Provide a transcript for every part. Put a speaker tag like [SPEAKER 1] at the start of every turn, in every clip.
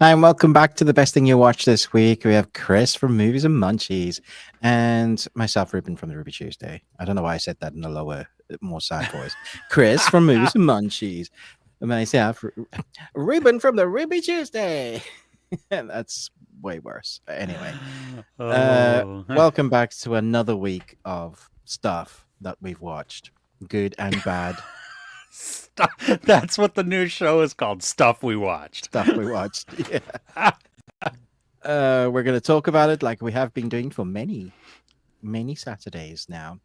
[SPEAKER 1] Hi, and welcome back to the best thing you watched this week. We have Chris from Movies and Munchies and myself, Ruben from the Ruby Tuesday. I don't know why I said that in a lower, more sad voice. Chris from Movies and Munchies. And myself, Ruben from the Ruby Tuesday. And that's way worse. Anyway,
[SPEAKER 2] Oh,
[SPEAKER 1] welcome back to another week of stuff that we've watched, good and bad
[SPEAKER 2] stuff. That's what the new show is called. Stuff we watched.
[SPEAKER 1] stuff we watched. Yeah. We're going to talk about it like we have been doing for many Saturdays now.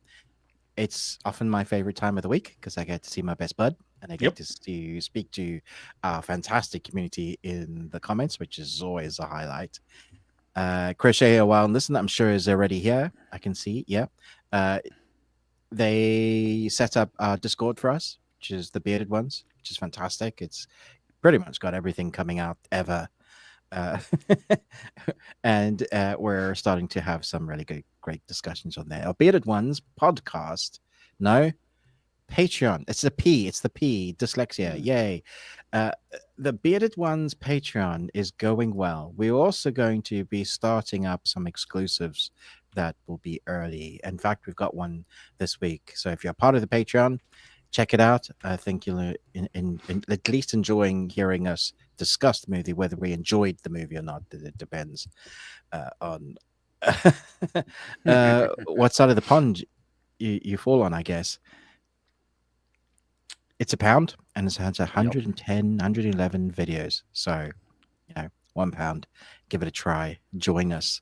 [SPEAKER 1] It's often my favorite time of the week because I get to see my best bud and I get to speak to our fantastic community in the comments, which is always a highlight. Crochet a while and listen, I'm sure is already here. I can see, yeah. They set up our Discord for us, which is the Bearded Ones, which is fantastic. It's pretty much got everything coming out ever. Uh, and we're starting to have some really great discussions on there. Our Bearded Ones podcast, no, Patreon. It's the P, dyslexia, yay. The Bearded Ones Patreon is going well. We're also going to be starting up some exclusives that will be early. In fact, we've got one this week. So if you're part of the Patreon, check it out. I think you'll at least enjoying hearing us discuss the movie. Whether we enjoyed the movie or not, it depends on what side of the pond you fall on, I guess. It's £1 and it has 110, 111 videos. So, £1. Give it a try. Join us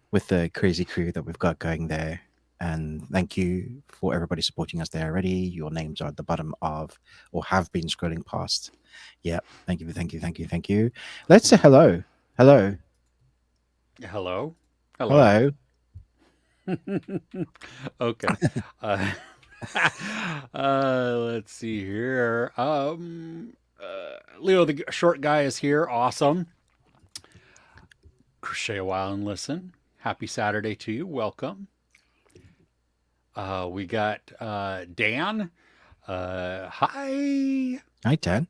[SPEAKER 1] with the crazy crew that we've got going there. And thank you for everybody supporting us there already. Your names are at the bottom of, or have been scrolling past. Yeah. Thank you. Let's say hello. Hello.
[SPEAKER 2] Hello.
[SPEAKER 1] Hello.
[SPEAKER 2] Okay. Let's see here. Leo, the short guy, is here. Awesome. Crochet a while and listen. Happy Saturday to you. Welcome. We got Dan. Hi.
[SPEAKER 1] Hi, Dan.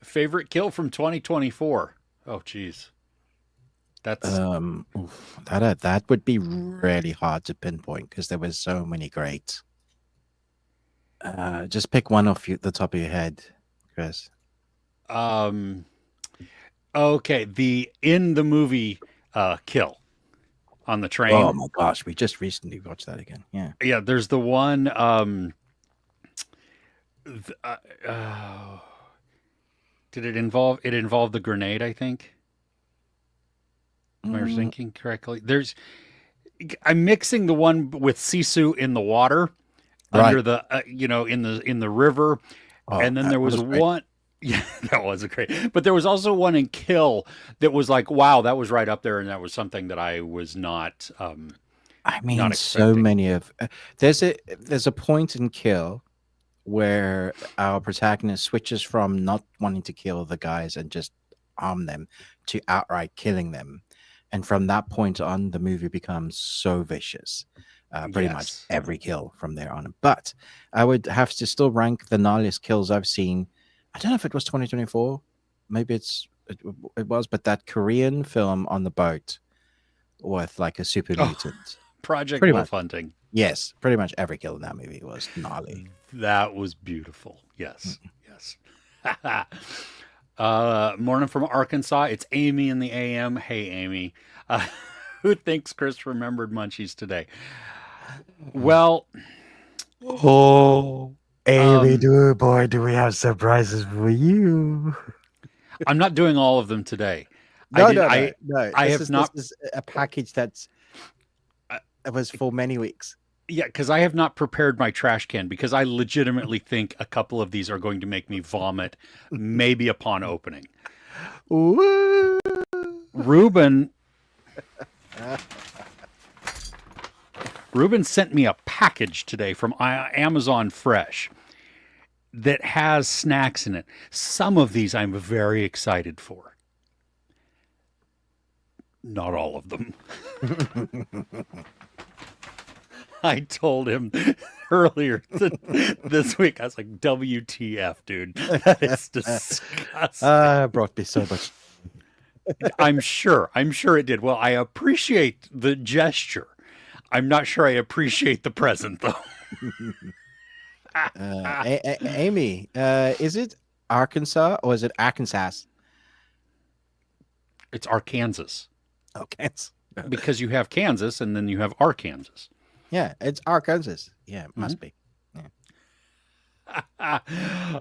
[SPEAKER 2] Favorite kill from 2024. Oh, geez. That's
[SPEAKER 1] that would be really hard to pinpoint because there were so many great. Just pick one off the top of your head, Chris.
[SPEAKER 2] Okay, the in the movie kill on the train.
[SPEAKER 1] Oh my gosh, we just recently watched that again. Yeah.
[SPEAKER 2] Yeah, there's the one did it involved the grenade, I think. Am I thinking correctly? I'm mixing the one with Sisu in the water under the in the river, and then there was one. Yeah, that was great. But there was also one in Kill that was like, wow, that was right up there, and that was something that I was not.
[SPEAKER 1] I mean,
[SPEAKER 2] not
[SPEAKER 1] so many of there's a point in Kill where our protagonist switches from not wanting to kill the guys and just arm them to outright killing them. And from that point on, the movie becomes so vicious. Pretty much every kill from there on. But I would have to still rank the gnarliest kills I've seen. I don't know if it was 2024. Maybe it was, but that Korean film on the boat with like a super mutant.
[SPEAKER 2] Project Wolf Hunting.
[SPEAKER 1] Yes, pretty much every kill in that movie was gnarly.
[SPEAKER 2] That was beautiful. Yes, yes. Morning from Arkansas. It's Amy in the AM. Hey, Amy. Who thinks Chris remembered Munchies today? Well,
[SPEAKER 1] Amy, do we have surprises for you?
[SPEAKER 2] I'm not doing all of them today.
[SPEAKER 1] No.
[SPEAKER 2] This
[SPEAKER 1] is a package that's it was for many weeks.
[SPEAKER 2] Yeah, because I have not prepared my trash can because I legitimately think a couple of these are going to make me vomit, maybe upon opening.
[SPEAKER 1] Ooh.
[SPEAKER 2] Ruben sent me a package today from Amazon Fresh that has snacks in it. Some of these I'm very excited for. Not all of them. I told him earlier this week. I was like, "WTF, dude? That is disgusting."
[SPEAKER 1] Brought me so much.
[SPEAKER 2] I'm sure. I'm sure it did. Well, I appreciate the gesture. I'm not sure I appreciate the present, though.
[SPEAKER 1] Amy, is it Arkansas or is it Arkansas?
[SPEAKER 2] It's Arkansas.
[SPEAKER 1] Oh, Kansas.
[SPEAKER 2] Because you have Kansas and then you have Arkansas.
[SPEAKER 1] Yeah, it's Arkansas. Yeah, it must be.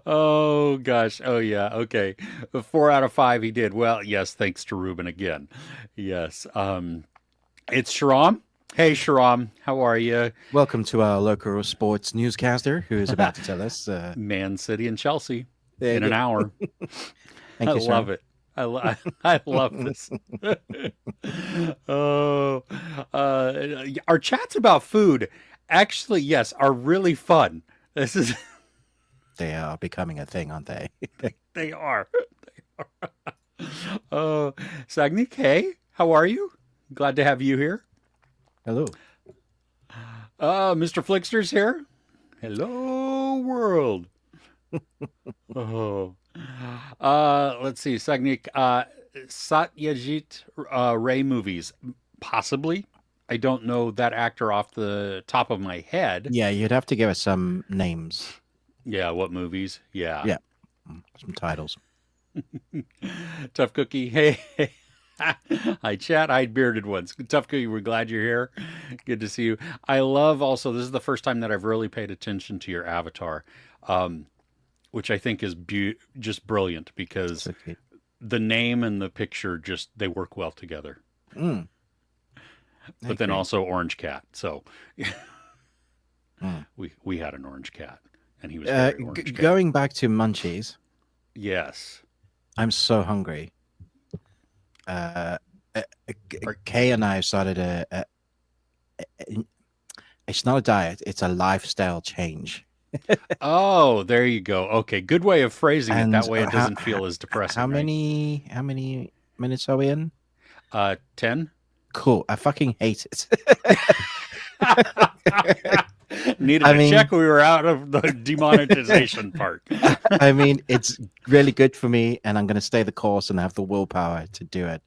[SPEAKER 2] Oh gosh. Oh yeah. Okay. 4 out of 5 he did. Well, yes, thanks to Ruben again. Yes. It's Sharam. Hey Sharam, how are you?
[SPEAKER 1] Welcome to our local sports newscaster who is about to tell us
[SPEAKER 2] Man City and Chelsea
[SPEAKER 1] there
[SPEAKER 2] in
[SPEAKER 1] you
[SPEAKER 2] an
[SPEAKER 1] go.
[SPEAKER 2] hour.
[SPEAKER 1] Thank
[SPEAKER 2] I
[SPEAKER 1] you, sir.
[SPEAKER 2] love it. I love this. Oh, our chats about food actually, yes, are really fun. This is
[SPEAKER 1] They are becoming a thing, aren't they?
[SPEAKER 2] they are. They are. Oh, Sagnik, hey, how are you? Glad to have you here.
[SPEAKER 1] Hello.
[SPEAKER 2] Mr. Flickster's here. Hello, world. Oh. Let's see, Sagnik. Satyajit Ray movies. Possibly. I don't know that actor off the top of my head.
[SPEAKER 1] Yeah, you'd have to give us some names.
[SPEAKER 2] Yeah, what movies? Yeah.
[SPEAKER 1] Yeah. Some titles.
[SPEAKER 2] Tough Cookie. Hey. Hi, chat. Hi, bearded ones. Tough Cookie, we're glad you're here. Good to see you. I love also, this is the first time that I've really paid attention to your avatar, which I think is just brilliant because
[SPEAKER 1] Okay.
[SPEAKER 2] the name and the picture just, they work well together.
[SPEAKER 1] Mm.
[SPEAKER 2] But then
[SPEAKER 1] agree.
[SPEAKER 2] also Orange Cat. So
[SPEAKER 1] Mm.
[SPEAKER 2] we had an orange cat and he was very orange cat.
[SPEAKER 1] Going back to Munchies,
[SPEAKER 2] Yes.
[SPEAKER 1] I'm so hungry. Kay and I started it's not a diet, it's a lifestyle change.
[SPEAKER 2] Oh, there you go. Okay, good way of phrasing it.
[SPEAKER 1] And
[SPEAKER 2] That way it doesn't feel as depressing.
[SPEAKER 1] How
[SPEAKER 2] right?
[SPEAKER 1] many minutes are we in?
[SPEAKER 2] 10?
[SPEAKER 1] Cool. I fucking hate it.
[SPEAKER 2] Needed to check we were out of the demonetization part.
[SPEAKER 1] I mean, it's really good for me, and I'm going to stay the course and have the willpower to do it.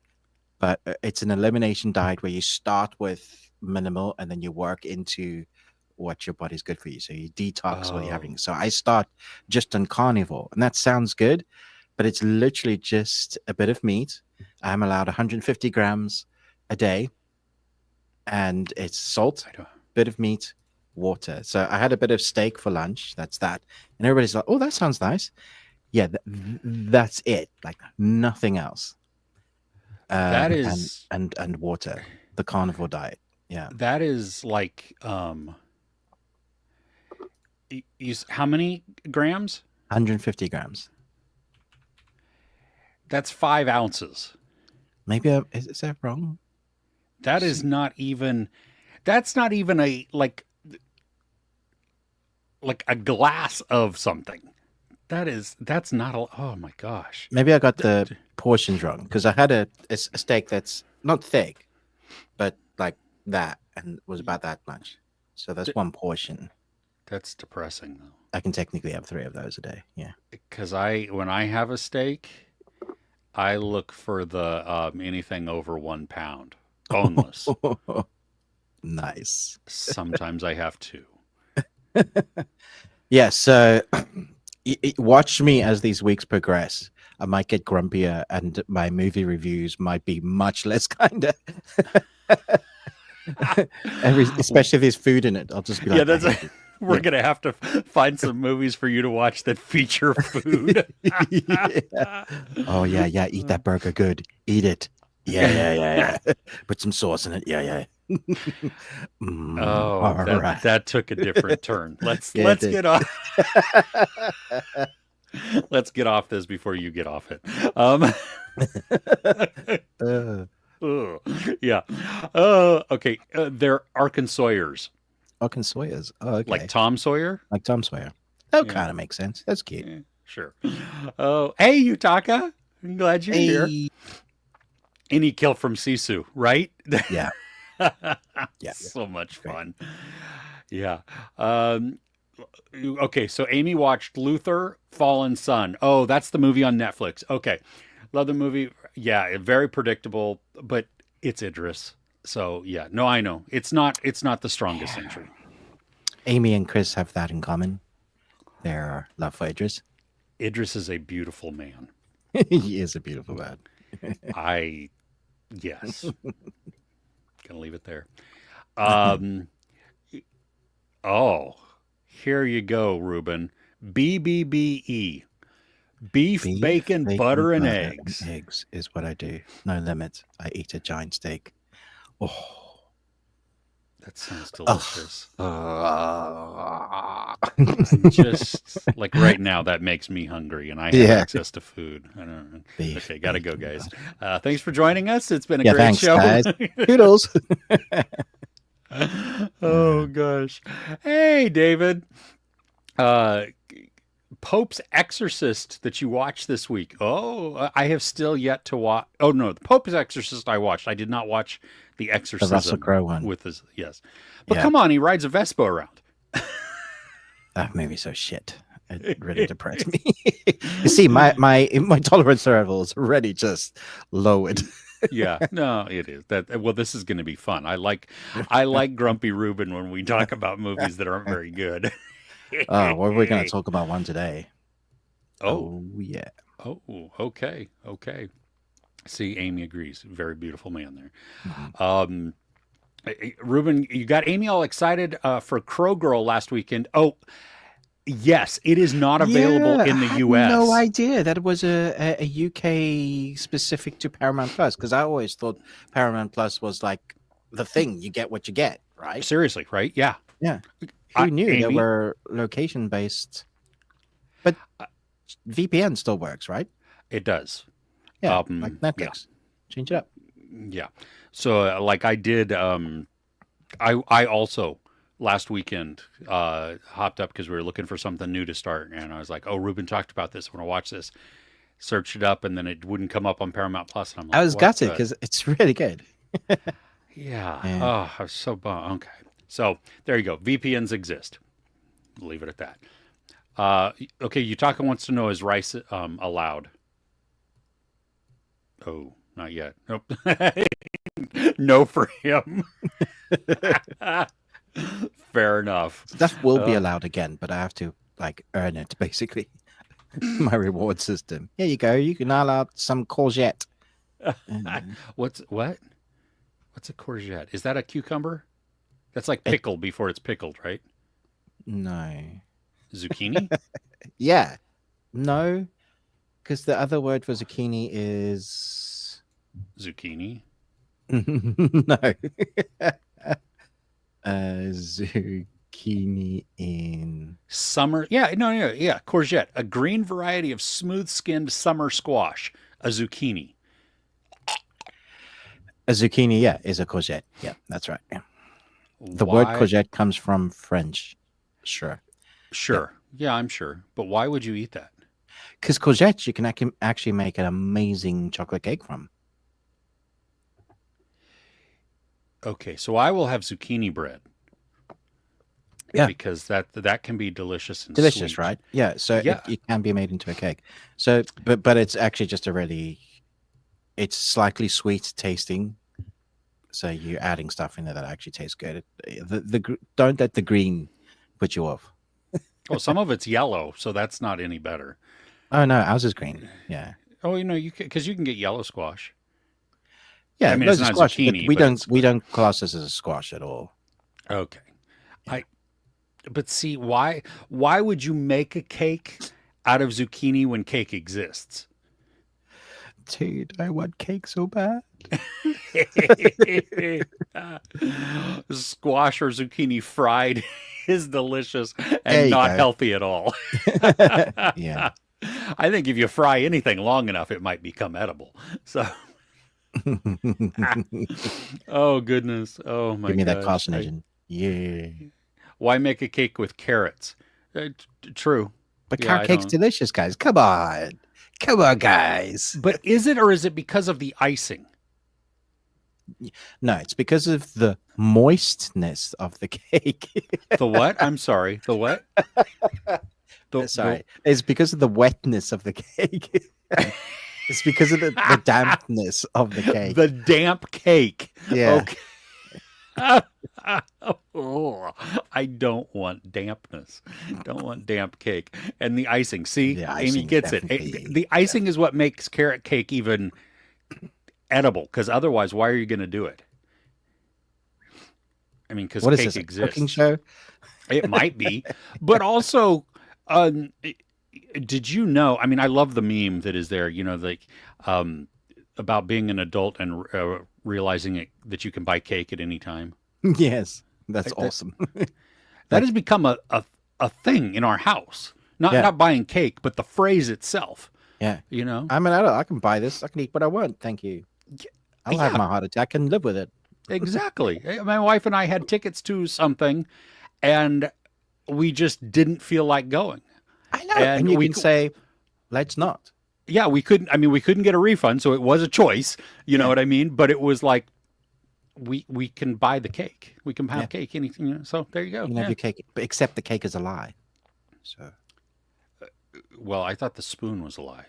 [SPEAKER 1] But it's an elimination diet where you start with minimal and then you work into what your body's good for you. So you detox what you're having. So I start just on carnivore, and that sounds good, but it's literally just a bit of meat. I'm allowed 150 grams a day, and it's salt, bit of meat, water. So I had a bit of steak for lunch. That's that. And everybody's like, oh, that sounds nice. Yeah, that's it. Like nothing else.
[SPEAKER 2] That is
[SPEAKER 1] and water, the carnivore diet. Yeah.
[SPEAKER 2] That is like how many grams?
[SPEAKER 1] 150 grams.
[SPEAKER 2] That's 5 ounces.
[SPEAKER 1] Maybe is that wrong?
[SPEAKER 2] That is not even. That's not even a like a glass of something. That's not a. Oh my gosh.
[SPEAKER 1] Maybe I got the portions wrong because I had a steak that's not thick, but like that, and was about that much. So that's one portion.
[SPEAKER 2] That's depressing though.
[SPEAKER 1] I can technically have 3 of those a day. Yeah.
[SPEAKER 2] Because when I have a steak, I look for the anything over 1 pound, boneless.
[SPEAKER 1] Nice.
[SPEAKER 2] Sometimes I have 2.
[SPEAKER 1] Yeah. So watch me as these weeks progress. I might get grumpier, and my movie reviews might be much less kind of. Especially if there's food in it, I'll just be like,
[SPEAKER 2] yeah, we're gonna have to find some movies for you to watch that feature food.
[SPEAKER 1] Yeah. Oh yeah, eat that burger, good, eat it. Yeah. Put some sauce in it. Yeah.
[SPEAKER 2] That took a different turn. Let's get off. Let's get off this before you get off it. Yeah. Okay. They're Arkansawers.
[SPEAKER 1] Arkansawers. Oh, okay.
[SPEAKER 2] Like Tom Sawyer?
[SPEAKER 1] Like Tom Sawyer. That kind of makes sense. That's cute.
[SPEAKER 2] Yeah, sure. Oh, hey, Yutaka. I'm glad you're here. Any kill from Sisu, right?
[SPEAKER 1] Yeah. Yeah,
[SPEAKER 2] So much
[SPEAKER 1] great.
[SPEAKER 2] fun. Yeah. Um, okay, so Amy watched Luther, Fallen Sun. Oh, that's the movie on Netflix. Okay. Love the movie. Yeah, very predictable, but it's Idris. So yeah, no, I know. It's not the strongest entry.
[SPEAKER 1] Amy and Chris have that in common. Their love for Idris.
[SPEAKER 2] Idris is a beautiful man.
[SPEAKER 1] He is a beautiful man.
[SPEAKER 2] I yes. Gonna leave it there. Um oh, here you go, Ruben. BBBE. Beef,
[SPEAKER 1] Beef,
[SPEAKER 2] bacon,
[SPEAKER 1] bacon,
[SPEAKER 2] butter, and
[SPEAKER 1] butter, and
[SPEAKER 2] eggs.
[SPEAKER 1] eggs is what I do. No limit. I eat a giant steak. Oh,
[SPEAKER 2] That sounds
[SPEAKER 1] oh.
[SPEAKER 2] delicious. I'm just like right now, that makes me hungry, and I have
[SPEAKER 1] Yeah.
[SPEAKER 2] access to food. I don't know.
[SPEAKER 1] Beef,
[SPEAKER 2] Okay, gotta go,
[SPEAKER 1] bacon,
[SPEAKER 2] guys.
[SPEAKER 1] butter.
[SPEAKER 2] Thanks for joining us. It's been a
[SPEAKER 1] Yeah,
[SPEAKER 2] great
[SPEAKER 1] thanks,
[SPEAKER 2] show.
[SPEAKER 1] guys. Toodles.
[SPEAKER 2] Oh gosh. Hey, David. Uh, Pope's Exorcist that you watched this week. Oh, I have still yet to watch. Oh no, the Pope's Exorcist I watched. I did not watch The
[SPEAKER 1] The Russell
[SPEAKER 2] Exorcism
[SPEAKER 1] Crowe one.
[SPEAKER 2] with his. Yes, but
[SPEAKER 1] Yeah,
[SPEAKER 2] come on, he rides a Vespa around.
[SPEAKER 1] that movie's so shit. It really depressed me. You see, my tolerance level is already just lowered.
[SPEAKER 2] Yeah, no, it is that. Well, this is going to be fun. I like Grumpy Ruben when we talk about movies that aren't very good.
[SPEAKER 1] Oh, well, we're going to talk about one today.
[SPEAKER 2] Oh,
[SPEAKER 1] Oh, yeah.
[SPEAKER 2] oh, okay, okay. See, Amy agrees. Very beautiful man there.
[SPEAKER 1] Mhm.
[SPEAKER 2] Um, Ruben, you got Amy all excited for Crow Girl last weekend. Oh, yes, it is not available
[SPEAKER 1] Yeah,
[SPEAKER 2] in
[SPEAKER 1] I
[SPEAKER 2] the
[SPEAKER 1] had
[SPEAKER 2] U.S.
[SPEAKER 1] no idea that it was a UK specific to Paramount Plus, because I always thought Paramount Plus was like the thing. You get what you get, right?
[SPEAKER 2] Seriously, right? Yeah.
[SPEAKER 1] Yeah. Who knew they
[SPEAKER 2] Amy,
[SPEAKER 1] were location based? But VPN still works, right?
[SPEAKER 2] it does.
[SPEAKER 1] Yeah, like
[SPEAKER 2] Yeah,
[SPEAKER 1] Netflix. Change it up.
[SPEAKER 2] yeah. So, like I did, I also last weekend hopped up because we were looking for something new to start, and I was like, "Oh, Ruben talked about this. I want to watch this." Searched it up, and then it wouldn't come up on Paramount Plus, and I'm
[SPEAKER 1] I
[SPEAKER 2] like,
[SPEAKER 1] was
[SPEAKER 2] "What
[SPEAKER 1] gutted
[SPEAKER 2] the?"
[SPEAKER 1] because it's really good.
[SPEAKER 2] Yeah.
[SPEAKER 1] Yeah.
[SPEAKER 2] Oh, I was so bummed. Okay. So there you go. VPNs exist. Leave it at that. Okay. Yutaka wants to know, is rice allowed? Oh, not yet. Nope. No for him. Fair enough.
[SPEAKER 1] Stuff will be
[SPEAKER 2] Uh,
[SPEAKER 1] allowed again, but I have to like earn it basically. My reward system. Here you go. You can allow some courgette.
[SPEAKER 2] what's what? What's a courgette? Is that a cucumber? That's like pickle before it's pickled, right?
[SPEAKER 1] No.
[SPEAKER 2] Zucchini?
[SPEAKER 1] Yeah. No. Because the other word for zucchini is
[SPEAKER 2] Zucchini.
[SPEAKER 1] no. Zucchini in
[SPEAKER 2] Summer. Yeah, no, no, yeah. Courgette, a green variety of smooth-skinned summer squash. A zucchini.
[SPEAKER 1] a zucchini. Yeah, is a courgette. Yeah, that's right. Yeah. The word
[SPEAKER 2] Why?
[SPEAKER 1] courgette comes from French. Sure.
[SPEAKER 2] Sure. Yeah, I'm sure. But why would you eat that?
[SPEAKER 1] Because courgettes you can actually make an amazing chocolate cake from.
[SPEAKER 2] Okay, so I will have zucchini bread.
[SPEAKER 1] Yeah.
[SPEAKER 2] Because that can be delicious and
[SPEAKER 1] Delicious,
[SPEAKER 2] sweet.
[SPEAKER 1] right? Yeah. So
[SPEAKER 2] Yeah.
[SPEAKER 1] it can be made into a cake. So, but it's actually just it's slightly sweet tasting. So you're adding stuff in there that actually tastes good. Don't let the green put you off.
[SPEAKER 2] Oh, some of it's yellow, so that's not any better.
[SPEAKER 1] Oh no, ours is green. Yeah.
[SPEAKER 2] Oh, you can, because you can get yellow squash.
[SPEAKER 1] Yeah,
[SPEAKER 2] I mean,
[SPEAKER 1] loads
[SPEAKER 2] it's
[SPEAKER 1] of
[SPEAKER 2] not
[SPEAKER 1] squash,
[SPEAKER 2] zucchini,
[SPEAKER 1] but
[SPEAKER 2] but
[SPEAKER 1] we don't class this as a squash at all.
[SPEAKER 2] Okay.
[SPEAKER 1] Yeah.
[SPEAKER 2] But see, why would you make a cake out of zucchini when cake exists?
[SPEAKER 1] Dude, I want cake so bad.
[SPEAKER 2] Squash or zucchini fried is delicious
[SPEAKER 1] There
[SPEAKER 2] and
[SPEAKER 1] you
[SPEAKER 2] not
[SPEAKER 1] go.
[SPEAKER 2] healthy at all.
[SPEAKER 1] Yeah.
[SPEAKER 2] I think if you fry anything long enough, it might become edible. So, oh goodness, oh my
[SPEAKER 1] Give me that
[SPEAKER 2] gosh.
[SPEAKER 1] carcinogen. Yeah.
[SPEAKER 2] Why make a cake with carrots? True.
[SPEAKER 1] But
[SPEAKER 2] Yeah,
[SPEAKER 1] carrot
[SPEAKER 2] I
[SPEAKER 1] cake's
[SPEAKER 2] don't.
[SPEAKER 1] delicious, guys. Come on. Come on, guys.
[SPEAKER 2] But is it, or is it because of the icing?
[SPEAKER 1] No, it's because of the moistness of the cake.
[SPEAKER 2] The what? I'm sorry. The what?
[SPEAKER 1] Sorry, it's because of the wetness of the cake. It's because of the dampness of the cake.
[SPEAKER 2] The damp cake.
[SPEAKER 1] Yeah.
[SPEAKER 2] Okay. Oh, I don't want dampness. Don't want damp cake. And the icing. See,
[SPEAKER 1] The
[SPEAKER 2] Amy
[SPEAKER 1] icing
[SPEAKER 2] gets it.
[SPEAKER 1] definitely-
[SPEAKER 2] The icing is what makes carrot cake even edible. Because otherwise, why are you going to do it? I mean, because
[SPEAKER 1] What is
[SPEAKER 2] cake
[SPEAKER 1] this? A
[SPEAKER 2] exists.
[SPEAKER 1] cooking show?
[SPEAKER 2] It might be, but also, did you know? I mean, I love the meme that is there. You know, like about being an adult and realizing that you can buy cake at any time.
[SPEAKER 1] Yes, that's
[SPEAKER 2] That-
[SPEAKER 1] awesome.
[SPEAKER 2] That has become a thing in our house. Not
[SPEAKER 1] Yeah.
[SPEAKER 2] not buying cake, but the phrase itself.
[SPEAKER 1] Yeah,
[SPEAKER 2] You know,
[SPEAKER 1] I'm an adult. I can buy this. I can eat what I want. Thank you. I'll have
[SPEAKER 2] yeah.
[SPEAKER 1] my heart attack and live with it.
[SPEAKER 2] exactly. My wife and I had tickets to something, and we just didn't feel like going.
[SPEAKER 1] I know.
[SPEAKER 2] And
[SPEAKER 1] And you
[SPEAKER 2] we
[SPEAKER 1] can
[SPEAKER 2] c-
[SPEAKER 1] say, let's not.
[SPEAKER 2] Yeah, we couldn't. I mean, we couldn't get a refund, so it was a choice. You know
[SPEAKER 1] Yeah.
[SPEAKER 2] what I mean? But it was like we can buy the cake. We can have
[SPEAKER 1] Yeah.
[SPEAKER 2] cake. Anything. You know, so there you go.
[SPEAKER 1] You can have
[SPEAKER 2] Yeah.
[SPEAKER 1] your cake, but except the cake is a lie. So
[SPEAKER 2] Well, I thought the spoon was a lie.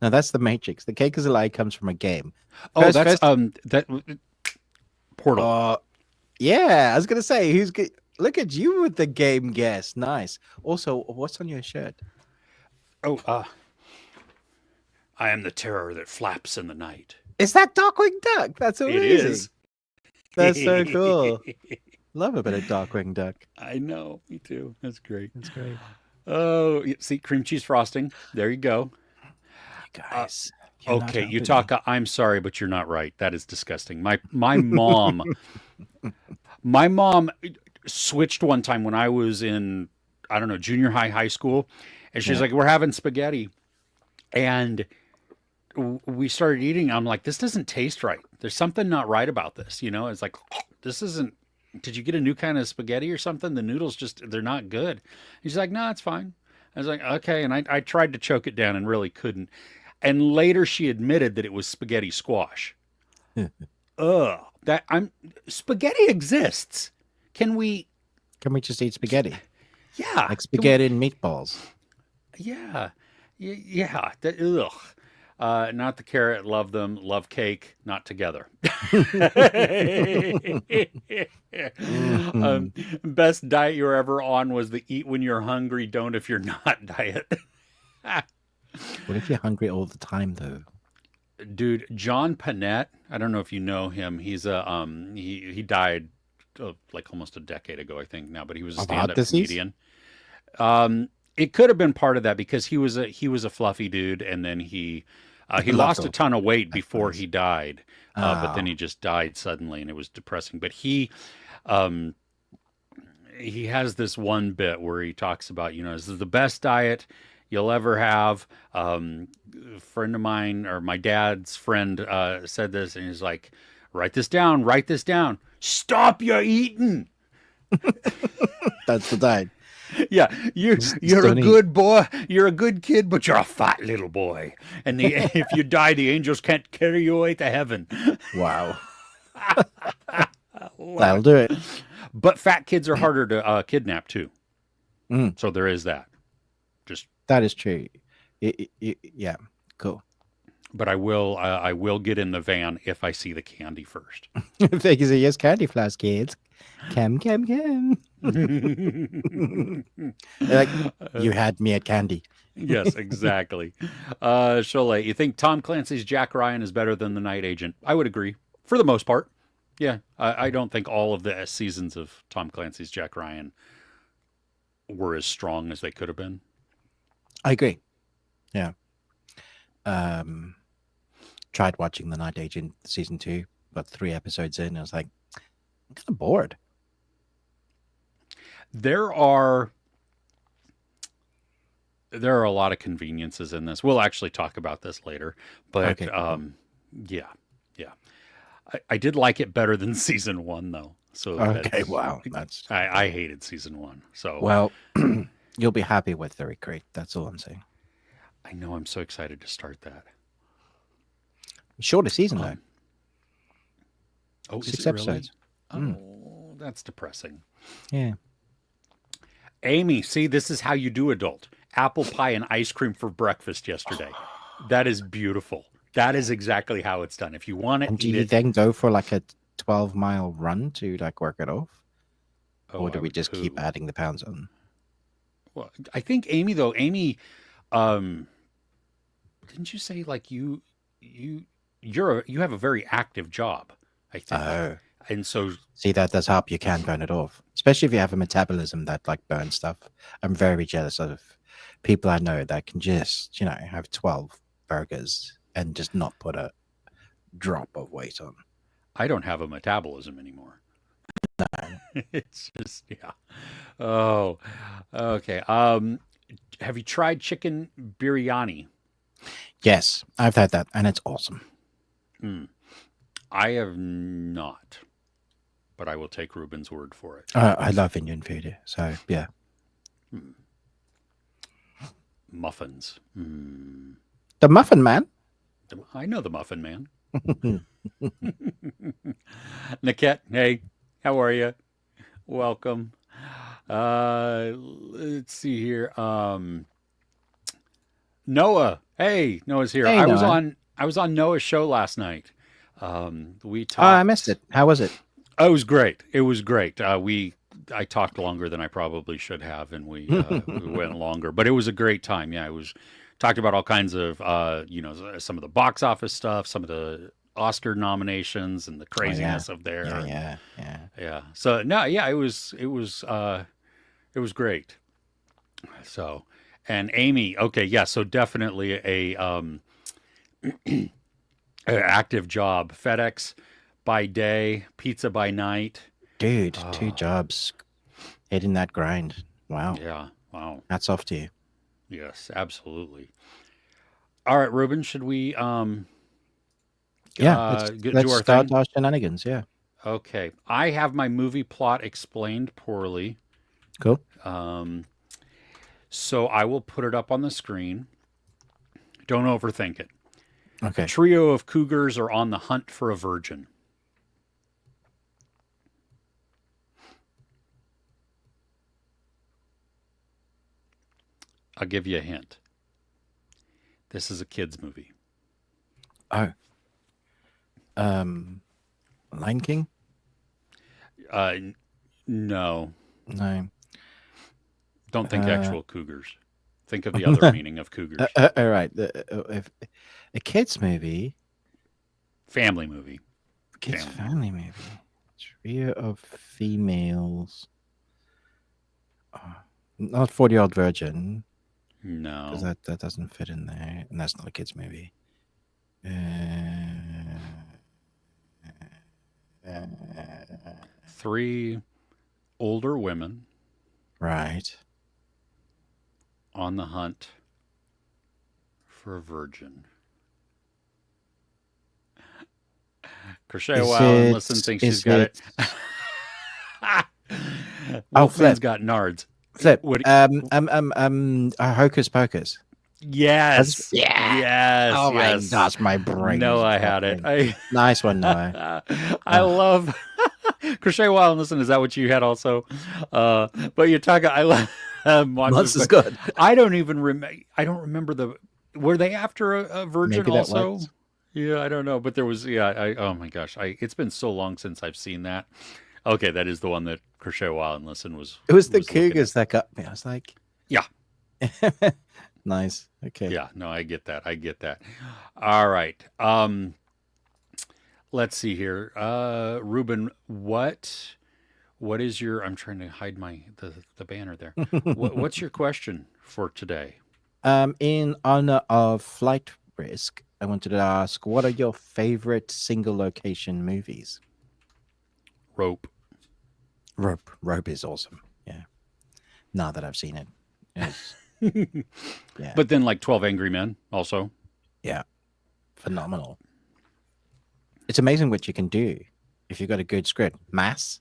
[SPEAKER 1] no, that's the Matrix. The cake is a lie comes from a game.
[SPEAKER 2] Oh,
[SPEAKER 1] First-
[SPEAKER 2] that's
[SPEAKER 1] first-
[SPEAKER 2] that Portal.
[SPEAKER 1] Yeah, I was gonna say who's good. Look at you with the game guess. Nice. Also, what's on your shirt?
[SPEAKER 2] I am the terror that flaps in the night.
[SPEAKER 1] Is that Darkwing Duck? That's amazing.
[SPEAKER 2] It is.
[SPEAKER 1] That's so cool. Love a bit of Darkwing Duck.
[SPEAKER 2] I know. Me too. That's great.
[SPEAKER 1] That's great.
[SPEAKER 2] Oh, see, cream cheese frosting. There you go.
[SPEAKER 1] Guys. you're not
[SPEAKER 2] Okay,
[SPEAKER 1] helping me.
[SPEAKER 2] Utaka, I'm sorry, but you're not right. That is disgusting. My mom, my mom switched one time when I was in, I don't know, junior high school, and she's
[SPEAKER 1] Yeah.
[SPEAKER 2] like, "We're having spaghetti," and we started eating. I'm like, "This doesn't taste right. There's something not right about this." You know, it's like, "This isn't." Did you get a new kind of spaghetti or something? The noodles they're not good. He's like, "No, it's fine." I was like, "Okay," and I tried to choke it down and really couldn't. And later she admitted that it was spaghetti squash. Ugh. Spaghetti exists. Can we?
[SPEAKER 1] Can we just eat spaghetti?
[SPEAKER 2] Yeah.
[SPEAKER 1] Like
[SPEAKER 2] can we-
[SPEAKER 1] spaghetti and meatballs.
[SPEAKER 2] Yeah. Yeah. Ugh. Not the carrot. Love them. Love cake. Not together. Best diet you're ever on was the eat when you're hungry, don't if you're not diet.
[SPEAKER 1] What if you're hungry all the time though?
[SPEAKER 2] Dude, John Panette, I don't know if you know him. He's a he died like almost a decade ago, I think now, but he was a
[SPEAKER 1] Of heart
[SPEAKER 2] stand-up
[SPEAKER 1] disease?
[SPEAKER 2] comedian. It could have been part of that because he was a fluffy dude, and then he
[SPEAKER 1] love
[SPEAKER 2] lost a
[SPEAKER 1] those.
[SPEAKER 2] ton of weight before
[SPEAKER 1] those.
[SPEAKER 2] he died, but then
[SPEAKER 1] Ah.
[SPEAKER 2] he just died suddenly, and it was depressing. But he has this one bit where he talks about, you know, this is the best diet you'll ever have. A friend of mine, or my dad's friend, said this, and he's like, write this down, write this down. Stop your eating.
[SPEAKER 1] That's the diet.
[SPEAKER 2] Yeah, you're a
[SPEAKER 1] don't eat.
[SPEAKER 2] good boy. You're a good kid, but you're a fat little boy. And if you die, the angels can't carry you away to heaven.
[SPEAKER 1] Wow. That'll do it.
[SPEAKER 2] But fat kids are harder to kidnap too.
[SPEAKER 1] Mm.
[SPEAKER 2] So there is that. Just,
[SPEAKER 1] That is true. Yeah. Cool.
[SPEAKER 2] but I will get in the van if I see the candy first.
[SPEAKER 1] Thank you. Yes, candy floss kids. Cam. Like, you had me at candy.
[SPEAKER 2] Yes, exactly. Cholet, you think Tom Clancy's Jack Ryan is better than the Night Agent? I would agree for the most part. Yeah, I don't think all of the seasons of Tom Clancy's Jack Ryan were as strong as they could have been.
[SPEAKER 1] I agree. Yeah. Tried watching The Night Agent season 2, but 3 episodes in, I was like, I'm kind of bored.
[SPEAKER 2] There are a lot of conveniences in this. We'll actually talk about this later, but
[SPEAKER 1] Okay.
[SPEAKER 2] yeah. I did like it better than season 1 though. So
[SPEAKER 1] Okay,
[SPEAKER 2] that's-
[SPEAKER 1] wow. That's
[SPEAKER 2] I hated season 1. So
[SPEAKER 1] well, you'll be happy with the recruit. That's all I'm saying.
[SPEAKER 2] I know I'm so excited to start that.
[SPEAKER 1] Shorter season though.
[SPEAKER 2] Oh, is
[SPEAKER 1] 6
[SPEAKER 2] it really?
[SPEAKER 1] episodes. Mm,
[SPEAKER 2] Oh, that's depressing.
[SPEAKER 1] yeah.
[SPEAKER 2] Amy, see, this is how you do adult. Apple pie and ice cream for breakfast yesterday. That is beautiful. That is exactly how it's done. If you want it,
[SPEAKER 1] And do
[SPEAKER 2] eat
[SPEAKER 1] you
[SPEAKER 2] it.
[SPEAKER 1] then go for like a 12-mile run to like work it off?
[SPEAKER 2] Oh,
[SPEAKER 1] Or
[SPEAKER 2] I
[SPEAKER 1] do we
[SPEAKER 2] would
[SPEAKER 1] just keep
[SPEAKER 2] poo.
[SPEAKER 1] adding the pounds on?
[SPEAKER 2] Well, I think Amy though, Amy, um, didn't you say like you you have a very active job, I think.
[SPEAKER 1] Oh,
[SPEAKER 2] And so
[SPEAKER 1] see, that does help. You can burn it off, especially if you have a metabolism that like burns stuff. I'm very jealous of people I know that can just, have 12 burgers and just not put a drop of weight on.
[SPEAKER 2] I don't have a metabolism anymore.
[SPEAKER 1] No.
[SPEAKER 2] It's just yeah. Oh, okay. Have you tried chicken biryani?
[SPEAKER 1] Yes, I've had that, and it's awesome.
[SPEAKER 2] Mm, I have not, but I will take Ruben's word for it.
[SPEAKER 1] I love Indian food, so yeah.
[SPEAKER 2] Mm, muffins. Mm.
[SPEAKER 1] The Muffin Man.
[SPEAKER 2] I know the muffin man. Niket, hey, how are you? Welcome. Let's see here. Noah, hey, Noah's here.
[SPEAKER 1] Hey, Noah.
[SPEAKER 2] I was on Noah's show last night. We
[SPEAKER 1] Oh, I missed
[SPEAKER 2] talked.
[SPEAKER 1] it. How was it?
[SPEAKER 2] Oh, it was great. It was great. I talked longer than I probably should have, and we went longer, but it was a great time. Yeah, it was talked about all kinds of some of the box office stuff, some of the Oscar nominations, and the
[SPEAKER 1] Oh yeah,
[SPEAKER 2] craziness of there.
[SPEAKER 1] yeah,
[SPEAKER 2] And
[SPEAKER 1] yeah, yeah.
[SPEAKER 2] yeah, so no, yeah, it was great. So, and Amy, okay, yeah, so definitely a active job. FedEx by day, pizza by night.
[SPEAKER 1] Dude, two
[SPEAKER 2] Oh,
[SPEAKER 1] jobs, hitting that grind. Wow,
[SPEAKER 2] yeah. Wow.
[SPEAKER 1] hats off to you.
[SPEAKER 2] Yes, absolutely. All right, Ruben, should we
[SPEAKER 1] Yeah, let's
[SPEAKER 2] do
[SPEAKER 1] let's
[SPEAKER 2] our
[SPEAKER 1] start
[SPEAKER 2] thing?
[SPEAKER 1] our shenanigans. Yeah,
[SPEAKER 2] Okay. I have my movie plot explained poorly.
[SPEAKER 1] cool.
[SPEAKER 2] Um, so I will put it up on the screen. Don't overthink it. A
[SPEAKER 1] Okay.
[SPEAKER 2] trio of cougars are on the hunt for a virgin. I'll give you a hint. This is a kids movie.
[SPEAKER 1] Oh, um, Lion King?
[SPEAKER 2] Uh, no,
[SPEAKER 1] No.
[SPEAKER 2] don't think
[SPEAKER 1] Uh,
[SPEAKER 2] actual cougars. Think of the other meaning of cougars.
[SPEAKER 1] all right. If a kids movie,
[SPEAKER 2] Family movie.
[SPEAKER 1] kids
[SPEAKER 2] Family movie.
[SPEAKER 1] family movie, trio of females. Not 40-year-old virgin, because
[SPEAKER 2] No.
[SPEAKER 1] that doesn't fit in there, and that's not a kids movie. Uh, uh,
[SPEAKER 2] Three older women
[SPEAKER 1] right.
[SPEAKER 2] on the hunt for a virgin. Crochet a
[SPEAKER 1] Is
[SPEAKER 2] while and listen,
[SPEAKER 1] it?
[SPEAKER 2] thinks she's
[SPEAKER 1] Is
[SPEAKER 2] got it.
[SPEAKER 1] it? Oh,
[SPEAKER 2] Wolfman's
[SPEAKER 1] flip,
[SPEAKER 2] got nards.
[SPEAKER 1] flip.
[SPEAKER 2] What?
[SPEAKER 1] Hocus Pocus.
[SPEAKER 2] Yes,
[SPEAKER 1] Yeah.
[SPEAKER 2] yes,
[SPEAKER 1] Oh my
[SPEAKER 2] yes.
[SPEAKER 1] gosh, my brain
[SPEAKER 2] No,
[SPEAKER 1] is
[SPEAKER 2] I had it.
[SPEAKER 1] popping. Nice one, Noah.
[SPEAKER 2] I
[SPEAKER 1] Oh,
[SPEAKER 2] love crochet a while and listen. Is that what you had also? But you're talking. I love monsters.
[SPEAKER 1] Monster's good.
[SPEAKER 2] I don't even remember. I don't remember the. Were they after a virgin
[SPEAKER 1] Maybe that
[SPEAKER 2] also?
[SPEAKER 1] was.
[SPEAKER 2] Yeah, I don't know, but there was. Yeah, oh my gosh, it's been so long since I've seen that. Okay, that is the one that crochet a while and listen
[SPEAKER 1] It was the
[SPEAKER 2] was looking at.
[SPEAKER 1] Cougars that got me. I was like,
[SPEAKER 2] Yeah,
[SPEAKER 1] nice. Okay.
[SPEAKER 2] yeah. No, I get that. I get that. All right. Let's see here. Ruben, what is your? I'm trying to hide the banner there. What's your question for today?
[SPEAKER 1] In honor of flight risk, I wanted to ask, what are your favorite single location movies?
[SPEAKER 2] Rope.
[SPEAKER 1] Rope is awesome. Yeah. Now that I've seen it. Yes. Yeah.
[SPEAKER 2] But then like 12 Angry Men also.
[SPEAKER 1] Yeah. Phenomenal. It's amazing what you can do if you've got a good script. Mass.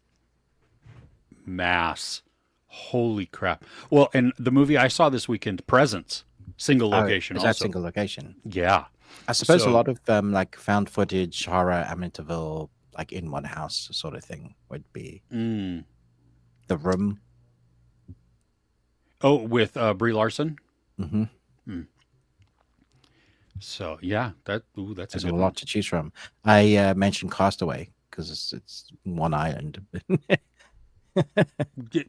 [SPEAKER 2] Mass. Holy crap. Well, and the movie I saw this weekend, Presence, single
[SPEAKER 1] Oh,
[SPEAKER 2] location
[SPEAKER 1] is that
[SPEAKER 2] also.
[SPEAKER 1] single location?
[SPEAKER 2] Yeah.
[SPEAKER 1] I suppose a
[SPEAKER 2] So
[SPEAKER 1] lot of like found footage, horror, Amityville, like in one house sort of thing would be
[SPEAKER 2] Mm.
[SPEAKER 1] The Room.
[SPEAKER 2] Oh, with Brie Larson.
[SPEAKER 1] Hmm.
[SPEAKER 2] Mm. So yeah, that's a
[SPEAKER 1] There's a
[SPEAKER 2] good one.
[SPEAKER 1] lot to choose from. I mentioned Castaway because it's one island.
[SPEAKER 2] Y-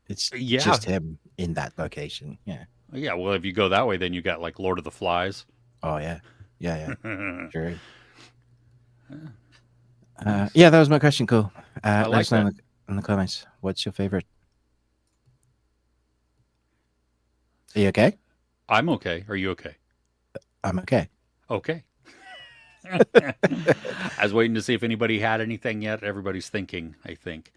[SPEAKER 1] It's
[SPEAKER 2] Yeah,
[SPEAKER 1] just him in that location. Yeah.
[SPEAKER 2] yeah. Well, if you go that way, then you got like Lord of the Flies.
[SPEAKER 1] Oh yeah. Yeah, yeah.
[SPEAKER 2] I
[SPEAKER 1] True.
[SPEAKER 2] Nice.
[SPEAKER 1] Yeah, that was my question. Cool. Let
[SPEAKER 2] like
[SPEAKER 1] us know
[SPEAKER 2] that.
[SPEAKER 1] in the comments. What's your favorite? Are you okay?
[SPEAKER 2] I'm okay. Are you okay?
[SPEAKER 1] I'm okay.
[SPEAKER 2] Okay. I was waiting to see if anybody had anything yet. Everybody's thinking, I think.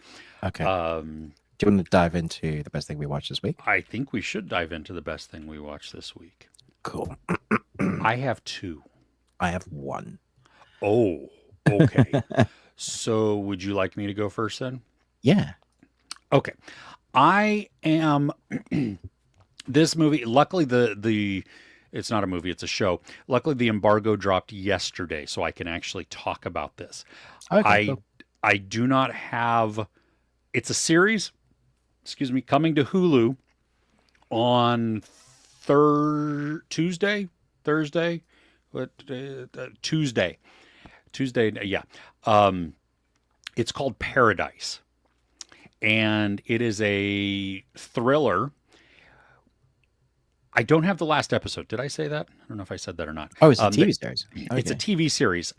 [SPEAKER 1] Okay.
[SPEAKER 2] Um,
[SPEAKER 1] Do you want to dive into the best thing we watched this week?
[SPEAKER 2] I think we should dive into the best thing we watched this week.
[SPEAKER 1] Cool.
[SPEAKER 2] I have two.
[SPEAKER 1] I have one.
[SPEAKER 2] Oh, okay. So would you like me to go first then?
[SPEAKER 1] Yeah.
[SPEAKER 2] Okay. I am this movie, luckily the it's not a movie, it's a show. Luckily the embargo dropped yesterday, so I can actually talk about this.
[SPEAKER 1] Okay,
[SPEAKER 2] I
[SPEAKER 1] cool.
[SPEAKER 2] I do not have it's a series, excuse me, coming to Hulu on Thursday, what Tuesday. Tuesday, yeah. Um it's called Paradise. And it is a thriller. I don't have the last episode. Did I say that? I don't know if I said that or not.
[SPEAKER 1] Oh, it's a TV series.
[SPEAKER 2] It's a
[SPEAKER 1] Okay.
[SPEAKER 2] TV series.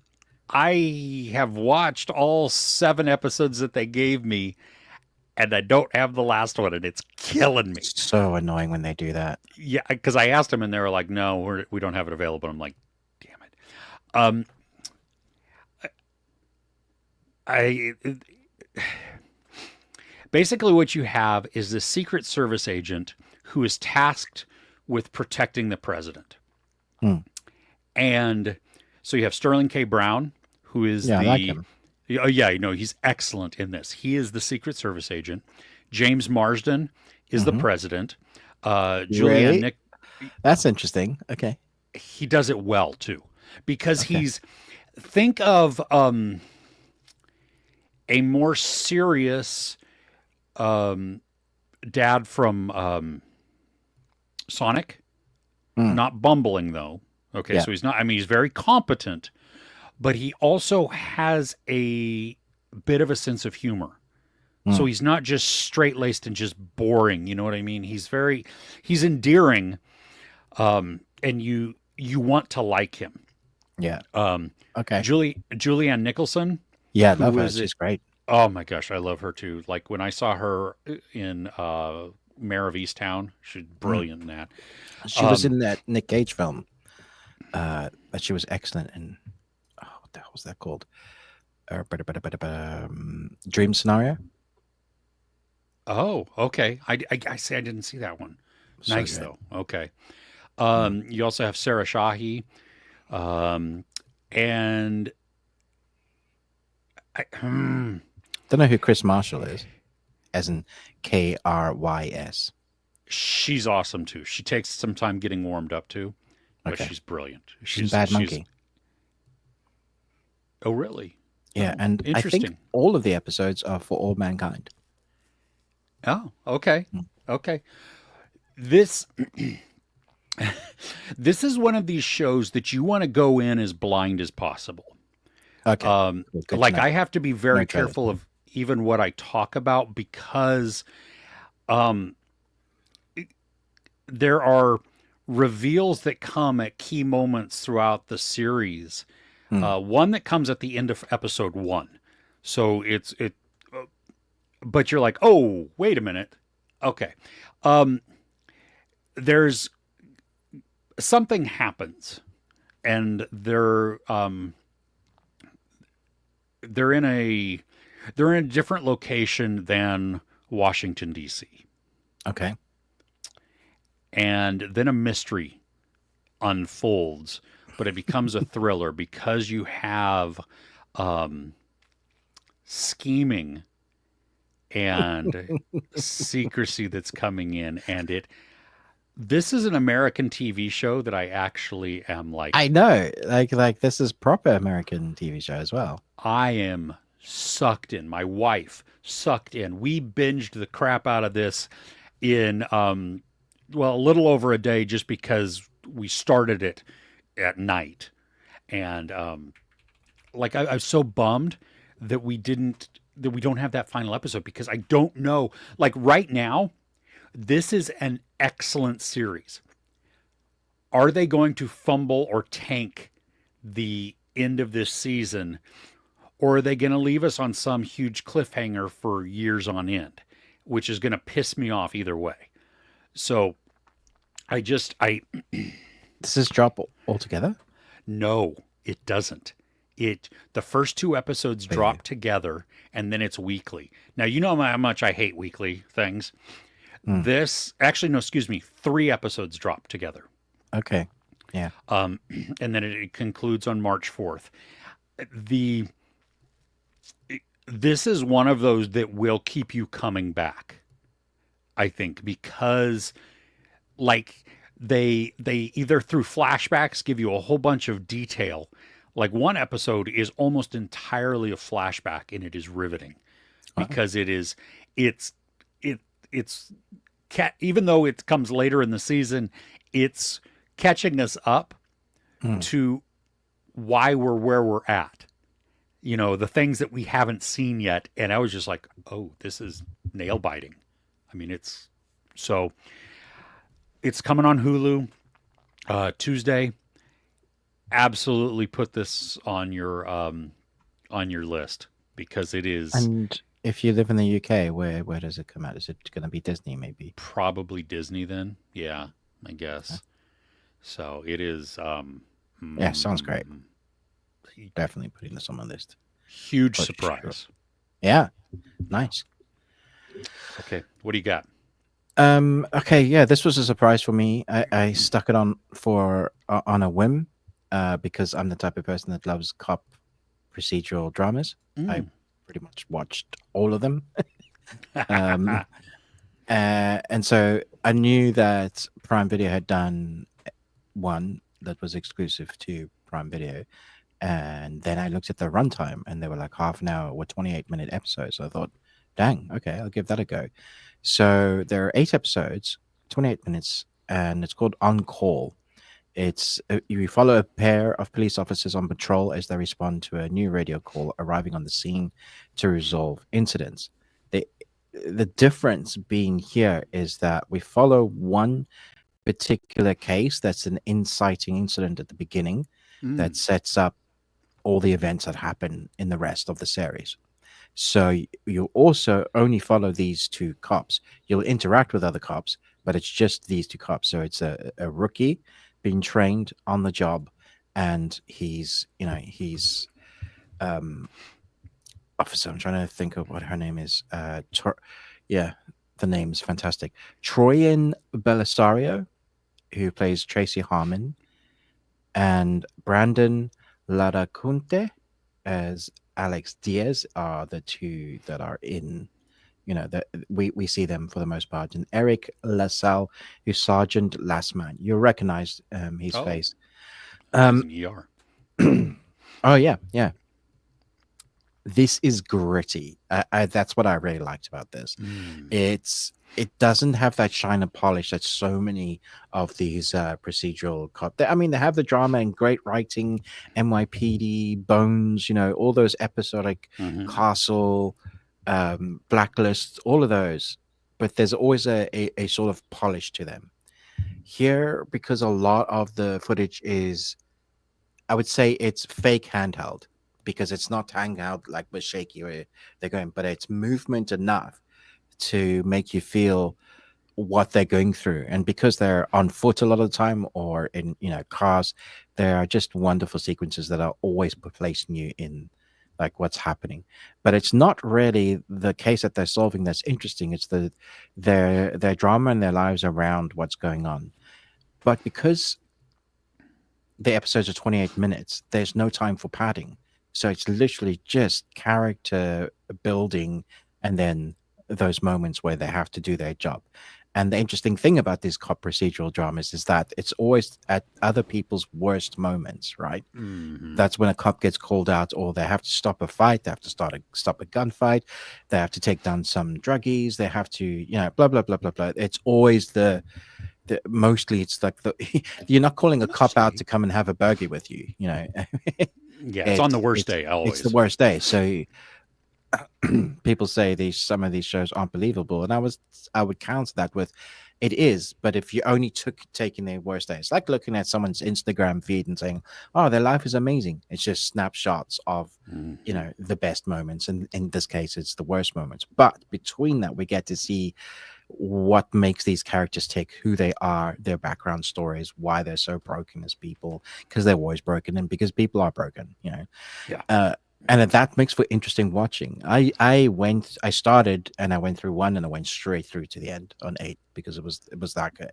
[SPEAKER 2] I have watched all 7 episodes that they gave me, and I don't have the last one, and it's killing me.
[SPEAKER 1] It's so annoying when they do that.
[SPEAKER 2] Yeah, because I asked them, and they were like, "No, we don't have it available." I'm like, "Damn it." Um, I basically what you have is this Secret Service agent who is tasked with protecting the president.
[SPEAKER 1] Hmm.
[SPEAKER 2] And so you have Sterling K. Brown, who is
[SPEAKER 1] Yeah, I like him.
[SPEAKER 2] oh yeah, he's excellent in this. He is the Secret Service agent. James Marsden is the
[SPEAKER 1] Hmm.
[SPEAKER 2] president. Julianne
[SPEAKER 1] Really?
[SPEAKER 2] Nick,
[SPEAKER 1] That's interesting. Okay.
[SPEAKER 2] he does it well too, because
[SPEAKER 1] Okay.
[SPEAKER 2] think of a more serious um, dad from Sonic.
[SPEAKER 1] Hmm.
[SPEAKER 2] Not bumbling though. Okay,
[SPEAKER 1] Yeah.
[SPEAKER 2] so he's not. I mean, he's very competent, but he also has a bit of a sense of humor.
[SPEAKER 1] Hmm.
[SPEAKER 2] So he's not just straight laced and just boring. You know what I mean? He's endearing, and you want to like him.
[SPEAKER 1] Yeah.
[SPEAKER 2] Um,
[SPEAKER 1] Okay.
[SPEAKER 2] Julianne Nicholson,
[SPEAKER 1] Yeah,
[SPEAKER 2] who
[SPEAKER 1] love her.
[SPEAKER 2] is it?
[SPEAKER 1] She's great.
[SPEAKER 2] Oh my gosh, I love her too. Like when I saw her in Mayor of Easttown, she's
[SPEAKER 1] Hmm.
[SPEAKER 2] brilliant in that.
[SPEAKER 1] She was
[SPEAKER 2] Um,
[SPEAKER 1] in that Nic Cage film. That she was excellent in. Oh, what the hell was that called? Dream Scenario.
[SPEAKER 2] oh, okay. I say I didn't see that one.
[SPEAKER 1] So
[SPEAKER 2] Nice
[SPEAKER 1] good.
[SPEAKER 2] though. Okay.
[SPEAKER 1] Mm.
[SPEAKER 2] You also have Sarah Shahi, um, and I,
[SPEAKER 1] Don't know who Chris Marshall is, as in Krys.
[SPEAKER 2] she's awesome too. She takes some time getting warmed up too, but
[SPEAKER 1] Okay.
[SPEAKER 2] she's brilliant.
[SPEAKER 1] She's in Bad
[SPEAKER 2] She's
[SPEAKER 1] Monkey.
[SPEAKER 2] oh really?
[SPEAKER 1] Yeah,
[SPEAKER 2] Oh,
[SPEAKER 1] and I think
[SPEAKER 2] interesting.
[SPEAKER 1] all of the episodes are for all mankind.
[SPEAKER 2] Oh, okay.
[SPEAKER 1] Mm.
[SPEAKER 2] Okay. This this is one of these shows that you want to go in as blind as possible.
[SPEAKER 1] Okay. Good to
[SPEAKER 2] Like
[SPEAKER 1] know.
[SPEAKER 2] I have to be very
[SPEAKER 1] No trailers.
[SPEAKER 2] careful of even what I talk about because um, there are reveals that come at key moments throughout the series.
[SPEAKER 1] Hmm.
[SPEAKER 2] One that comes at the end of episode 1, so but you're like, oh, wait a minute, okay. Um, there's something happens, and they're in a they're in a different location than Washington D.C.
[SPEAKER 1] Okay.
[SPEAKER 2] And then a mystery unfolds, but it becomes a thriller because you have um, scheming and secrecy that's coming in, and this is an American TV show that I actually am like,
[SPEAKER 1] I know. Like this is proper American TV show as well.
[SPEAKER 2] I am sucked in. My wife sucked in. We binged the crap out of this in well, a little over a day just because we started it at night. And like I was so bummed that we don't have that final episode because I don't know. Like right now, this is an excellent series. Are they going to fumble or tank the end of this season, or are they going to leave us on some huge cliffhanger for years on end, which is going to piss me off either way? So I
[SPEAKER 1] Does this drop altogether?
[SPEAKER 2] no, it doesn't. The first two episodes
[SPEAKER 1] Really?
[SPEAKER 2] drop together and then it's weekly. Now you know how much I hate weekly things.
[SPEAKER 1] Mm,
[SPEAKER 2] This actually no, excuse me, three episodes drop together.
[SPEAKER 1] okay. Yeah.
[SPEAKER 2] Um, and then it concludes on March 4th. The This is one of those that will keep you coming back, I think, because like they either through flashbacks give you a whole bunch of detail. Like one episode is almost entirely a flashback and it is riveting
[SPEAKER 1] Oh,
[SPEAKER 2] because it's it it's even though it comes later in the season, it's catching us up
[SPEAKER 1] mm.
[SPEAKER 2] to why we're where we're at. You know, the things that we haven't seen yet. And I was just like, oh, this is nail biting. I mean, so it's coming on Hulu Tuesday. Absolutely put this on your list because it is
[SPEAKER 1] And if you live in the UK, where does it come out? Is it going to be Disney, maybe?
[SPEAKER 2] probably Disney then. Yeah, I
[SPEAKER 1] Uh,
[SPEAKER 2] guess. So it is
[SPEAKER 1] Yeah, sounds great.
[SPEAKER 2] mm,
[SPEAKER 1] Definitely putting this on my list
[SPEAKER 2] huge
[SPEAKER 1] for sure.
[SPEAKER 2] surprise.
[SPEAKER 1] Yeah, nice.
[SPEAKER 2] Okay, what do you got?
[SPEAKER 1] Okay, yeah, this was a surprise for me. I stuck it on for on a whim, because I'm the type of person that loves cop procedural dramas. I
[SPEAKER 2] Mm.
[SPEAKER 1] pretty much watched all of them. Um, and so I knew that Prime Video had done one that was exclusive to Prime Video. And then I looked at the runtime and they were like half an hour with 28-minute episodes. So I thought, dang, okay, I'll give that a go. So there are 8 episodes, 28 minutes, and it's called On Call. It's you follow a pair of police officers on patrol as they respond to a new radio call arriving on the scene to resolve incidents. The the difference being here is that we follow one particular case that's an inciting incident at the beginning that
[SPEAKER 2] Mm.
[SPEAKER 1] sets up all the events that happen in the rest of the series. So you also only follow these two cops. You'll interact with other cops, but it's just these two cops. So it's a rookie being trained on the job, and he's um officer. I'm trying to think of what her name is. Yeah, the name's fantastic. Troyan Belisario, who plays Tracy Harmon, and Brandon Ladacunte as Alex Diaz are the two that are in. That we see them for the most part. And Eric LaSalle, who's Sergeant Lastman. You'll recognize his
[SPEAKER 2] Oh,
[SPEAKER 1] face.
[SPEAKER 2] he's
[SPEAKER 1] Um,
[SPEAKER 2] in ER.
[SPEAKER 1] oh yeah, yeah. This is gritty. That's what I really liked about this.
[SPEAKER 2] Mm.
[SPEAKER 1] It doesn't have that shine and polish that so many of these procedural cop. I mean, they have the drama and great writing, NYPD, Bones, all those episodic
[SPEAKER 2] Hmm.
[SPEAKER 1] Castle, Blacklist, all of those. But there's always a sort of polish to them. Here, because a lot of the footage is, I would say it's fake handheld because it's not handheld like with shaky where they're going, but it's movement enough to make you feel what they're going through. And because they're on foot a lot of the time or in cars, there are just wonderful sequences that are always placing you in like what's happening. But it's not really the case that they're solving that's interesting. It's their drama and their lives around what's going on. But because the episodes are 28 minutes, there's no time for padding. So it's literally just character building and then those moments where they have to do their job. And the interesting thing about these cop procedural dramas is that it's always at other people's worst moments, right?
[SPEAKER 2] Mm-hmm.
[SPEAKER 1] That's when a cop gets called out, or they have to stop a fight, they have to stop a gunfight, they have to take down some druggies, they have to, blah blah blah blah blah. It's always mostly it's like you're not calling a cop out to come and have a burger with you,
[SPEAKER 2] Yeah, it's on the worst day always.
[SPEAKER 1] It's the worst day. So people say some of these shows aren't believable, and I would counter that with it is, but if you only taking their worst day, it's like looking at someone's Instagram feed and saying, oh, their life is amazing. It's just snapshots of the best moments, and in this case it's the worst moments. But between that, we get to see what makes these characters tick, who they are, their background stories, why they're so broken as people, because they're always broken, and because people are broken, and that makes for interesting watching. I started and I went through 1 and I went straight through to the end on 8 because it was that good.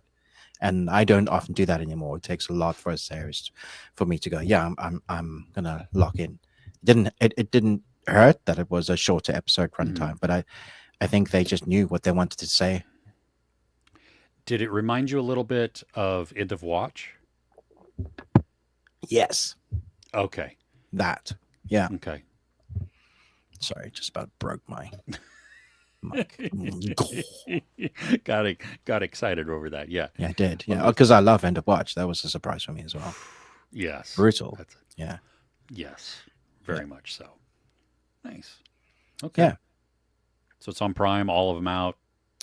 [SPEAKER 1] And I don't often do that anymore. It takes a lot for a series for me to go, yeah, I'm gonna lock in. It didn't hurt that it was a shorter episode runtime, but I think they just knew what they wanted to say.
[SPEAKER 2] Did it remind you a little bit of End of Watch?
[SPEAKER 1] Yes.
[SPEAKER 2] Okay.
[SPEAKER 1] That. Yeah.
[SPEAKER 2] Okay.
[SPEAKER 1] Sorry, just about broke my
[SPEAKER 2] got excited over that. Yeah.
[SPEAKER 1] Yeah, I did. Yeah, because I love End of Watch. That was a surprise for me as well.
[SPEAKER 2] Yes.
[SPEAKER 1] Brutal. Yeah.
[SPEAKER 2] Yes. Very much so. Nice. Okay.
[SPEAKER 1] Yeah.
[SPEAKER 2] So it's on Prime, all of them out.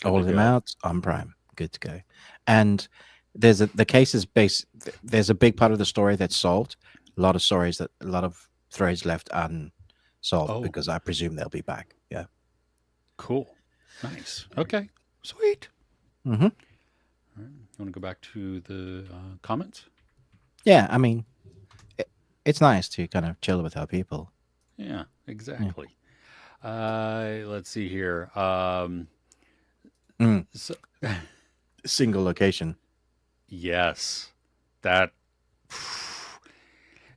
[SPEAKER 1] All of them out on Prime. Good to go. And there's the case is based. There's a big part of the story that's solved. A lot of threads left unsolved because I presume they'll be back. Yeah.
[SPEAKER 2] Cool. Nice. Okay. Sweet.
[SPEAKER 1] Mm-hmm.
[SPEAKER 2] All right. You want to go back to the comments?
[SPEAKER 1] Yeah. I mean, it's nice to kind of chill with our people.
[SPEAKER 2] Yeah, exactly. Yeah. Let's see here.
[SPEAKER 1] Single location.
[SPEAKER 2] Yes. That.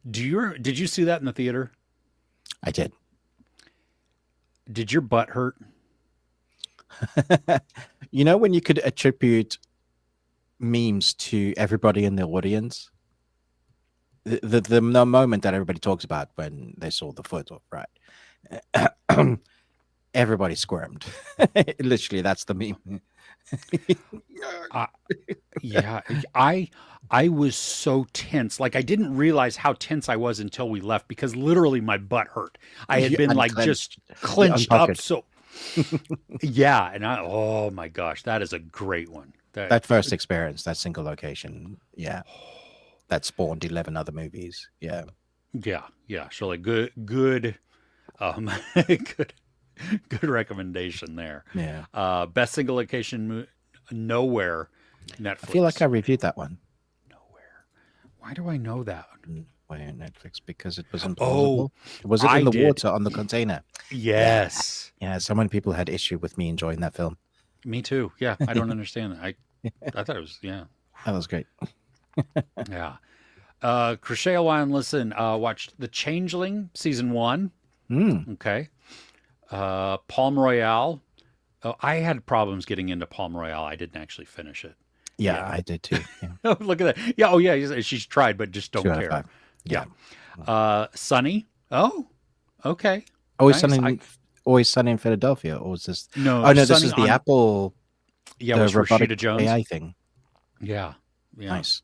[SPEAKER 2] Did you see that in the theater?
[SPEAKER 1] I did.
[SPEAKER 2] Did your butt hurt?
[SPEAKER 1] When you could attribute memes to everybody in the audience, the moment that everybody talks about when they saw the photo, right? Everybody squirmed. Literally, that's the meme.
[SPEAKER 2] Yeah, I was so tense. Like I didn't realize how tense I was until we left because literally my butt hurt. I had been like just clenched up. So yeah, and oh my gosh, that is a great one.
[SPEAKER 1] That first experience, that single location, yeah, that spawned 11 other movies. Yeah. So like good, good recommendation there. Yeah.
[SPEAKER 2] Best single location nowhere. Netflix.
[SPEAKER 1] I feel like I reviewed that one.
[SPEAKER 2] Nowhere. Why do I know that?
[SPEAKER 1] Why on Netflix? Because it was impossible. Was it in the water on the container?
[SPEAKER 2] Yes.
[SPEAKER 1] Yeah. So many people had issue with me enjoying that film.
[SPEAKER 2] Me too. Yeah. I don't understand that. I thought it was, yeah.
[SPEAKER 1] That was great.
[SPEAKER 2] Yeah. Crochet Line, listen, watched The Changeling season 1. Okay. Palm Royale. Oh, I had problems getting into Palm Royale. I didn't actually finish it.
[SPEAKER 1] Yeah, I did too. Yeah.
[SPEAKER 2] Oh, look at that. Yeah. Oh, yeah. She's tried, but just don't care. Yeah. Sunny. Oh, okay.
[SPEAKER 1] Always Sunny in Philadelphia, or was this?
[SPEAKER 2] No.
[SPEAKER 1] Oh no, this is the Apple.
[SPEAKER 2] Yeah, the
[SPEAKER 1] robotic
[SPEAKER 2] Rashida Jones
[SPEAKER 1] AI thing.
[SPEAKER 2] Yeah.
[SPEAKER 1] Nice.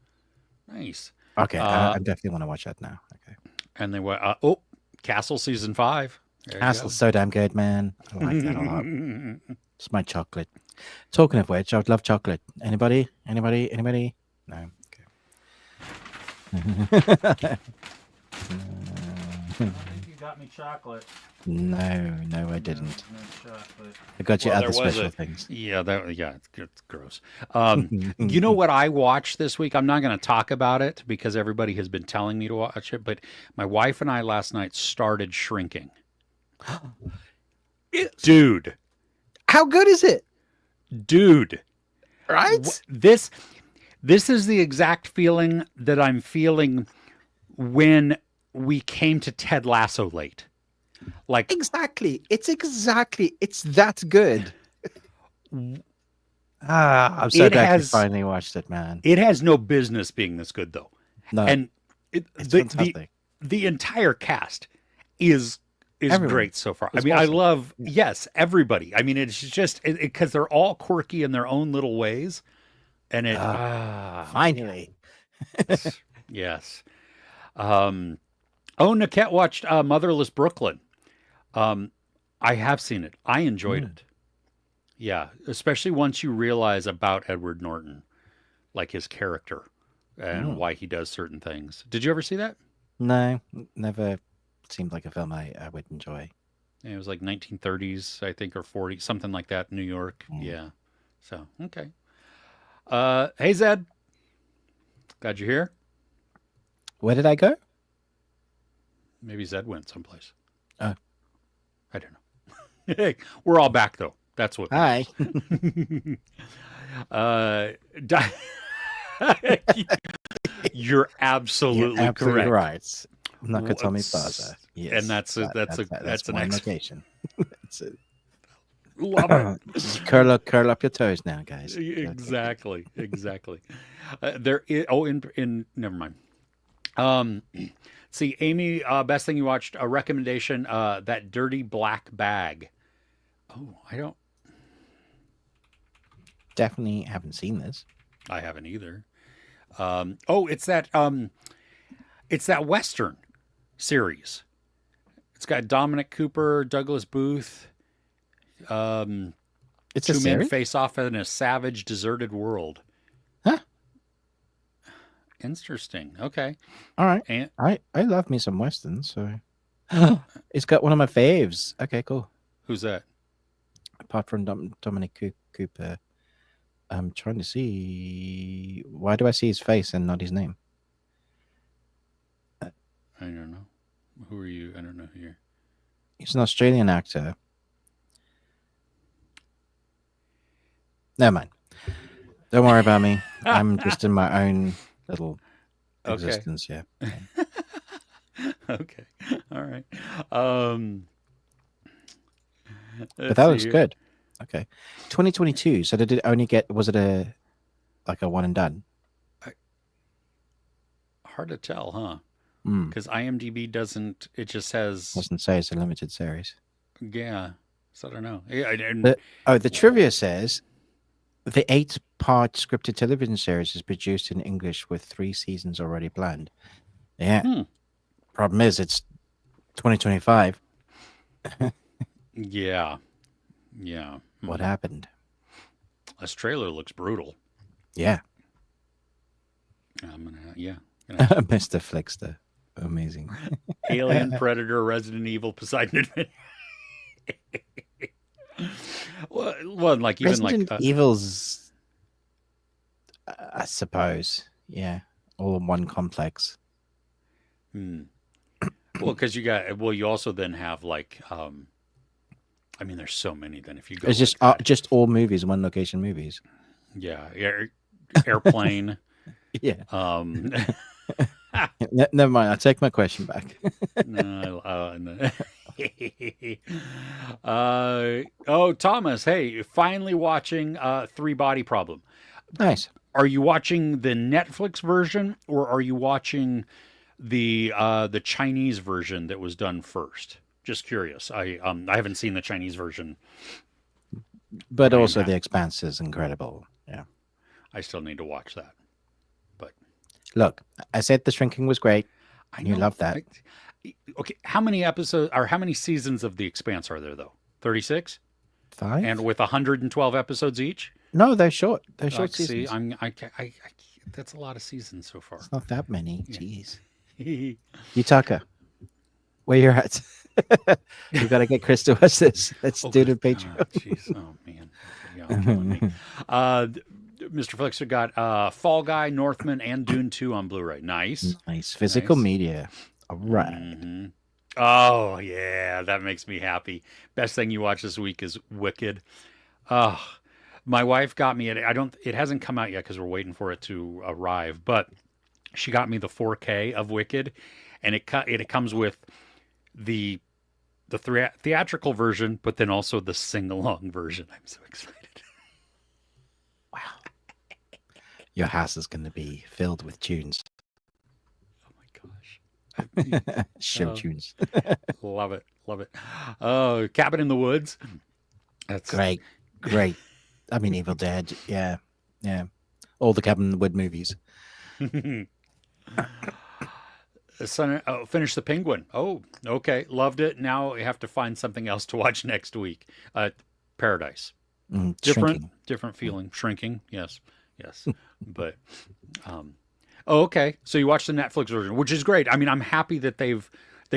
[SPEAKER 1] Okay, I definitely want to watch that now. Okay.
[SPEAKER 2] And they went. Castle season 5.
[SPEAKER 1] Castle's so damn good, man. I like that a lot. It's my chocolate. Talking of which, I would love chocolate. Anybody? No. Okay.
[SPEAKER 2] You got me chocolate.
[SPEAKER 1] No, I didn't.
[SPEAKER 2] No chocolate.
[SPEAKER 1] I got you other special things.
[SPEAKER 2] Yeah, it's gross. You know what I watched this week? I'm not going to talk about it because everybody has been telling me to watch it, but my wife and I last night started Shrinking. Dude.
[SPEAKER 1] How good is it?
[SPEAKER 2] Dude.
[SPEAKER 1] Right?
[SPEAKER 2] This is the exact feeling that I'm feeling when we came to Ted Lasso late. Like
[SPEAKER 1] exactly. It's that good. I'm so
[SPEAKER 2] It
[SPEAKER 1] glad you
[SPEAKER 2] has
[SPEAKER 1] finally watched it, man.
[SPEAKER 2] it has no business being this good though.
[SPEAKER 1] No,
[SPEAKER 2] And
[SPEAKER 1] it's
[SPEAKER 2] the
[SPEAKER 1] fantastic.
[SPEAKER 2] the entire cast is
[SPEAKER 1] Everyone
[SPEAKER 2] great so far. I
[SPEAKER 1] is
[SPEAKER 2] mean, I
[SPEAKER 1] awesome.
[SPEAKER 2] love,
[SPEAKER 1] Yeah.
[SPEAKER 2] yes, everybody. I mean, it's just because they're all quirky in their own little ways, and
[SPEAKER 1] Finally.
[SPEAKER 2] yes, yes. Um, oh, Niket watched Motherless Brooklyn. Um, I have seen it. I enjoyed
[SPEAKER 1] Mm.
[SPEAKER 2] it. Yeah, especially once you realize about Edward Norton, like his character and
[SPEAKER 1] Mm.
[SPEAKER 2] why he does certain things. Did you ever see that?
[SPEAKER 1] No, never seemed like a film I would enjoy.
[SPEAKER 2] Yeah, it was like 1930s, I think, or 40, something like that, New York.
[SPEAKER 1] Mm.
[SPEAKER 2] Yeah. So, okay. Hey Zed, glad you're here.
[SPEAKER 1] Where did I go?
[SPEAKER 2] Maybe Zed went someplace.
[SPEAKER 1] Oh,
[SPEAKER 2] I don't know. Hey, we're all back though. That's what
[SPEAKER 1] hi.
[SPEAKER 2] matters. Di- You're
[SPEAKER 1] You're
[SPEAKER 2] absolutely
[SPEAKER 1] absolutely
[SPEAKER 2] correct.
[SPEAKER 1] right. Nakatomi
[SPEAKER 2] What's-
[SPEAKER 1] Plaza. Yes,
[SPEAKER 2] And that's an
[SPEAKER 1] one
[SPEAKER 2] excellent.
[SPEAKER 1] location. That's it.
[SPEAKER 2] Love it.
[SPEAKER 1] Curl up your toes now, guys.
[SPEAKER 2] Exactly, exactly. There is, oh, in never mind. Um, see, Amy, best thing you watched, a recommendation, that Dirty Black Bag. Oh,
[SPEAKER 1] Definitely haven't seen this.
[SPEAKER 2] I haven't either. Oh, it's that Western series. It's got Dominic Cooper, Douglas Booth.
[SPEAKER 1] It's a
[SPEAKER 2] Two men
[SPEAKER 1] series.
[SPEAKER 2] face off in a savage, deserted world.
[SPEAKER 1] Huh?
[SPEAKER 2] Interesting. Okay.
[SPEAKER 1] All right.
[SPEAKER 2] And
[SPEAKER 1] I love me some westerns, so it's got one of my faves. Okay, cool.
[SPEAKER 2] who's that?
[SPEAKER 1] Apart from Dominic Cooper, I'm trying to see. Why do I see his face and not his name?
[SPEAKER 2] I don't know. Who are you? I don't know who you're.
[SPEAKER 1] He's an Australian actor. Never mind. Don't worry about me. I'm just in my own little
[SPEAKER 2] Okay.
[SPEAKER 1] existence. Yeah.
[SPEAKER 2] Okay. All right. Um,
[SPEAKER 1] But
[SPEAKER 2] let's
[SPEAKER 1] that
[SPEAKER 2] see
[SPEAKER 1] looks
[SPEAKER 2] here.
[SPEAKER 1] good. Okay. 2022. So did it only get? Was it a one and done?
[SPEAKER 2] Hard to tell, huh?
[SPEAKER 1] Hmm.
[SPEAKER 2] Because IMDb doesn't. It just says,
[SPEAKER 1] Doesn't say it's a limited series.
[SPEAKER 2] yeah. So I don't know. Yeah, and
[SPEAKER 1] The trivia says the 8-part scripted television series is produced in English with 3 seasons already planned. Yeah.
[SPEAKER 2] Hmm.
[SPEAKER 1] Problem is, it's 2025.
[SPEAKER 2] yeah, yeah.
[SPEAKER 1] What happened?
[SPEAKER 2] This trailer looks brutal.
[SPEAKER 1] Yeah.
[SPEAKER 2] I'm gonna, yeah. Gonna-
[SPEAKER 1] Mr. Flickster. Amazing.
[SPEAKER 2] Alien, Predator, Resident Evil, Poseidon Adventure. well, like even
[SPEAKER 1] Resident
[SPEAKER 2] like
[SPEAKER 1] Evil's, I suppose. Yeah. All in one complex.
[SPEAKER 2] well, because you also then have like I mean, there's so many. Then if you go,
[SPEAKER 1] It's just all movies, one location movies.
[SPEAKER 2] yeah, airplane.
[SPEAKER 1] Yeah.
[SPEAKER 2] Um,
[SPEAKER 1] Never mind. I take my question back.
[SPEAKER 2] no, oh, Thomas, hey, finally watching Three Body Problem.
[SPEAKER 1] Nice.
[SPEAKER 2] Are you watching the Netflix version or are you watching the Chinese version that was done first? Just curious. I haven't seen the Chinese version.
[SPEAKER 1] But
[SPEAKER 2] I am
[SPEAKER 1] also,
[SPEAKER 2] happy.
[SPEAKER 1] The Expanse is incredible. Yeah.
[SPEAKER 2] I still need to watch that. But
[SPEAKER 1] Look, I said The Shrinking was great.
[SPEAKER 2] I
[SPEAKER 1] You
[SPEAKER 2] know-
[SPEAKER 1] love that.
[SPEAKER 2] okay, how many episodes or how many seasons of The Expanse are there though? 36?
[SPEAKER 1] 5?
[SPEAKER 2] And with 112 episodes each?
[SPEAKER 1] No, they're short. They're short
[SPEAKER 2] See,
[SPEAKER 1] seasons.
[SPEAKER 2] that's a lot of seasons so far.
[SPEAKER 1] It's not that many.
[SPEAKER 2] Yeah.
[SPEAKER 1] Jeez.
[SPEAKER 2] oh,
[SPEAKER 1] Yutaka, where you're at. We've got to get Chris to watch this. Let's do the Patreon.
[SPEAKER 2] Jeez. Oh, man. Yeah, you're killing me. Mr. Flixer got Fall Guy, Northman, and Dune 2 on Blu-ray. Nice.
[SPEAKER 1] Nice. Physical
[SPEAKER 2] Nice.
[SPEAKER 1] media. All right.
[SPEAKER 2] Mhm. Oh, yeah. That makes me happy. Best thing you watch this week is Wicked. Oh, my wife got me it. It hasn't come out yet because we're waiting for it to arrive, but she got me the 4K of Wicked, and it comes with the theatrical version, but then also the sing-along version. I'm so excited.
[SPEAKER 1] Your house is going to be filled with tunes,
[SPEAKER 2] Oh my gosh.
[SPEAKER 1] show
[SPEAKER 2] Oh,
[SPEAKER 1] tunes.
[SPEAKER 2] love it. Love it. Oh, Cabin in the Woods. That's
[SPEAKER 1] Great, great. I mean, Evil Dead. Yeah, yeah. All the Cabin in the Wood movies.
[SPEAKER 2] Finish the Penguin. Oh, okay. Loved it. Now we have to find something else to watch next week. Paradise. Different,
[SPEAKER 1] Shrinking.
[SPEAKER 2] different
[SPEAKER 1] Mm.
[SPEAKER 2] feeling. Shrinking. Yes, yes. But um, oh, okay. So you watched the Netflix version, which is great. I mean, I'm happy that they've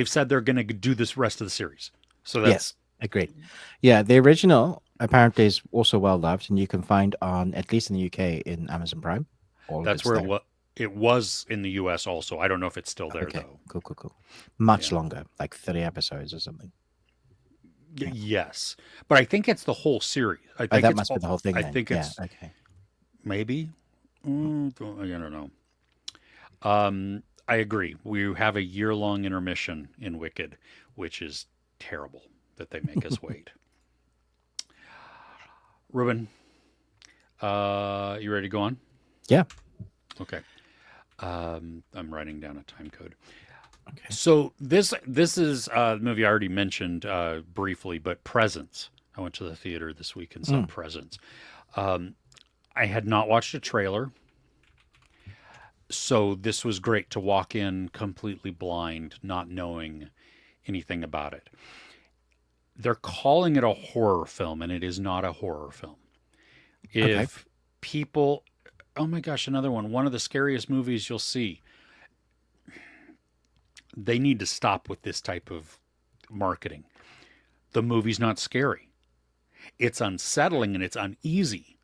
[SPEAKER 2] said they're going to do this rest of the series. So
[SPEAKER 1] Yes,
[SPEAKER 2] that's
[SPEAKER 1] agreed. Yeah, the original apparently is also well loved, and you can find on, at least in the UK, in Amazon Prime. All of
[SPEAKER 2] that's
[SPEAKER 1] it's
[SPEAKER 2] where
[SPEAKER 1] there.
[SPEAKER 2] it was in the U.S. also. I don't know if it's still there
[SPEAKER 1] Okay,
[SPEAKER 2] though.
[SPEAKER 1] cool, cool, cool. Much
[SPEAKER 2] Yeah.
[SPEAKER 1] longer, like 30 episodes or something. Yeah.
[SPEAKER 2] Yes, but I think it's the whole series. I
[SPEAKER 1] Oh,
[SPEAKER 2] think
[SPEAKER 1] that
[SPEAKER 2] it's.
[SPEAKER 1] must be the whole thing
[SPEAKER 2] I
[SPEAKER 1] then.
[SPEAKER 2] think
[SPEAKER 1] Yeah.
[SPEAKER 2] it's
[SPEAKER 1] Okay.
[SPEAKER 2] maybe. I don't know. I agree. We have a year-long intermission in Wicked, which is terrible that they make us wait. Ruben, you ready to go on?
[SPEAKER 1] Yeah.
[SPEAKER 2] Okay. I'm writing down a time code.
[SPEAKER 1] Okay.
[SPEAKER 2] So this is a movie I already mentioned briefly, but Presents. I went to the theater this week and saw
[SPEAKER 1] Mm.
[SPEAKER 2] Presents. Um, I had not watched a trailer, so this was great to walk in completely blind, not knowing anything about it. They're calling it a horror film, and it is not a horror film.
[SPEAKER 1] Okay.
[SPEAKER 2] If people, oh my gosh, another one, one of the scariest movies you'll see. They need to stop with this type of marketing. The movie's not scary. It's unsettling and it's uneasy,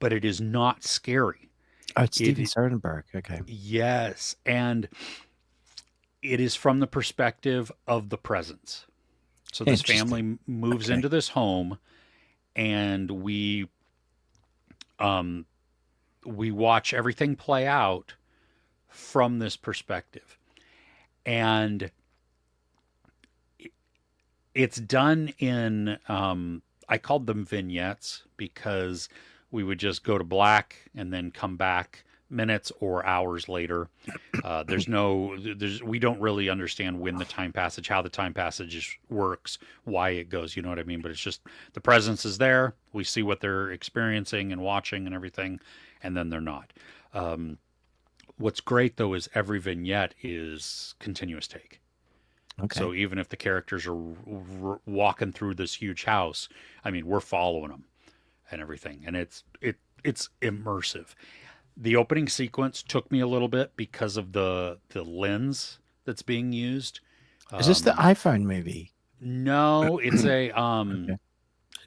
[SPEAKER 2] but it is not scary.
[SPEAKER 1] Oh, it's Steven
[SPEAKER 2] It
[SPEAKER 1] Soderbergh. Okay.
[SPEAKER 2] yes, and it is from the perspective of the presence. So this
[SPEAKER 1] Interesting.
[SPEAKER 2] family moves
[SPEAKER 1] Okay.
[SPEAKER 2] into this home, and um, we watch everything play out from this perspective, and it's done in I called them vignettes because we would just go to black and then come back minutes or hours later. There's we don't really understand when the time passage, how the time passage works, why it goes. You know what I mean? But it's just the presence is there. We see what they're experiencing and watching and everything, and then they're not. Um, what's great though is every vignette is continuous take.
[SPEAKER 1] Okay.
[SPEAKER 2] So even if the characters are walking through this huge house, I mean, we're following them and everything, and it's immersive. The opening sequence took me a little bit because of the lens that's being used.
[SPEAKER 1] Is this the
[SPEAKER 2] Um,
[SPEAKER 1] iPhone movie?
[SPEAKER 2] no, it's a
[SPEAKER 1] Okay.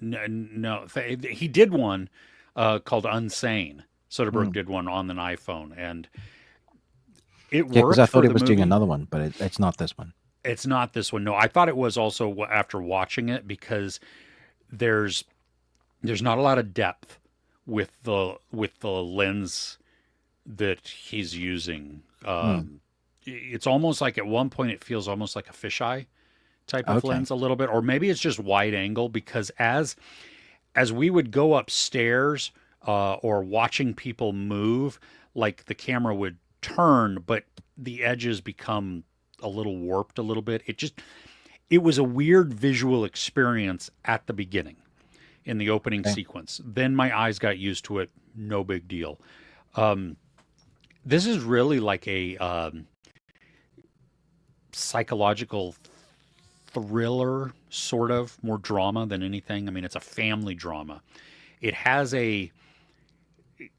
[SPEAKER 2] no. He did one called Unsane. Soderbergh
[SPEAKER 1] Mm.
[SPEAKER 2] did one on an iPhone, and it
[SPEAKER 1] Yeah, because I
[SPEAKER 2] worked
[SPEAKER 1] thought
[SPEAKER 2] for
[SPEAKER 1] it
[SPEAKER 2] the
[SPEAKER 1] was doing
[SPEAKER 2] movie.
[SPEAKER 1] another one, but it's not this one.
[SPEAKER 2] It's not this one. No, I thought it was also after watching it because there's there's not a lot of depth with the lens that he's using.
[SPEAKER 1] Mm.
[SPEAKER 2] It's almost like at one point it feels almost like a fisheye type of
[SPEAKER 1] Okay.
[SPEAKER 2] lens a little bit, or maybe it's just wide angle because as we would go upstairs or watching people move, like the camera would turn, but the edges become a little warped a little bit. It was a weird visual experience at the beginning in the opening
[SPEAKER 1] Okay.
[SPEAKER 2] sequence. Then my eyes got used to it. No big deal. Um, this is really like a psychological thriller, sort of more drama than anything. I mean, it's a family drama. It has a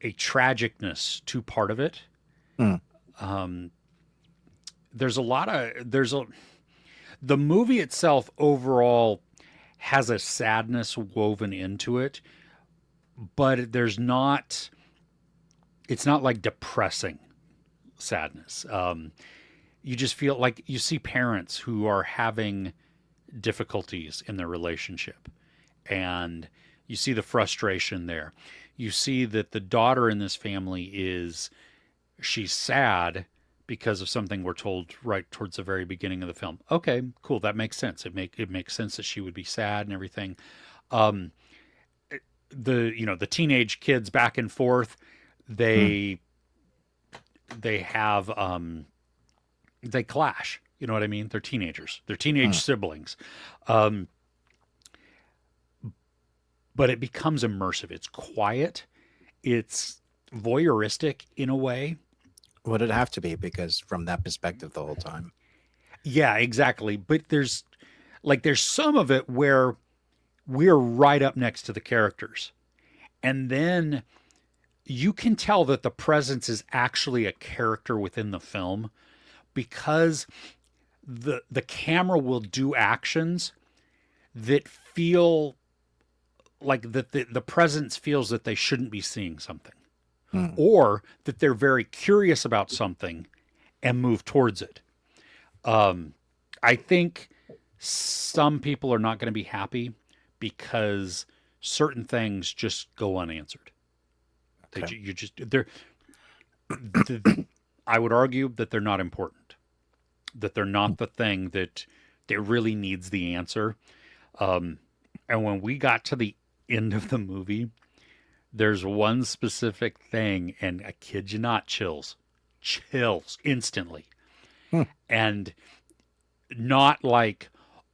[SPEAKER 2] tragicness to part of it.
[SPEAKER 1] Mm.
[SPEAKER 2] Um, there's a lot of there's a the movie itself overall has a sadness woven into it, but there's not. It's not like depressing sadness. You just feel like you see parents who are having difficulties in their relationship, and you see the frustration there. You see that the daughter in this family is she's sad because of something we're told right towards the very beginning of the film. Okay, cool, that makes sense. It makes sense that she would be sad and everything. Um, the the teenage kids back and forth,
[SPEAKER 1] Mm.
[SPEAKER 2] they they have they clash. You know what I mean? They're teenagers. They're teenage
[SPEAKER 1] Mm.
[SPEAKER 2] siblings. Um, but it becomes immersive. It's quiet. It's voyeuristic in a way.
[SPEAKER 1] Would it have to be because from that perspective the whole time?
[SPEAKER 2] Yeah, exactly. But there's some of it where we're right up next to the characters. And then you can tell that the presence is actually a character within the film because the camera will do actions that feel like that the presence feels that they shouldn't be seeing something,
[SPEAKER 1] Mm.
[SPEAKER 2] or that they're very curious about something and move towards it. Um, I think some people are not going to be happy because certain things just go unanswered.
[SPEAKER 1] Okay.
[SPEAKER 2] You just the, I would argue that they're not important. That they're not the thing that really needs the answer. Um, and when we got to the end of the movie, there's one specific thing, and I kid you not, chills instantly,
[SPEAKER 1] Hmm.
[SPEAKER 2] and not like,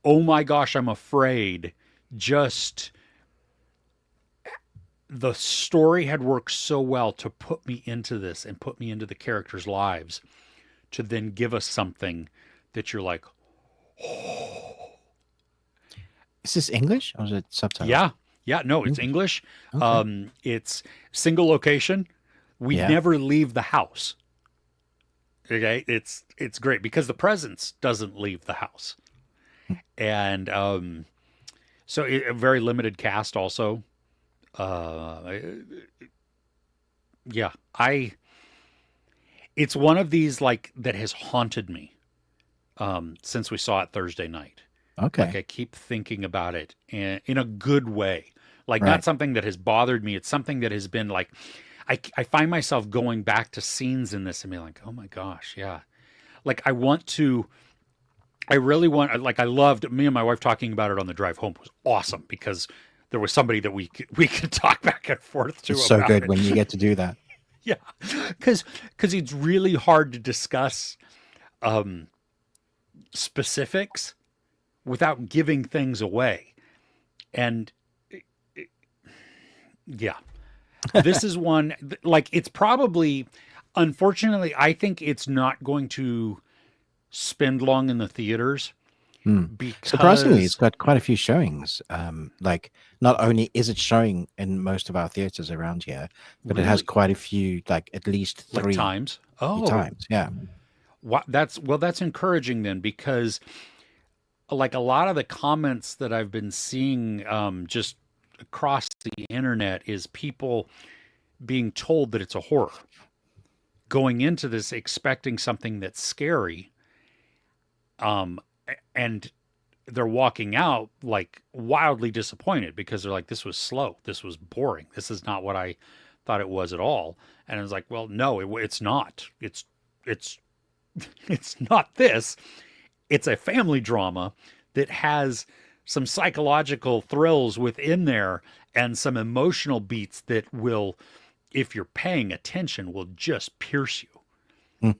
[SPEAKER 2] oh my gosh, I'm afraid. Just the story had worked so well to put me into this and put me into the characters' lives to then give us something that you're like,
[SPEAKER 1] Is this English or is it subtitled?
[SPEAKER 2] yeah, yeah, no, it's
[SPEAKER 1] English.
[SPEAKER 2] English.
[SPEAKER 1] Okay.
[SPEAKER 2] It's single location. We
[SPEAKER 1] Yeah.
[SPEAKER 2] never leave the house. Okay, it's great because the presence doesn't leave the house, and a very limited cast also. Uh, yeah, I. It's one of these like that has haunted me since we saw it Thursday night. Like
[SPEAKER 1] Okay.
[SPEAKER 2] I keep thinking about it in a good way. Like not
[SPEAKER 1] Right.
[SPEAKER 2] something that has bothered me. It's something that has been like, I find myself going back to scenes in this and being like, oh my gosh, yeah. Like I really want, like I loved me and my wife talking about it on the drive home was awesome because there was somebody that we could talk back and forth to
[SPEAKER 1] It's so
[SPEAKER 2] about
[SPEAKER 1] good
[SPEAKER 2] it.
[SPEAKER 1] when you get to do that.
[SPEAKER 2] Yeah, because it's really hard to discuss um, specifics without giving things away. And yeah, this is one like it's probably unfortunately I think it's not going to spend long in the theaters
[SPEAKER 1] Hmm. Surprisingly, it's
[SPEAKER 2] because
[SPEAKER 1] got quite a few showings. Like not only is it showing in most of our theaters around here, but it has
[SPEAKER 2] really
[SPEAKER 1] quite a few, like at least
[SPEAKER 2] like
[SPEAKER 1] three
[SPEAKER 2] times. Oh,
[SPEAKER 1] times. Yeah.
[SPEAKER 2] that's encouraging then because like a lot of the comments that I've been seeing just across the internet is people being told that it's a horror, going into this expecting something that's scary, um, and they're walking out like wildly disappointed because they're like, this was slow, this was boring, this is not what I thought it was at all. And it's like, well, no, it's not. It's it's not this. It's a family drama that has some psychological thrills within there and some emotional beats that will, if you're paying attention, will just pierce you.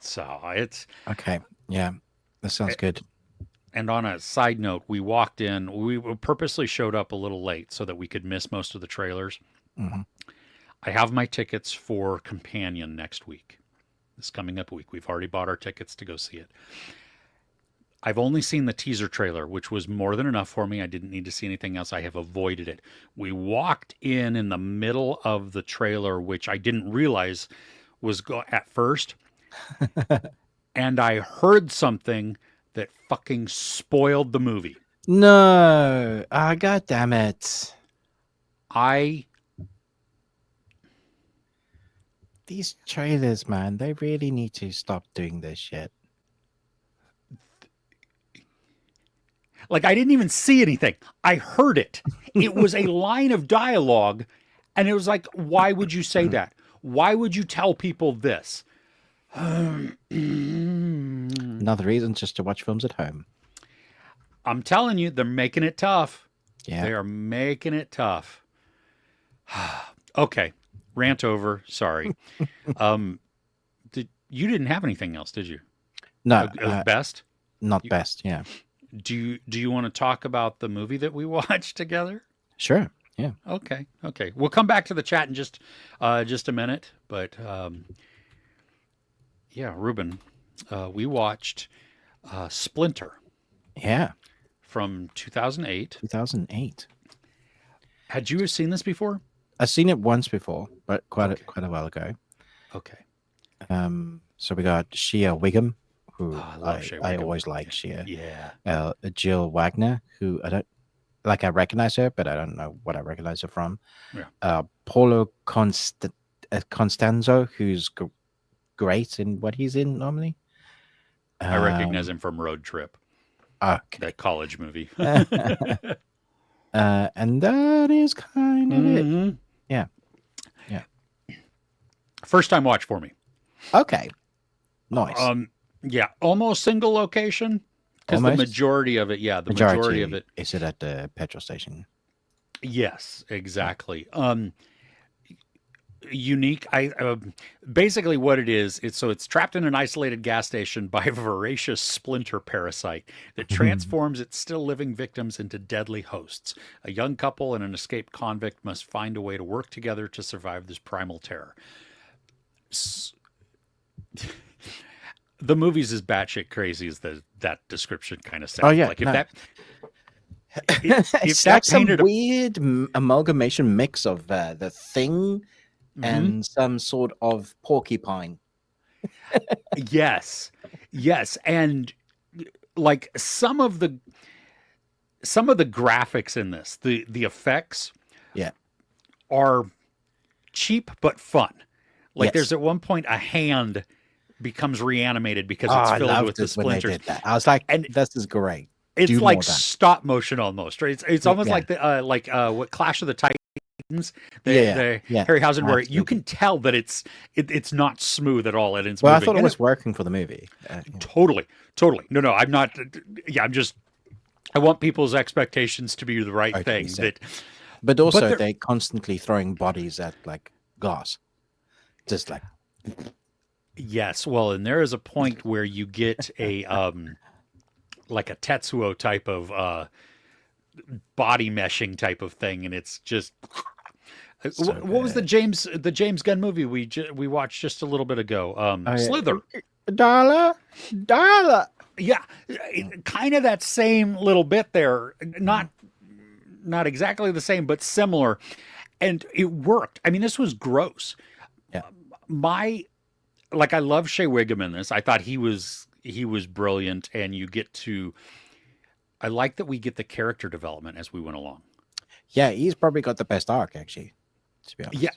[SPEAKER 2] So it's,
[SPEAKER 1] Okay. Yeah. That sounds good.
[SPEAKER 2] and on a side note, we walked in, we purposely showed up a little late so that we could miss most of the trailers.
[SPEAKER 1] Hmm.
[SPEAKER 2] I have my tickets for Companion next week, this coming up week. We've already bought our tickets to go see it. I've only seen the teaser trailer, which was more than enough for me. I didn't need to see anything else. I have avoided it. We walked in the middle of the trailer, which I didn't realize was at first, and I heard something that fucking spoiled the movie.
[SPEAKER 1] No. Ah, God damn it.
[SPEAKER 2] I
[SPEAKER 1] These trailers, man, they really need to stop doing this shit.
[SPEAKER 2] like I didn't even see anything. I heard it. It was a line of dialogue, and it was like, why would you say that? Why would you tell people this? I'm
[SPEAKER 1] Another reason just to watch films at home.
[SPEAKER 2] telling you, they're making it tough.
[SPEAKER 1] Yeah.
[SPEAKER 2] They are making it tough. Okay, rant over. Sorry. Um, You didn't have anything else, did you?
[SPEAKER 1] No,
[SPEAKER 2] Of best?
[SPEAKER 1] not
[SPEAKER 2] You,
[SPEAKER 1] best. Yeah,
[SPEAKER 2] do you want to talk about the movie that we watched together?
[SPEAKER 1] sure. Yeah,
[SPEAKER 2] Okay, okay. We'll come back to the chat in just a minute, but yeah, Ruben, we watched Splinter
[SPEAKER 1] yeah.
[SPEAKER 2] from 2008.
[SPEAKER 1] 2008.
[SPEAKER 2] Had you seen this before?
[SPEAKER 1] I've seen it once before, but
[SPEAKER 2] Okay,
[SPEAKER 1] quite a while ago.
[SPEAKER 2] okay.
[SPEAKER 1] So we got Shea Wiggum,
[SPEAKER 2] Oh,
[SPEAKER 1] who
[SPEAKER 2] I love Shea
[SPEAKER 1] I
[SPEAKER 2] Wiggum.
[SPEAKER 1] always like Shea.
[SPEAKER 2] Yeah.
[SPEAKER 1] Jill Wagner, who I don't like. I recognize her, but I don't know what I recognize her from.
[SPEAKER 2] Yeah.
[SPEAKER 1] Paulo Constanzo, who's great in what he's in normally.
[SPEAKER 2] I recognize
[SPEAKER 1] Um,
[SPEAKER 2] him from Road Trip,
[SPEAKER 1] okay.
[SPEAKER 2] that college movie.
[SPEAKER 1] And that is kind of it.
[SPEAKER 2] hmm
[SPEAKER 1] Yeah. Yeah.
[SPEAKER 2] First time watch for me.
[SPEAKER 1] Okay. Nice.
[SPEAKER 2] Yeah, almost single location because the
[SPEAKER 1] Almost.
[SPEAKER 2] majority of it, yeah, the majority of it,
[SPEAKER 1] Is it at the petrol station?
[SPEAKER 2] yes, exactly. Unique. I basically what it is. It's trapped in an isolated gas station by a voracious splinter parasite that transforms its still living victims into deadly hosts. A young couple and an escaped convict must find a way to work together to survive this primal terror. The movie's as batshit crazy as that description kind of sounds.
[SPEAKER 1] Oh yeah,
[SPEAKER 2] Like if
[SPEAKER 1] no.
[SPEAKER 2] that if
[SPEAKER 1] It's
[SPEAKER 2] that
[SPEAKER 1] like some
[SPEAKER 2] painted a
[SPEAKER 1] weird amalgamation mix of the Thing
[SPEAKER 2] Mhm.
[SPEAKER 1] and some sort of porcupine.
[SPEAKER 2] Yes, yes, and like some of the graphics in this, the effects
[SPEAKER 1] Yeah.
[SPEAKER 2] are cheap but fun. Like there's
[SPEAKER 1] Yes.
[SPEAKER 2] at one point a hand becomes reanimated because
[SPEAKER 1] Oh,
[SPEAKER 2] it's
[SPEAKER 1] I
[SPEAKER 2] filled with
[SPEAKER 1] loved
[SPEAKER 2] the
[SPEAKER 1] it when they
[SPEAKER 2] splinters,
[SPEAKER 1] did that. I was like,
[SPEAKER 2] and
[SPEAKER 1] this is great.
[SPEAKER 2] it's
[SPEAKER 1] Do
[SPEAKER 2] like
[SPEAKER 1] more done.
[SPEAKER 2] stop motion almost, right? It's almost
[SPEAKER 1] Yeah.
[SPEAKER 2] like the what Clash of the Titans,
[SPEAKER 1] Yeah. Yeah.
[SPEAKER 2] Harryhausen, where you
[SPEAKER 1] Absolutely.
[SPEAKER 2] can tell that it's not smooth at all and it's
[SPEAKER 1] Well, I
[SPEAKER 2] moving.
[SPEAKER 1] thought it
[SPEAKER 2] And
[SPEAKER 1] was working for the movie. Yeah.
[SPEAKER 2] totally, totally. No, I'm not. Yeah, I'm just. I want people's expectations to be the right
[SPEAKER 1] Okay,
[SPEAKER 2] thing.
[SPEAKER 1] so-
[SPEAKER 2] That,
[SPEAKER 1] But
[SPEAKER 2] but
[SPEAKER 1] also,
[SPEAKER 2] they're,
[SPEAKER 1] they constantly throwing bodies at like glass. Just like,
[SPEAKER 2] yes, well, and there is a point where you get a like a Tetsuo type of body meshing type of thing, and it's just.
[SPEAKER 1] so
[SPEAKER 2] What was the James Gunn movie we watched just a little bit ago? Slither.
[SPEAKER 1] Dollar.
[SPEAKER 2] Yeah, kind of that same little bit there. Not exactly the same, but similar, and it worked. I mean, this was gross.
[SPEAKER 1] Yeah.
[SPEAKER 2] My like, I love Shea Wiggum in this. I thought he was brilliant, and you get to. I like that we get the character development as we went along.
[SPEAKER 1] Yeah, he's probably got the best arc, actually, to be honest.
[SPEAKER 2] Yeah,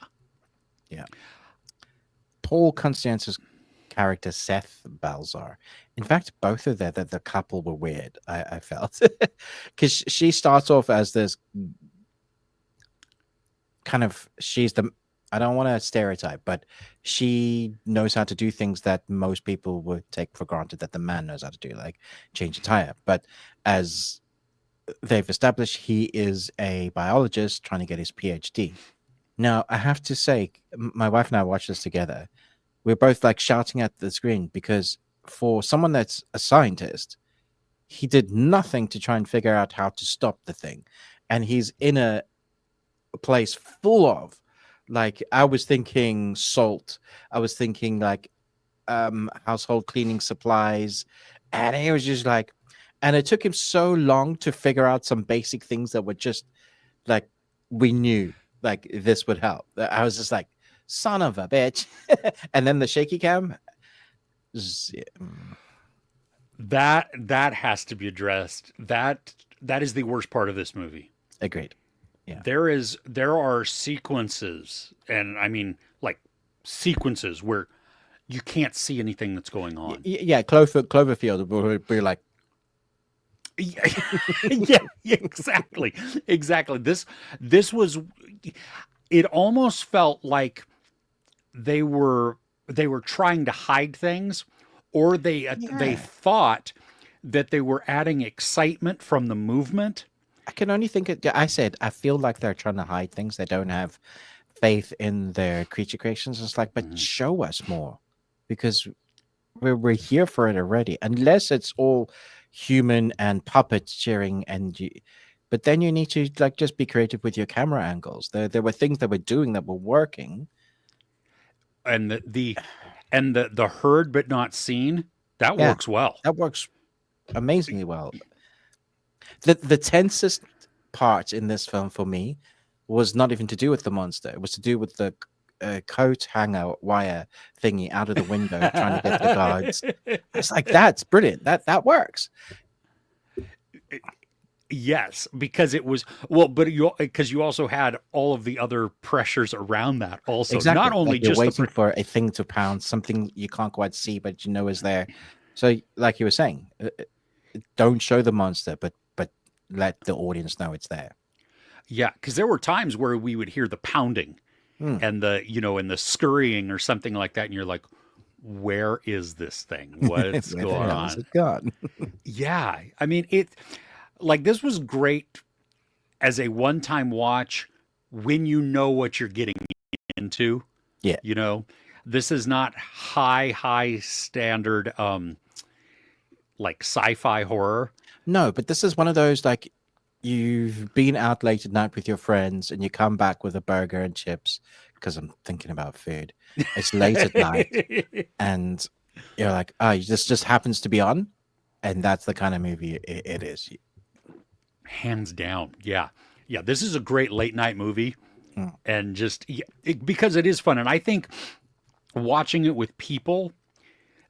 [SPEAKER 1] Yeah. Paul Constance's character, Seth Balzar. In fact, both of the couple were weird, I felt. Because she starts off as this kind of, she's the, I don't want to stereotype, but she knows how to do things that most people would take for granted that the man knows how to do, like change a tire. But as they've established, he is a biologist trying to get his PhD. Now, I have to say, my wife and I watched this together. We're both like shouting at the screen because for someone that's a scientist, he did nothing to try and figure out how to stop the thing. And he's in a place full of, like, I was thinking salt. I was thinking like household cleaning supplies. And he was just like, and it took him so long to figure out some basic things that were just like, we knew like this would help. I was just like, son of a bitch. And then the shaky cam.
[SPEAKER 2] that has to be addressed. That is the worst part of this movie.
[SPEAKER 1] Agreed. Yeah.
[SPEAKER 2] There are sequences, and I mean like sequences where you can't see anything that's going on.
[SPEAKER 1] Yeah, Cloverfield would be like,
[SPEAKER 2] yeah, exactly. This was, it almost felt like they were trying to hide things, or they thought that they were adding excitement from the movement.
[SPEAKER 1] I can only think I said, I feel like they're trying to hide things. They don't have faith in their creature creations. It's like, but show us more, because we're here for it already, unless it's all human and puppets cheering and you. But then you need to like just be creative with your camera angles. There were things that we're doing that were working.
[SPEAKER 2] And the heard but not seen, that
[SPEAKER 1] Yeah,
[SPEAKER 2] works well.
[SPEAKER 1] that works amazingly well. The tensest part in this film for me was not even to do with the monster. It was to do with the coat hanger wire thingy out of the window trying to get the guards. I was like, that's brilliant. That works.
[SPEAKER 2] Yes, because it was well, but because you also had all of the other pressures around that also.
[SPEAKER 1] Exactly.
[SPEAKER 2] Not only
[SPEAKER 1] Like you're
[SPEAKER 2] just
[SPEAKER 1] waiting for a thing to pound, something you can't quite see, but you know is there. So, like you were saying, don't show the monster, but let the audience know it's there.
[SPEAKER 2] yeah, because there were times where we would hear the pounding
[SPEAKER 1] Hmm.
[SPEAKER 2] and and the scurrying or something like that, and you're like, where is this thing? What's
[SPEAKER 1] Where the
[SPEAKER 2] going
[SPEAKER 1] hell is
[SPEAKER 2] on?
[SPEAKER 1] it gone?
[SPEAKER 2] Yeah, I mean it. Like this was great as a one-time watch when you know what you're getting into.
[SPEAKER 1] Yeah.
[SPEAKER 2] You know, this is not high standard like sci-fi horror.
[SPEAKER 1] No, but this is one of those like you've been out late at night with your friends and you come back with a burger and chips because I'm thinking about food. It's late at night and you're like, oh, this just happens to be on. And that's the kind of movie it is.
[SPEAKER 2] Hands down. Yeah. Yeah, this is a great late night movie
[SPEAKER 1] Mm.
[SPEAKER 2] and just because it is fun and I think watching it with people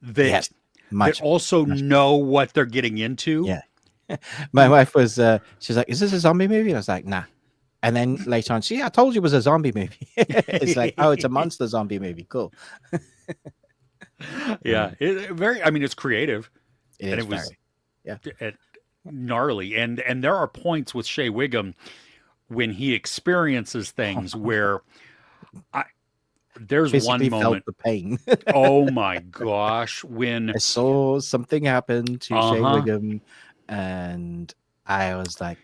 [SPEAKER 2] that
[SPEAKER 1] Yes,
[SPEAKER 2] that
[SPEAKER 1] much.
[SPEAKER 2] also
[SPEAKER 1] Much.
[SPEAKER 2] know what they're getting into.
[SPEAKER 1] Yeah. My wife was, she's like, is this a zombie movie? I was like, nah. And then later on, see, I told you it was a zombie movie. It's like, oh, it's a monster zombie movie. Cool.
[SPEAKER 2] Yeah, I mean, it's creative,
[SPEAKER 1] It
[SPEAKER 2] and
[SPEAKER 1] is
[SPEAKER 2] it was
[SPEAKER 1] very. Yeah.
[SPEAKER 2] gnarly, and there are points with Shea Wiggum when he experiences things where I there's
[SPEAKER 1] Physically
[SPEAKER 2] one
[SPEAKER 1] felt
[SPEAKER 2] moment.
[SPEAKER 1] the pain.
[SPEAKER 2] Oh my gosh, when
[SPEAKER 1] I saw something happen to Shea
[SPEAKER 2] uh-huh.
[SPEAKER 1] Wiggum, and I was like,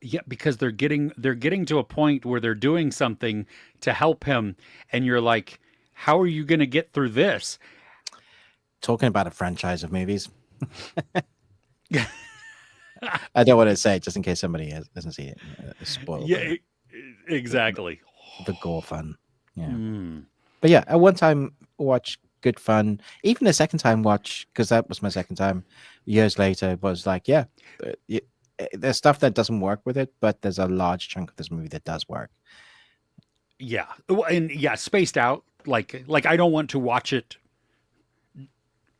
[SPEAKER 2] Yeah, because they're getting to a point where they're doing something to help him, and you're like, how are you going to get through this?
[SPEAKER 1] talking about a franchise of movies. I don't want to say it just in case somebody hasn't seen it. Spoil
[SPEAKER 2] Yeah, exactly.
[SPEAKER 1] the gore fun. Yeah.
[SPEAKER 2] Mm.
[SPEAKER 1] But yeah, at one time watch, good fun. Even a second time watch, because that was my second time. Years later, was like, yeah, there's stuff that doesn't work with it, but there's a large chunk of this movie that does work.
[SPEAKER 2] Yeah, well, and yeah, spaced out. Like I don't want to watch it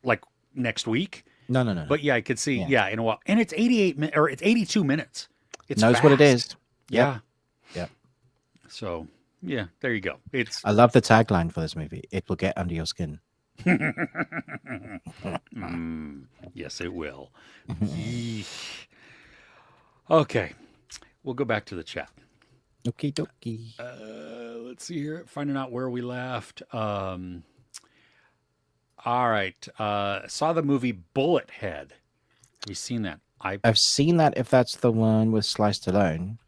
[SPEAKER 2] like next week,
[SPEAKER 1] No, no, no, no.
[SPEAKER 2] but yeah, I could see.
[SPEAKER 1] Yeah.
[SPEAKER 2] Yeah, in a while, and it's 88 or it's 82 minutes. It's
[SPEAKER 1] Knows
[SPEAKER 2] fast.
[SPEAKER 1] what it is.
[SPEAKER 2] Yeah.
[SPEAKER 1] Yep.
[SPEAKER 2] So yeah, there you go. It's
[SPEAKER 1] I love the tagline for this movie. It will get under your skin.
[SPEAKER 2] yes, it will. Yeesh. Okay, we'll go back to the chat.
[SPEAKER 1] Okie dokie.
[SPEAKER 2] Let's see here. Finding out where we left. All right. Saw the movie Bullet Head. Have you seen that?
[SPEAKER 1] I've seen that, if that's the one with Sliced Alone.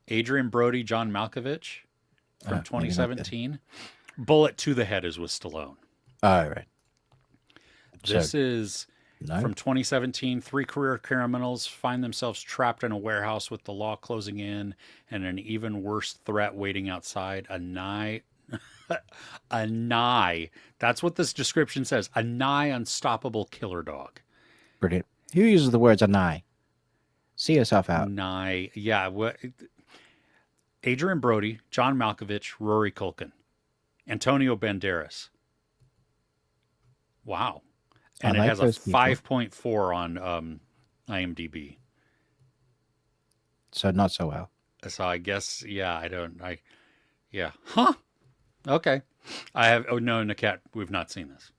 [SPEAKER 2] Adrian Brody, John Malkovich from
[SPEAKER 1] Maybe not
[SPEAKER 2] 2017. Bullet to the Head is with Stallone.
[SPEAKER 1] Oh, right.
[SPEAKER 2] This
[SPEAKER 1] So,
[SPEAKER 2] is
[SPEAKER 1] no.
[SPEAKER 2] from 2017. Three career criminals find themselves trapped in a warehouse with the law closing in and an even worse threat waiting outside. A nigh. A nigh. That's what this description says. A nigh unstoppable killer dog.
[SPEAKER 1] Brilliant. Who uses the words "anai"? See yourself out.
[SPEAKER 2] Nigh. Yeah. What? Adrian Brody, John Malkovich, Rory Culkin, Antonio Banderas. Wow. And
[SPEAKER 1] I
[SPEAKER 2] it
[SPEAKER 1] like
[SPEAKER 2] has a
[SPEAKER 1] those people.
[SPEAKER 2] 5.4 on IMDb.
[SPEAKER 1] So not so well.
[SPEAKER 2] So I guess, yeah, yeah. Huh? Okay. I have, oh no, Nicat, we've not seen this.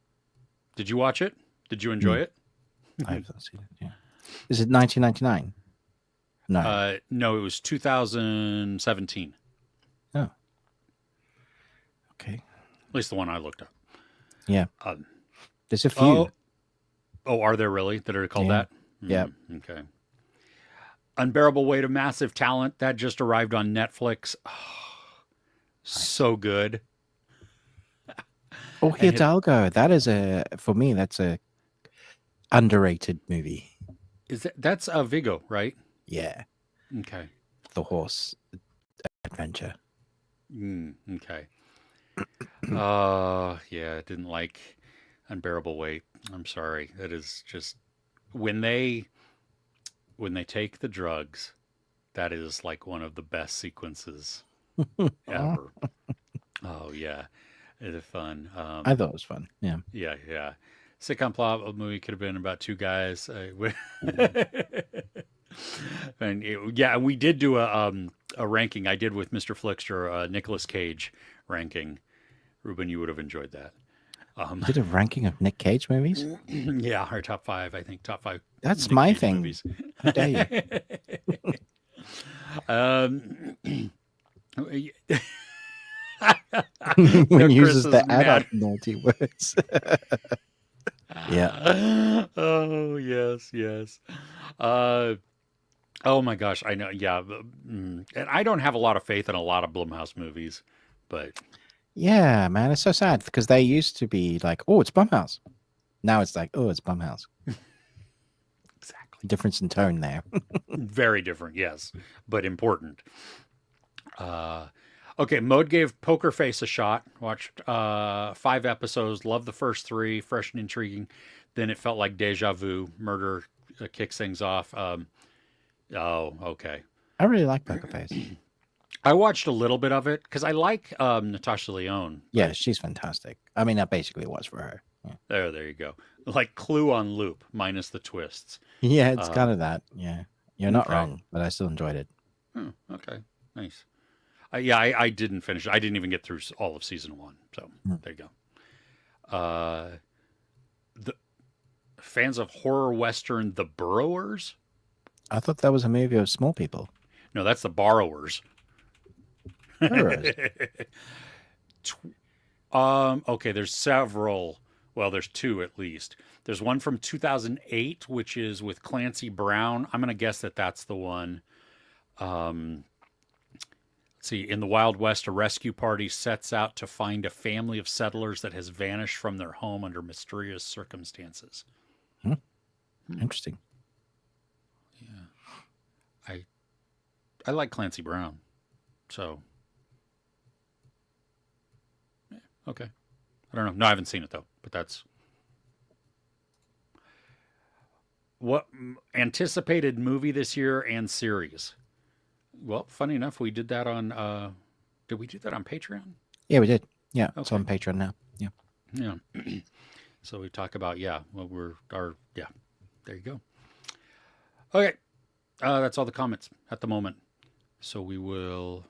[SPEAKER 2] Did you watch it? Did you enjoy it?
[SPEAKER 1] I've not seen it. Yeah. Is it 1999? No.
[SPEAKER 2] No, it was 2017.
[SPEAKER 1] Oh. Okay.
[SPEAKER 2] At least the one I looked up.
[SPEAKER 1] Yeah.
[SPEAKER 2] Um,
[SPEAKER 1] There's a few.
[SPEAKER 2] Oh, are there really that are called
[SPEAKER 1] Yeah.
[SPEAKER 2] that?
[SPEAKER 1] Yeah.
[SPEAKER 2] Okay. Unbearable Weight of Massive Talent that just arrived on Netflix. Oh, so good.
[SPEAKER 1] Oh,
[SPEAKER 2] And it
[SPEAKER 1] Hidalgo. That is for me, that's a underrated movie.
[SPEAKER 2] that's Vigo, right?
[SPEAKER 1] Yeah,
[SPEAKER 2] Okay.
[SPEAKER 1] the horse adventure.
[SPEAKER 2] Okay. Yeah, I didn't like Unbearable Weight. I'm sorry. That is just when they take the drugs, that is like one of the best sequences ever. Oh yeah, it is fun.
[SPEAKER 1] I thought it was fun. Yeah.
[SPEAKER 2] Yeah, yeah. Sitcom plot of the movie could have been about two guys. And yeah, we did do a ranking. I did with Mr. Flickster, Nicolas Cage ranking. Ruben, you would have enjoyed that.
[SPEAKER 1] You
[SPEAKER 2] Um,
[SPEAKER 1] did a ranking of Nick Cage movies?
[SPEAKER 2] yeah, our top five. I think top five
[SPEAKER 1] That's
[SPEAKER 2] Nic
[SPEAKER 1] my
[SPEAKER 2] Cage
[SPEAKER 1] thing.
[SPEAKER 2] movies.
[SPEAKER 1] How dare you?
[SPEAKER 2] um,
[SPEAKER 1] When
[SPEAKER 2] no,
[SPEAKER 1] he
[SPEAKER 2] Chris
[SPEAKER 1] uses
[SPEAKER 2] is
[SPEAKER 1] the adult
[SPEAKER 2] mad.
[SPEAKER 1] naughty words. Yeah.
[SPEAKER 2] Oh yes, yes. Uh, oh my gosh, I know. Yeah, and I don't have a lot of faith in a lot of Blumhouse movies, but
[SPEAKER 1] Yeah, man. It's so sad because they used to be like, oh, it's Blumhouse. Now it's like, oh, it's Blumhouse.
[SPEAKER 2] exactly,
[SPEAKER 1] Difference in tone there.
[SPEAKER 2] very different. Yes, but important. Uh, okay, Mode gave Poker Face a shot. Watched 5 episodes. Loved the first three, fresh and intriguing. Then it felt like deja vu. Murder kicks things off. Oh, okay.
[SPEAKER 1] I really like Poker Face.
[SPEAKER 2] I watched a little bit of it because I like Natasha Lyonne.
[SPEAKER 1] Yeah,
[SPEAKER 2] But
[SPEAKER 1] she's fantastic. I mean, that basically was for her. Yeah,
[SPEAKER 2] there you go. Like Clue on loop, minus the twists.
[SPEAKER 1] yeah, it's kind
[SPEAKER 2] Um,
[SPEAKER 1] of that. Yeah, you're not
[SPEAKER 2] okay.
[SPEAKER 1] wrong, but I still enjoyed it.
[SPEAKER 2] Okay. Nice. Yeah, I didn't finish. I didn't even get through all of season one. So
[SPEAKER 1] Mm.
[SPEAKER 2] there you go. The fans of horror western, The Burrowers.
[SPEAKER 1] I thought that was a movie of small people.
[SPEAKER 2] No, that's The Borrowers.
[SPEAKER 1] Burrows.
[SPEAKER 2] Okay, there's several. Well, there's two at least. There's one from 2008, which is with Clancy Brown. I'm going to guess that that's the one. Um, let's see. In the Wild West, a rescue party sets out to find a family of settlers that has vanished from their home under mysterious circumstances.
[SPEAKER 1] Hmm. Interesting.
[SPEAKER 2] Yeah, I like Clancy Brown, so yeah, okay. I don't know. No, I haven't seen it though. But that's what anticipated movie this year and series. Well, funny enough, we did that on. Did we do that on Patreon?
[SPEAKER 1] Yeah, we did. Yeah, it's
[SPEAKER 2] Okay.
[SPEAKER 1] on Patreon now. Yeah.
[SPEAKER 2] Yeah. So we talk about what we're our yeah. There you go. Okay, that's all the comments at the moment. So we will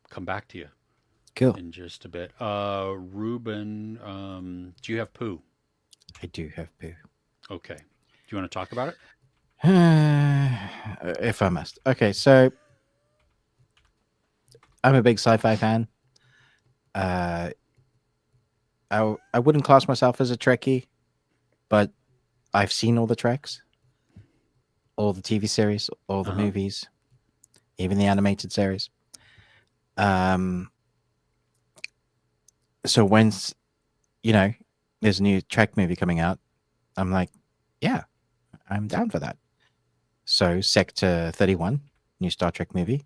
[SPEAKER 2] come back to you
[SPEAKER 1] Cool.
[SPEAKER 2] in just a bit. Ruben, do you have poo?
[SPEAKER 1] I do have poo.
[SPEAKER 2] Okay. Do you want to talk about it?
[SPEAKER 1] If I must. Okay, so I'm a big sci-fi fan. I wouldn't class myself as a Trekkie, but I've seen all the Treks, all the TV series, all the
[SPEAKER 2] Uh-huh.
[SPEAKER 1] movies, even the animated series. So when there's a new Trek movie coming out, I'm like, yeah, I'm down for that. So Sector 31, new Star Trek movie,